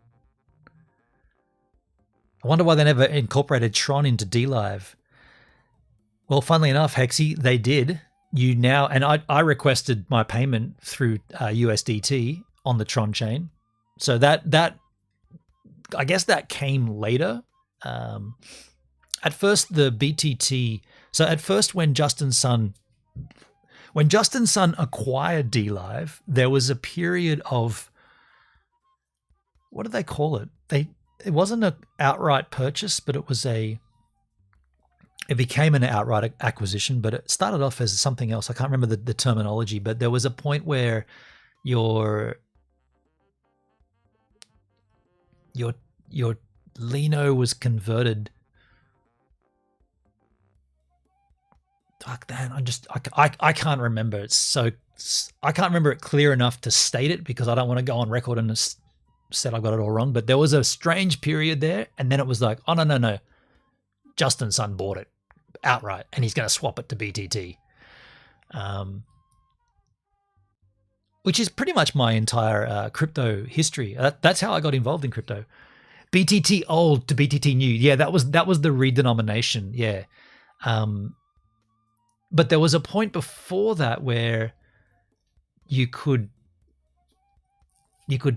I wonder why they never incorporated Tron into DLive. Well, funnily enough, Hexy, they did. And I requested my payment through USDT on the Tron chain. So that I guess that came later. At first the BTT, so at first when Justin Sun acquired DLive, there was a period of, what do they call it? It wasn't an outright purchase, but it became an outright acquisition, but it started off as something else. I can't remember the terminology, but there was a point where your Lino was converted. Fuck, man, I can't remember. I can't remember it clear enough to state it because I don't want to go on record and said I got it all wrong. But there was a strange period there, and then it was like, oh no, Justin Sun bought it outright, and he's going to swap it to BTT, which is pretty much my entire crypto history. That's how I got involved in crypto. BTT old to BTT new. Yeah, that was the redenomination. Yeah. But there was a point before that where you could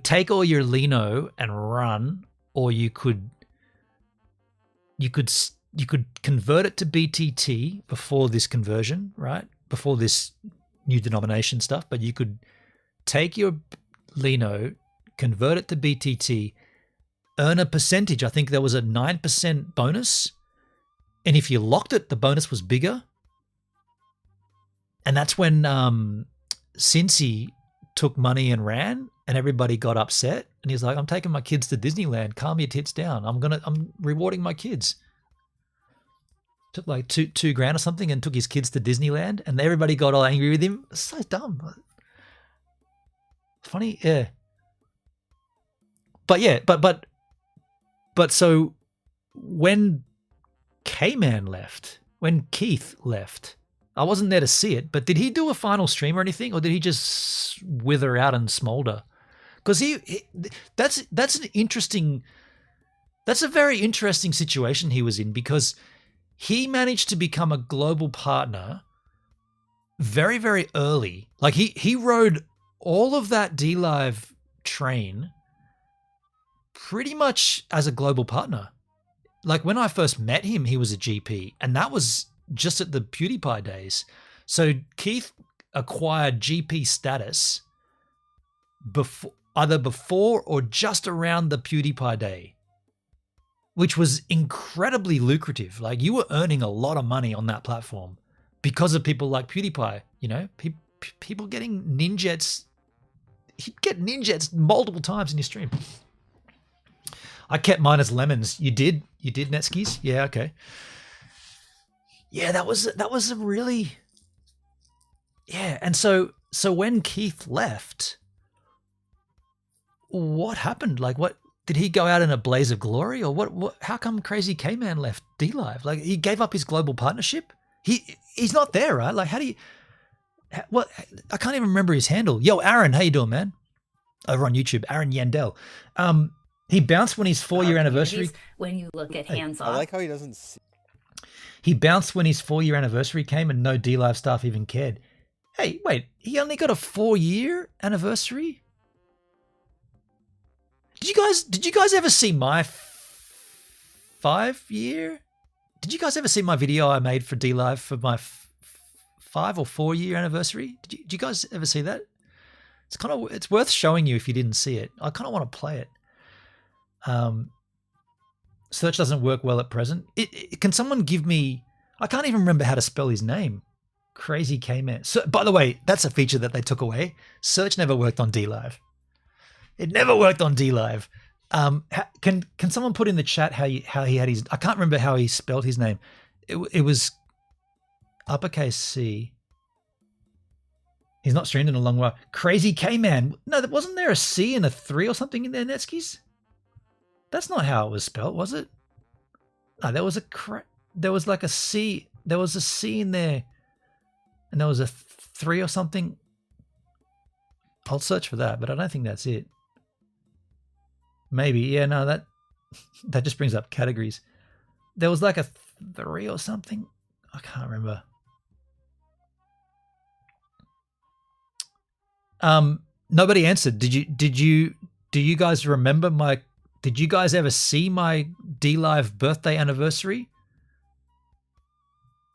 take all your Lino and run, or you could convert it to BTT before this conversion, right? Before this new denomination stuff, but you could take your Lino, convert it to BTT, earn a percentage. I think there was a 9% bonus. And if you locked it, the bonus was bigger. And that's when Cincy took money and ran, and everybody got upset. And he's like, I'm taking my kids to Disneyland. Calm your tits down. I'm rewarding my kids. Took like two grand or something and took his kids to Disneyland, and everybody got all angry with him. It's so dumb. Funny, yeah. But yeah, but so when K-Man left, when Keith left, I wasn't there to see it, but did he do a final stream or anything, or did he just wither out and smolder? because that's a very interesting situation he was in, because he managed to become a global partner very, very early. Like he rode all of that DLive train pretty much as a global partner. Like when I first met him, he was a GP, and that was just at the PewDiePie days. So Keith acquired GP status either before or just around the PewDiePie day, which was incredibly lucrative. Like you were earning a lot of money on that platform because of people like PewDiePie. You know, people getting ninjets. He'd get ninjets multiple times in your stream. I kept mine as lemons. You did, Netskis? Yeah, okay. Yeah, that was a really, yeah. And so when Keith left, what happened? Like, what did he go out in a blaze of glory, or what? How come Crazy K-Man left DLive? Like, he gave up his global partnership. He's not there, right? Like, how do you? What? I can't even remember his handle. Yo, Aaron, how you doing, man? Over on YouTube, Aaron Yandel. He bounced when his 4-year anniversary. When you look at hands off. I like how he doesn't see. He bounced when his 4-year anniversary came, and no DLive staff even cared. Hey, wait, he only got a 4-year anniversary? Did you guys ever see my 5-year? Did you guys ever see my video I made for DLive for my 5 or 4-year anniversary? Did you guys ever see that? It's worth showing you if you didn't see it. I kind of want to play it. Search doesn't work well at present. Can someone give me? I can't even remember how to spell his name. Crazy K-Man. So, by the way, that's a feature that they took away. Search never worked on DLive. It never worked on DLive. Can someone put in the chat how he had his? I can't remember how he spelled his name. It was uppercase C. He's not streamed in a long while. Crazy K-Man. No, wasn't there a C and a 3 or something in there, Netskis? That's not how it was spelled, was it? No, there was like a C. There was a C in there, and there was a 3 or something. I'll search for that, but I don't think that's it. Maybe, yeah, no, that just brings up categories. There was like a 3 or something. I can't remember. Nobody answered. Do you guys remember my? Did you guys ever see my DLive birthday anniversary?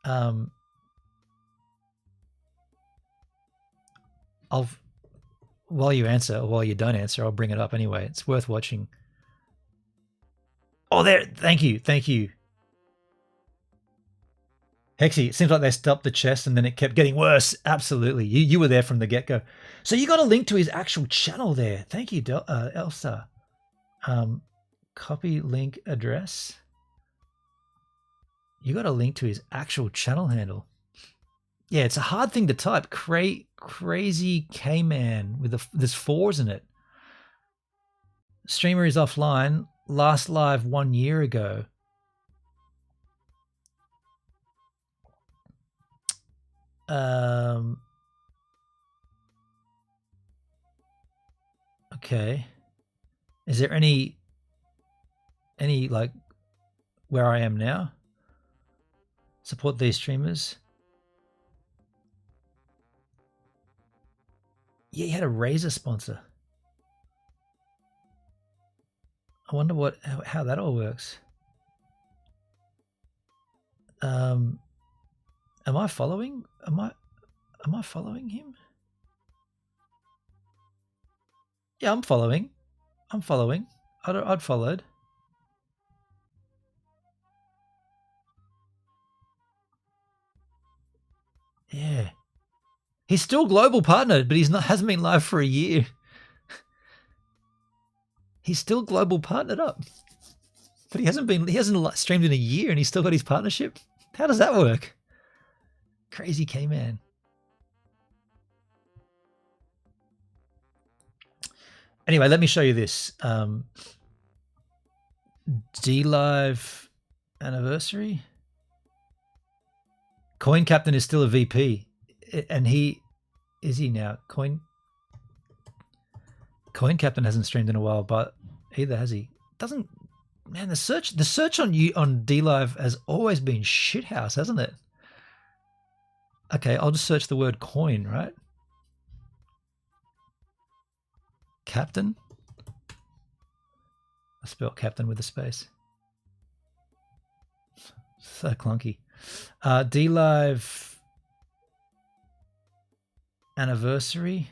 While you answer or while you don't answer, I'll bring it up anyway. It's worth watching. Oh, there. Thank you. Hexy, it seems like they stopped the chest and then it kept getting worse. Absolutely. You were there from the get-go. So you got a link to his actual channel there. Thank you, Elsa. Copy link address. You got a link to his actual channel handle. Yeah, it's a hard thing to type. Crazy K-Man with there's 4s in it. Streamer is offline. Last live 1 year ago. Okay. Is there any like where I am now? Support these streamers. Yeah, he had a Razer sponsor. I wonder how that all works. Am I following? Am I following him? Yeah, I'm following. I'd followed. Yeah. He's still global partnered, but hasn't been live for a year. He's still global partnered up. But he hasn't streamed in a year and he's still got his partnership. How does that work? Crazy K-Man. Anyway, let me show you this. DLive anniversary. Coin Captain is still a VP. And is he now? Coin Captain hasn't streamed in a while, but either has he. Doesn't, man, the search on DLive has always been shithouse, hasn't it? Okay, I'll just search the word coin, right? Captain. I spelled captain with a space. So clunky. DLive anniversary.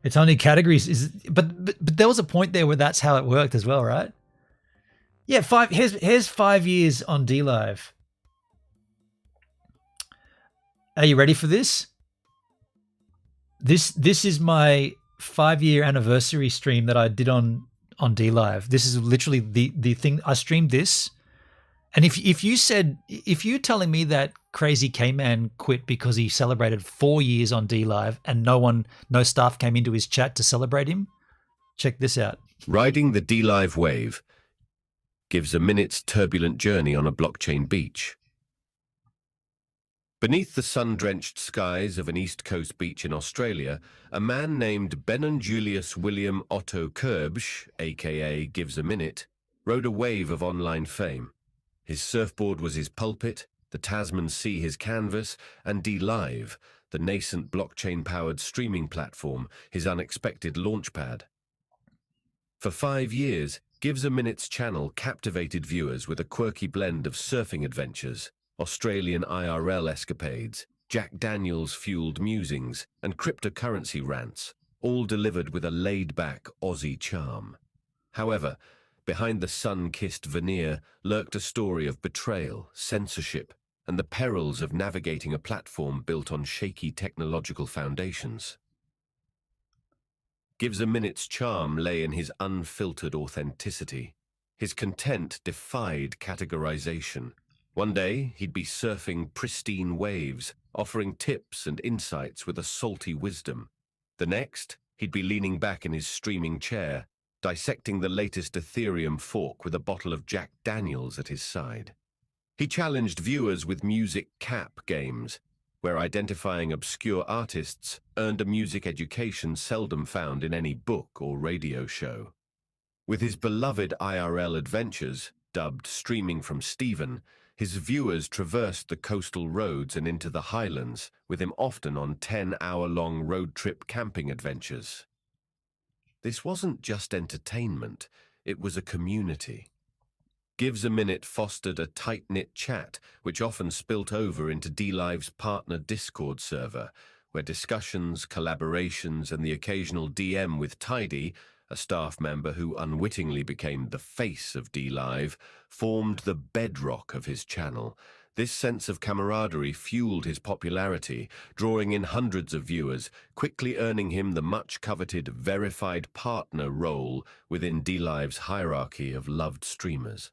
It's only categories, but there was a point there where that's how it worked as well, right? Yeah, here's 5 years on DLive. Are you ready for this? This is my 5-year anniversary stream that I did on DLive. This is literally the thing. I streamed this, and if you're telling me that Crazy K-Man quit because he celebrated 4 years on DLive and no staff came into his chat to celebrate him, check this out. Riding the DLive wave gives a minute's turbulent journey on a blockchain beach. Beneath the sun-drenched skies of an East Coast beach in Australia, a man named Benon Julius William Otto Kerbsch, aka Gives a Minute, rode a wave of online fame. His surfboard was his pulpit, the Tasman Sea his canvas, and DLive, the nascent blockchain-powered streaming platform, his unexpected launchpad. For 5 years, Gives a Minute's channel captivated viewers with a quirky blend of surfing adventures, Australian IRL escapades, Jack Daniels-fueled musings, and cryptocurrency rants, all delivered with a laid-back Aussie charm. However, behind the sun-kissed veneer lurked a story of betrayal, censorship, and the perils of navigating a platform built on shaky technological foundations. Gives a Minute's charm lay in his unfiltered authenticity. His content defied categorization. One day, he'd be surfing pristine waves, offering tips and insights with a salty wisdom. The next, he'd be leaning back in his streaming chair, dissecting the latest Ethereum fork with a bottle of Jack Daniels at his side. He challenged viewers with music cap games, where identifying obscure artists earned a music education seldom found in any book or radio show. With his beloved IRL adventures, dubbed Streaming from Stephen, his viewers traversed the coastal roads and into the highlands, with him often on 10-hour-long road trip camping adventures. This wasn't just entertainment, it was a community. Gives a Minute fostered a tight-knit chat, which often spilt over into DLive's partner Discord server, where discussions, collaborations, and the occasional DM with Tidy, a staff member who unwittingly became the face of DLive, formed the bedrock of his channel. This sense of camaraderie fueled his popularity, drawing in hundreds of viewers, quickly earning him the much-coveted verified partner role within DLive's hierarchy of loved streamers.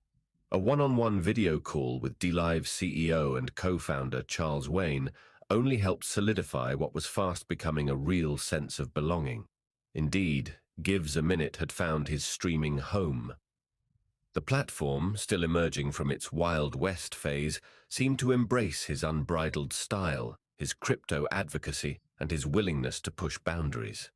A one-on-one video call with DLive CEO and co-founder Charles Wayne only helped solidify what was fast becoming a real sense of belonging. Indeed, Gives a Minute had found his streaming home. The platform, still emerging from its Wild West phase, seemed to embrace his unbridled style, his crypto advocacy, and his willingness to push boundaries.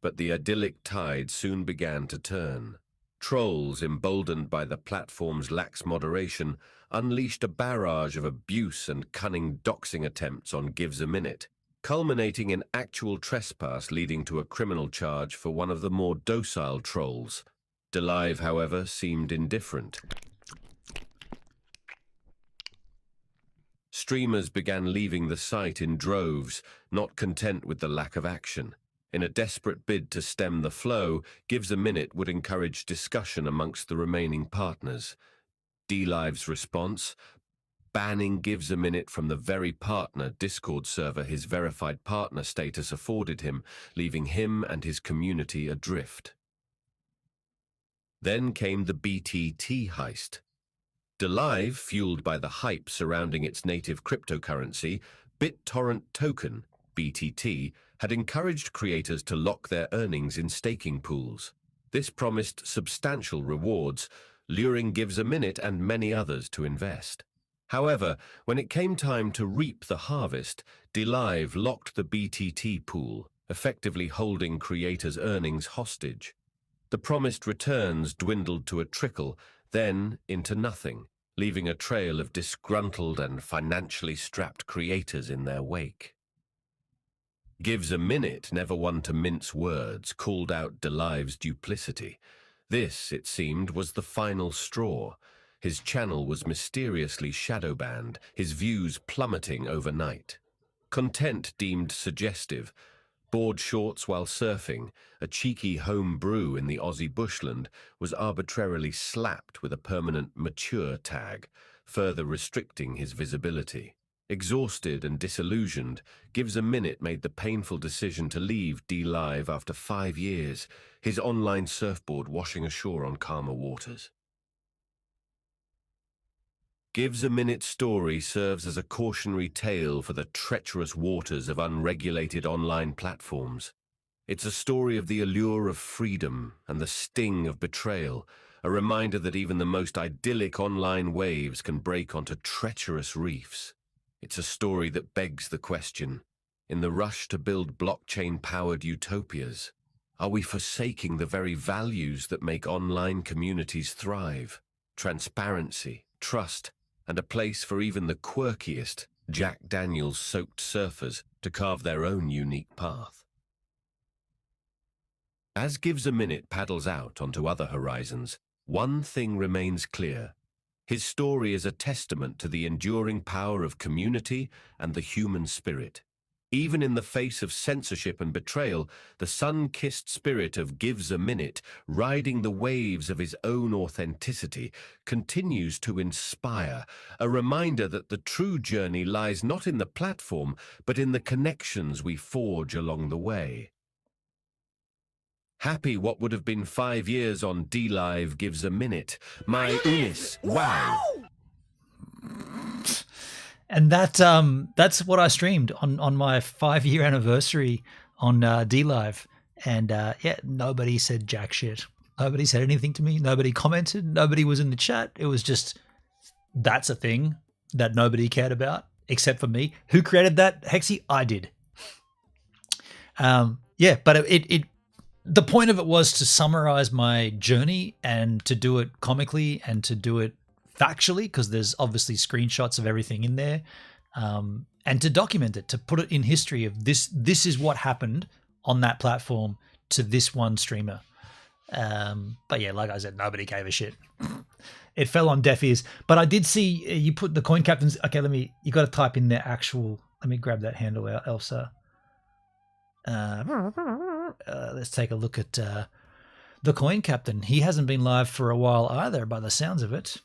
But the idyllic tide soon began to turn. Trolls, emboldened by the platform's lax moderation, unleashed a barrage of abuse and cunning doxing attempts on Gives a Minute, culminating in actual trespass leading to a criminal charge for one of the more docile trolls. DLive, however, seemed indifferent. Streamers began leaving the site in droves, not content with the lack of action. In a desperate bid to stem the flow, Gives a Minute would encourage discussion amongst the remaining partners. DLive's response: banning Gives a Minute from the very partner Discord server his verified partner status afforded him, leaving him and his community adrift. Then came the BTT heist. DLive, fueled by the hype surrounding its native cryptocurrency, BitTorrent Token, BTT, had encouraged creators to lock their earnings in staking pools. This promised substantial rewards, luring Gives a Minute and many others to invest. However, when it came time to reap the harvest, DLive locked the BTT pool, effectively holding creators' earnings hostage. The promised returns dwindled to a trickle, then into nothing, leaving a trail of disgruntled and financially strapped creators in their wake. Gives a Minute, never one to mince words, called out DLive's duplicity. This, it seemed, was the final straw. His channel was mysteriously shadow-banned, his views plummeting overnight. Content deemed suggestive. Board shorts while surfing, a cheeky home brew in the Aussie bushland, was arbitrarily slapped with a permanent mature tag, further restricting his visibility. Exhausted and disillusioned, Gives a Minute made the painful decision to leave DLive after 5 years, his online surfboard washing ashore on calmer waters. Gives a Minute's story serves as a cautionary tale for the treacherous waters of unregulated online platforms. It's a story of the allure of freedom and the sting of betrayal, a reminder that even the most idyllic online waves can break onto treacherous reefs. It's a story that begs the question, in the rush to build blockchain-powered utopias, are we forsaking the very values that make online communities thrive? Transparency, trust, and a place for even the quirkiest, Jack Daniels-soaked surfers to carve their own unique path. As Gives a Minute paddles out onto other horizons, one thing remains clear. His story is a testament to the enduring power of community and the human spirit. Even in the face of censorship and betrayal, the sun-kissed spirit of Gives a Minute, riding the waves of his own authenticity, continues to inspire, a reminder that the true journey lies not in the platform, but in the connections we forge along the way. Happy what would have been 5 years on DLive Gives a Minute. My unis, wow. And that's what I streamed on my 5-year anniversary on DLive. And yeah, nobody said jack shit. Nobody said anything to me. Nobody commented. Nobody was in the chat. It was just, that's a thing that nobody cared about except for me. Who created that, Hexy? I did. Yeah, but the point of it was to summarize my journey and to do it comically and to do it factually, because there's obviously screenshots of everything in there, and to document it, to put it in history of this is what happened on that platform to this one streamer. But yeah, like I said, nobody gave a shit. It fell on deaf ears. But I did see you put the coin captains. Okay, you got to type in their actual, let me grab that handle out, Elsa. Let's take a look at the coin captain. He hasn't been live for a while either, by the sounds of it.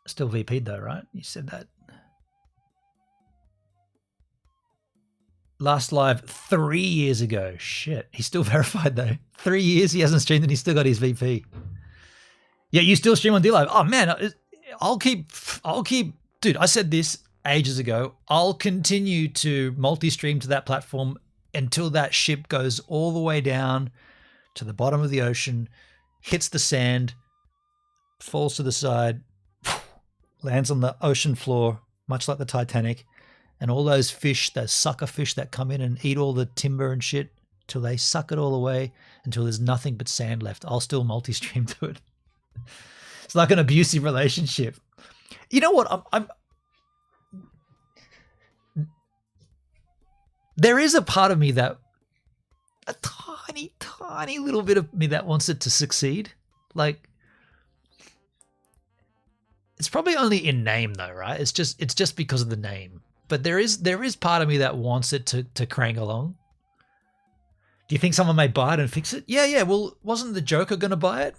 Still VP'd though, right? You said that. Last live 3 years ago. Shit, he's still verified though. 3 years he hasn't streamed and he's still got his VP. Yeah, you still stream on DLive. Oh man, I'll keep. Dude, I said this ages ago. I'll continue to multi-stream to that platform until that ship goes all the way down to the bottom of the ocean, hits the sand, falls to the side, lands on the ocean floor, much like the Titanic, and all those fish, those sucker fish that come in and eat all the timber and shit, till they suck it all away, until there's nothing but sand left. I'll still multi-stream to it. It's like an abusive relationship. You know what? There is a part of me that, a tiny, tiny little bit of me that wants it to succeed. Like, it's probably only in name though, right? It's just because of the name. But there is part of me that wants it to crank along. Do you think someone may buy it and fix it? Yeah. Well, wasn't the Joker going to buy it?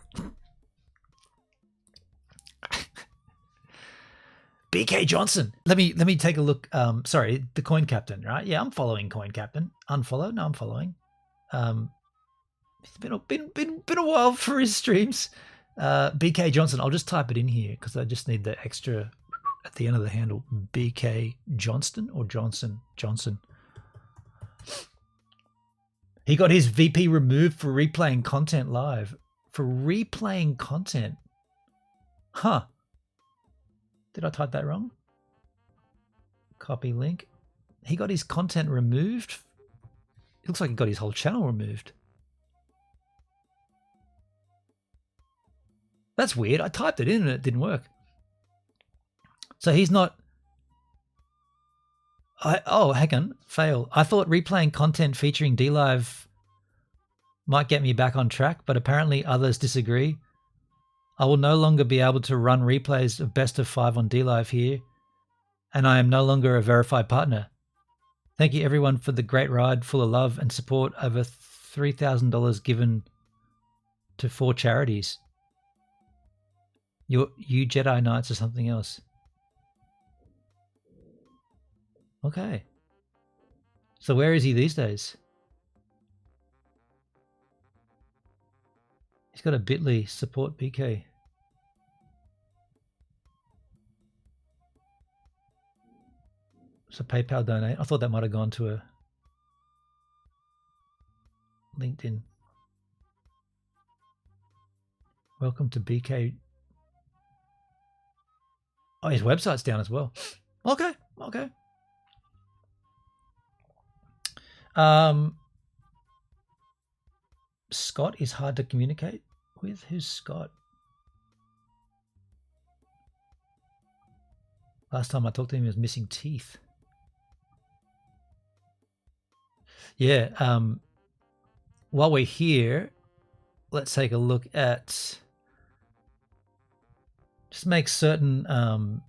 BK Johnson. Let me take a look. Sorry, the Coin Captain, right? Yeah, I'm following Coin Captain. Unfollow? No, I'm following. It's been a while for his streams. BK Johnson. I'll just type it in here because I just need the extra at the end of the handle. BK Johnston or Johnson? Johnson. He got his VP removed for replaying content live. For replaying content. Huh. Did I type that wrong? Copy link. He got his content removed. It looks like he got his whole channel removed. That's weird. I typed it in and it didn't work. So he's not... Oh, hang on. Fail. I thought replaying content featuring DLive might get me back on track, but apparently others disagree. I will no longer be able to run replays of best of 5 on DLive here, and I am no longer a verified partner. Thank you everyone for the great ride full of love and support. Over $3,000 given to 4 charities. You Jedi Knights or something else. Okay. So where is he these days? He's got a bit.ly support BK. So PayPal donate. I thought that might have gone to a LinkedIn. Welcome to BK. Oh, his website's down as well. Okay, okay. Scott is hard to communicate with. Who's Scott? Last time I talked to him, he was missing teeth. Yeah. While we're here, let's take a look at. Just make certain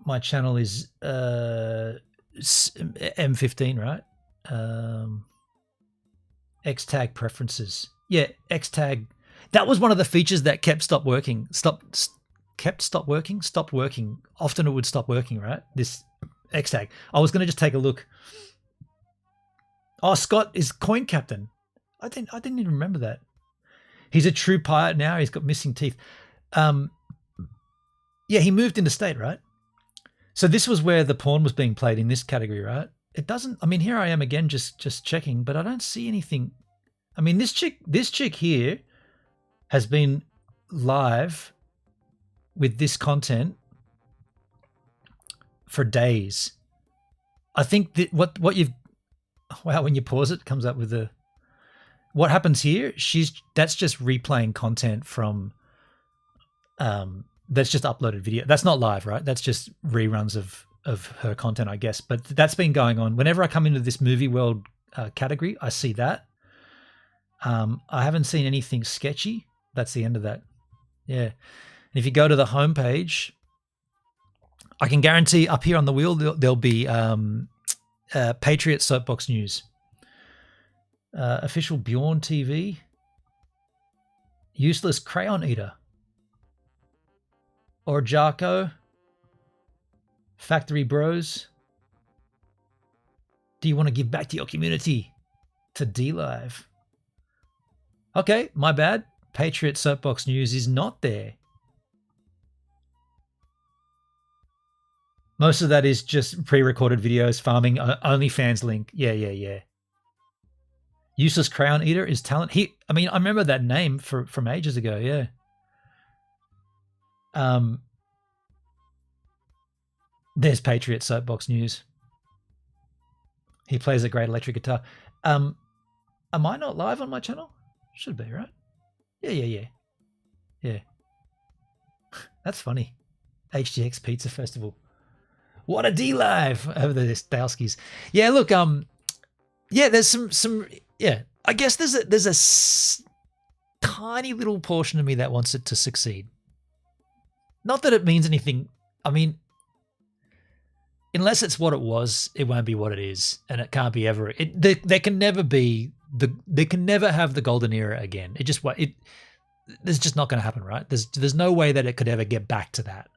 my channel is M15, right? X-tag preferences. Yeah, X-tag. That was one of the features that stopped working. Stopped working. Often it would stop working, right? This X-tag. I was going to just take a look. Oh, Scott is coin captain. I didn't even remember that. He's a true pirate now. He's got missing teeth. Yeah, he moved interstate, right? So this was where the porn was being played in this category, right? It doesn't. I mean, here I am again, just checking, but I don't see anything. I mean, this chick here has been live with this content for days. I think that what you've, wow, when you pause it comes up with the, what happens here, that's just replaying content from, that's just uploaded video. That's not live, right? That's just reruns of her content, I guess. But that's been going on. Whenever I come into this movie world category, I see that. I haven't seen anything sketchy. That's the end of that. Yeah. And if you go to the homepage, I can guarantee up here on the wheel, there'll be Patriot Soapbox News. Official Bjorn TV. Useless Crayon Eater. Or Jarko. Factory Bros. Do you want to give back to your community? To DLive. Okay, my bad. Patriot Soapbox News is not there. Most of that is just pre-recorded videos, farming, OnlyFans link. Yeah. Useless Crayon Eater is talent. I mean, I remember that name from ages ago, yeah. There's Patriot Soapbox News. He plays a great electric guitar. Am I not live on my channel? Should be, right? Yeah. That's funny. HGX Pizza Festival. What a DLive over the Dalskis. Yeah, look, yeah, there's some yeah. I guess there's a tiny little portion of me that wants it to succeed. Not that it means anything. I mean, unless it's what it was, it won't be what it is, and it can't be ever. There can never be they can never have the golden era again. There's just not going to happen, right? There's no way that it could ever get back to that.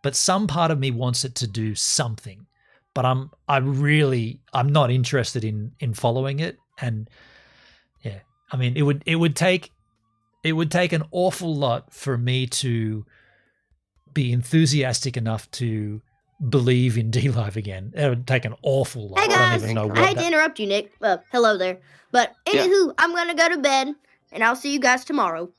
But some part of me wants it to do something, but I'm not interested in following it. And yeah, I mean, it would take an awful lot for me to be enthusiastic enough to believe in DLive again. It would take an awful lot. Hey guys, I don't even know what I hate to interrupt you, Nick. Hello there. But anywho, I'm gonna go to bed, and I'll see you guys tomorrow.